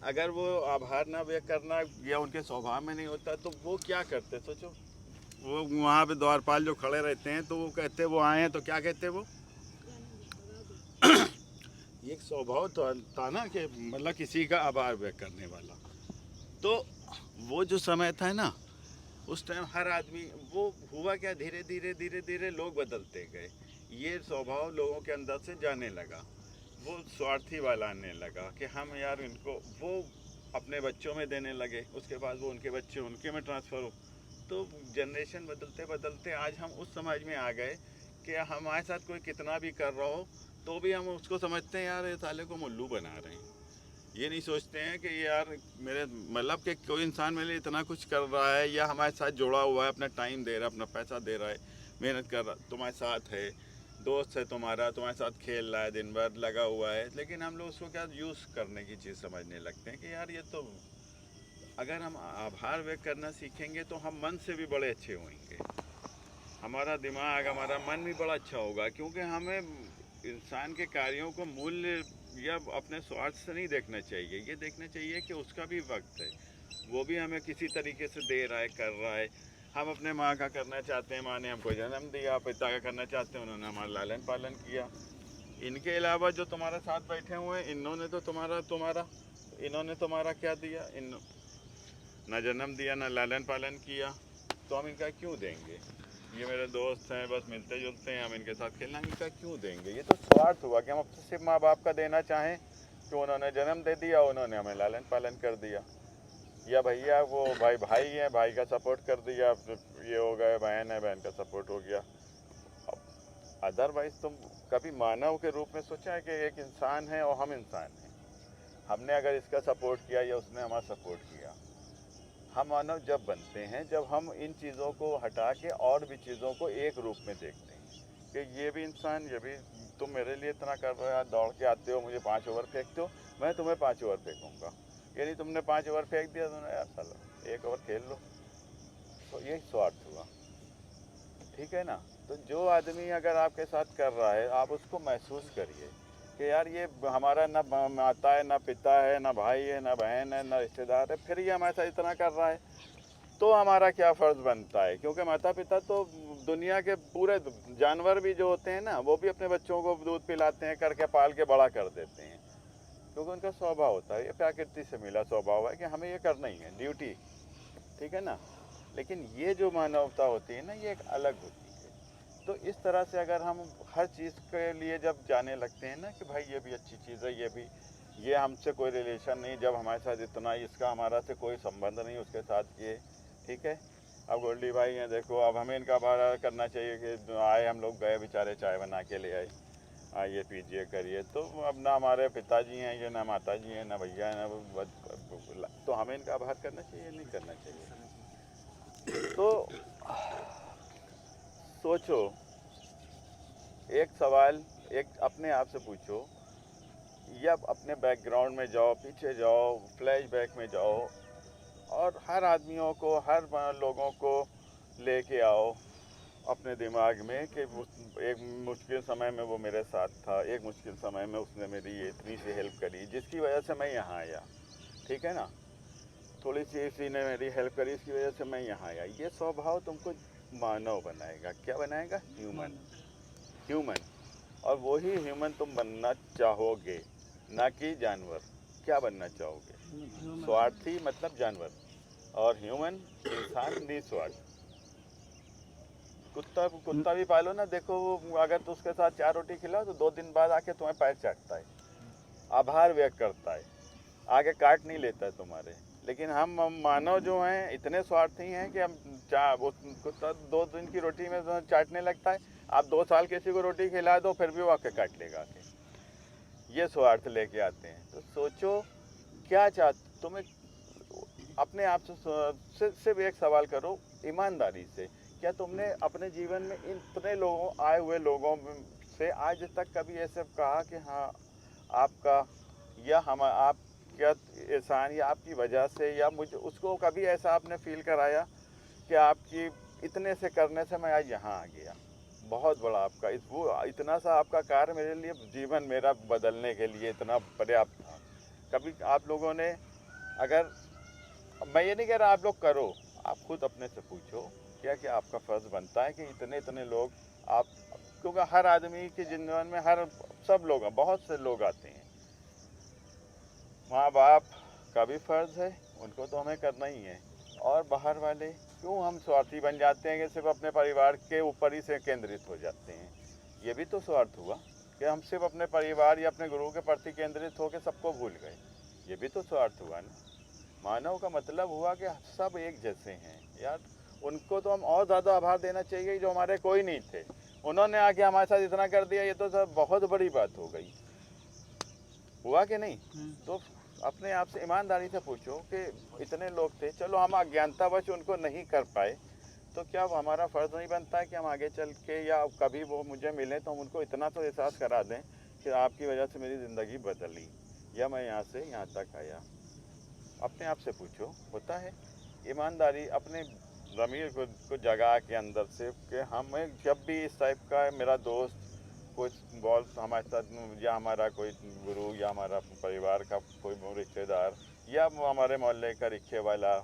अगर वो आभार ना व्यक्त करना या उनके स्वभाव में नहीं होता तो वो क्या करते सोचो। वो वहाँ पे द्वारपाल जो खड़े रहते हैं तो वो कहते वो आए हैं तो क्या कहते वो एक स्वभाव तो था ना कि मतलब किसी का आभार व्यक्त करने वाला। तो वो जो समय था ना उस टाइम हर आदमी, वो हुआ क्या, धीरे धीरे लोग बदलते गए, ये स्वभाव लोगों के अंदर से जाने लगा, वो स्वार्थी वाला आने लगा कि हम यार इनको, वो अपने बच्चों में देने लगे, उसके बाद वो उनके बच्चे उनके में ट्रांसफ़र हो। तो जनरेशन बदलते बदलते आज हम उस समाज में आ गए कि हमारे साथ कोई कितना भी कर रहा हो तो भी हम उसको समझते हैं यार ये साले को मुल्लू बना रहे हैं। ये नहीं सोचते हैं कि यार मेरे मतलब कि कोई इंसान मेरे लिए इतना कुछ कर रहा है या हमारे साथ जुड़ा हुआ है, अपना टाइम दे रहा है, अपना पैसा दे रहा है, मेहनत कर रहा, तुम्हारे साथ है, दोस्त है तुम्हारा, तुम्हारे साथ खेल रहा है, दिन भर लगा हुआ है। लेकिन हम लोग उसको क्या यूज़ करने की चीज़ समझने लगते हैं कि यार ये तो, अगर हम आभार व्यक्त करना सीखेंगे तो हम मन से भी बड़े अच्छे होंगे, हमारा दिमाग हमारा मन भी बड़ा अच्छा होगा। क्योंकि हमें इंसान के कार्यों को मूल्य या अपने स्वार्थ से नहीं देखना चाहिए, ये देखना चाहिए कि उसका भी वक्त है, वो भी हमें किसी तरीके से दे रहा है, कर रहा है। हम अपने माँ का करना चाहते हैं, माँ ने हमको जन्म दिया, पिता का करना चाहते हैं, उन्होंने हमारा लालन पालन किया। इनके अलावा जो तुम्हारे साथ बैठे हुए हैं इन्होंने तो इन्होंने तुम्हारा क्या दिया, ना जन्म दिया ना लालन पालन किया, तो हम इनका क्यों देंगे। ये मेरे दोस्त हैं, बस मिलते जुलते हैं, हम इनके साथ खेलना, इनका क्यों देंगे। ये तो स्वार्थ हुआ कि हम अब सिर्फ माँ बाप का देना चाहें कि उन्होंने जन्म दे दिया, उन्होंने हमें लालन पालन कर दिया, या भैया वो भाई हैं, भाई का सपोर्ट कर दिया, ये हो गए, बहन है, बहन का सपोर्ट हो गया। अदरवाइज़ तुम कभी मानव के रूप में सोचा है कि एक इंसान है और हम इंसान हैं, हमने अगर इसका सपोर्ट किया या उसने हमारा सपोर्ट किया। हम मानव जब बनते हैं जब हम इन चीज़ों को हटा के और भी चीज़ों को एक रूप में देखते हैं कि ये भी इंसान, ये भी, तुम मेरे लिए इतना कर रहे हो, दौड़ के आते हो, मुझे 5 ओवर फेंकते हो, मैं तुम्हें 5 ओवर फेंकूँगा। यानी तुमने 5 ओवर फेंक दिया, तुमने यार चलो 1 ओवर खेल लो, तो यही स्वार्थ हुआ। ठीक है ना। तो जो आदमी अगर आपके साथ कर रहा है आप उसको महसूस करिए कि यार ये हमारा ना माता है, ना पिता है, ना भाई है, ना बहन है, ना रिश्तेदार है, फिर ये हमारे साथ इतना कर रहा है तो हमारा क्या फ़र्ज़ बनता है। क्योंकि माता पिता तो दुनिया के पूरे जानवर भी जो होते हैं ना, वो भी अपने बच्चों को दूध पिलाते हैं, करके पाल के बड़ा कर देते हैं, क्योंकि उनका स्वभाव होता है, ये प्रकृति से मिला स्वभाव है कि हमें ये करना ही है, ड्यूटी। ठीक है ना। लेकिन ये जो मानवता होती है ना, ये एक अलग होती है। तो इस तरह से अगर हम हर चीज़ के लिए जब जाने लगते हैं ना कि भाई ये भी अच्छी चीज़ है, ये भी, ये हमसे कोई रिलेशन नहीं, जब हमारे साथ इतना, इसका हमारा से कोई संबंध नहीं उसके साथ, ये ठीक है, अब गोल्डी भाई हैं देखो, अब हमें इनका आभार करना चाहिए कि आए, हम लोग गए बेचारे, चाय बना के ले आए, आइए पीजिए करिए। तो अब ना हमारे पिताजी हैं ये, ना माता जी हैं, ना भैया हैं, ना तो हमें इनका आभार करना चाहिए, नहीं करना चाहिए। तो सोचो, एक सवाल एक अपने आप से पूछो, या अपने बैकग्राउंड में जाओ, पीछे जाओ, फ्लैशबैक में जाओ, और हर आदमियों को, हर लोगों को लेके आओ अपने दिमाग में कि एक मुश्किल समय में वो मेरे साथ था, एक मुश्किल समय में उसने मेरी ये इतनी सी हेल्प करी जिसकी वजह से मैं यहाँ आया, ठीक है ना, थोड़ी सी इसी ने मेरी हेल्प करी, इसकी वजह से मैं यहाँ आया। ये स्वभाव तुमको मानव बनाएगा। क्या बनाएगा? ह्यूमन। ह्यूमन। और वही ह्यूमन तुम बनना चाहोगे, ना कि जानवर। क्या बनना चाहोगे? स्वार्थी मतलब जानवर, और ह्यूमन इंसान निस्वार्थ। कुत्ता भी पालो ना, देखो वो अगर तो उसके साथ 4 रोटी खिलाओ तो 2 दिन बाद आके तुम्हें पैर चाटता है, आभार व्यक्त करता है, आगे काट नहीं लेता है तुम्हारे। लेकिन हम मानव जो हैं इतने स्वार्थी हैं कि हम कुत्ता 2 दिन की रोटी में चाटने लगता है, आप 2 साल किसी को रोटी खिला दो फिर भी वो आके काट लेगा आके। ये स्वार्थ लेके आते हैं। तो सोचो क्या चाहते, तुम्हें अपने आप से सिर्फ एक सवाल करो ईमानदारी से, क्या तुमने अपने जीवन में इतने लोगों, आए हुए लोगों से आज तक कभी ऐसे कहा कि हाँ आपका या हम आपका एहसान या आपकी वजह से, या मुझे उसको कभी ऐसा आपने फील कराया कि आपकी इतने से करने से मैं आज यहाँ आ गया, बहुत बड़ा आपका वो इतना सा आपका कार्य मेरे लिए, जीवन मेरा बदलने के लिए इतना पर्याप्त था। कभी आप लोगों ने, अगर मैं ये नहीं कह रहा आप लोग करो, आप खुद अपने से पूछो क्या कि आपका फ़र्ज़ बनता है कि इतने लोग आप, क्योंकि हर आदमी के जीवन में हर सब लोग, बहुत से लोग आते हैं। माँ बाप का भी फ़र्ज़ है, उनको तो हमें करना ही है। और बाहर वाले क्यों हम स्वार्थी बन जाते हैं कि सिर्फ अपने परिवार के ऊपर ही से केंद्रित हो जाते हैं? ये भी तो स्वार्थ हुआ कि हम सिर्फ अपने परिवार या अपने गुरु के प्रति केंद्रित होकर सबको भूल गए। ये भी तो स्वार्थ हुआ ना। मानव का मतलब हुआ कि सब एक जैसे हैं यार। उनको तो हम और ज़्यादा आभार देना चाहिए जो हमारे कोई नहीं थे, उन्होंने आके हमारे साथ इतना कर दिया, ये तो सब बहुत बड़ी बात हो गई। हुआ कि नहीं? तो अपने आप से ईमानदारी से पूछो कि इतने लोग थे, चलो हम अज्ञानतावश उनको नहीं कर पाए, तो क्या हमारा फ़र्ज़ नहीं बनता है कि हम आगे चल के या कभी वो मुझे मिले तो हम उनको इतना तो एहसास करा दें कि आपकी वजह से मेरी ज़िंदगी बदली या मैं यहाँ से यहाँ तक आया। अपने आप से पूछो, होता है? ईमानदारी अपने ज़मीर को जगा के अंदर से कि हमें जब भी इस टाइप का मेरा दोस्त कुछ बॉल हमारे साथ, या हमारा कोई गुरु, या हमारा परिवार का कोई रिश्तेदार, या हमारे मोहल्ले का रिक्शे वाला,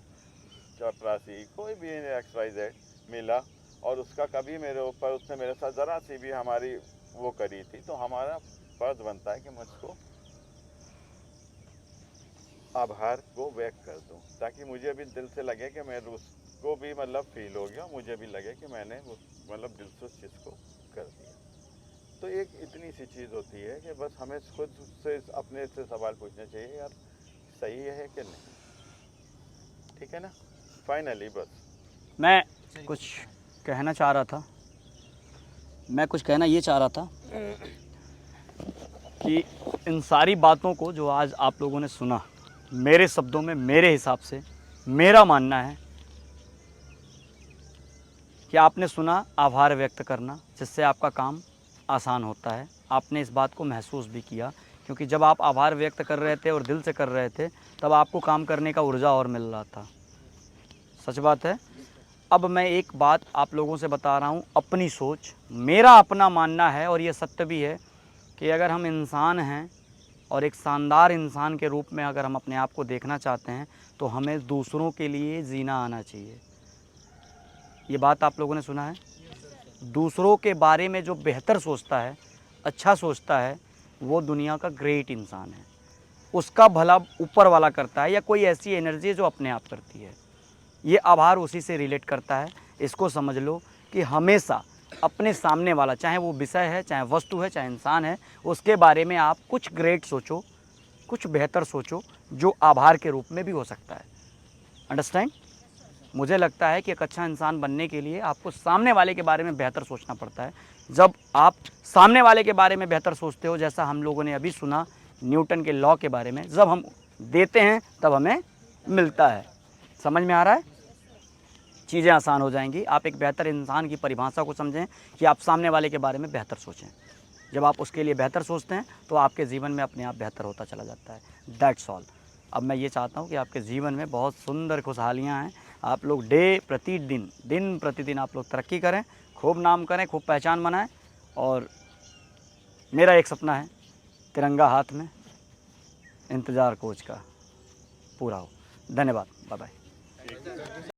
चपरासी, कोई भी XYZ मिला और उसका कभी मेरे ऊपर, उसने मेरे साथ ज़रा सी भी हमारी वो करी थी, तो हमारा फ़र्ज़ बनता है कि मैं उसको आभार को व्यक्त कर दूं, ताकि मुझे भी दिल से लगे कि मैं उसको भी मतलब फील हो गया, मुझे भी लगे कि मैंने मतलब दिल से उस चीज़ को कर दिया। तो एक इतनी सी चीज़ होती है कि बस हमें खुद से अपने से सवाल पूछना चाहिए, यार सही है कि नहीं, ठीक है ना। फाइनली बस मैं कुछ कहना चाह रहा था, मैं कुछ कहना ये चाह रहा था कि इन सारी बातों को जो आज आप लोगों ने सुना, मेरे शब्दों में, मेरे हिसाब से मेरा मानना है कि आपने सुना आभार व्यक्त करना, जिससे आपका काम आसान होता है। आपने इस बात को महसूस भी किया, क्योंकि जब आप आभार व्यक्त कर रहे थे और दिल से कर रहे थे, तब आपको काम करने का ऊर्जा और मिल रहा था। सच बात है। अब मैं एक बात आप लोगों से बता रहा हूँ, अपनी सोच, मेरा अपना मानना है, और ये सत्य भी है कि अगर हम इंसान हैं और एक शानदार इंसान के रूप में अगर हम अपने आप को देखना चाहते हैं, तो हमें दूसरों के लिए जीना आना चाहिए। ये बात आप लोगों ने सुना है? दूसरों के बारे में जो बेहतर सोचता है, अच्छा सोचता है, वो दुनिया का ग्रेट इंसान है। उसका भला ऊपर वाला करता है, या कोई ऐसी एनर्जी है जो अपने आप करती है। ये आभार उसी से रिलेट करता है। इसको समझ लो कि हमेशा अपने सामने वाला, चाहे वो विषय है, चाहे वस्तु है, चाहे इंसान है, उसके बारे में आप कुछ ग्रेट सोचो, कुछ बेहतर सोचो, जो आभार के रूप में भी हो सकता है। अंडरस्टैंड? मुझे लगता है कि एक अच्छा इंसान बनने के लिए आपको सामने वाले के बारे में बेहतर सोचना पड़ता है। जब आप सामने वाले के बारे में बेहतर सोचते हो, जैसा हम लोगों ने अभी सुना न्यूटन के लॉ के बारे में, जब हम देते हैं तब हमें मिलता है। समझ में आ रहा है? चीज़ें आसान हो जाएंगी। आप एक बेहतर इंसान की परिभाषा को समझें कि आप सामने वाले के बारे में बेहतर सोचें। जब आप उसके लिए बेहतर सोचते हैं तो आपके जीवन में अपने आप बेहतर होता चला जाता है। That's all. अब मैं ये चाहता हूँ कि आपके जीवन में बहुत सुंदर खुशहालियाँ हैं। आप लोग दिन प्रतिदिन आप लोग तरक्की करें, खूब नाम करें, खूब पहचान बनाएं। और मेरा एक सपना है, तिरंगा हाथ में, इंतज़ार कोच का पूरा हो। धन्यवाद। Bye bye.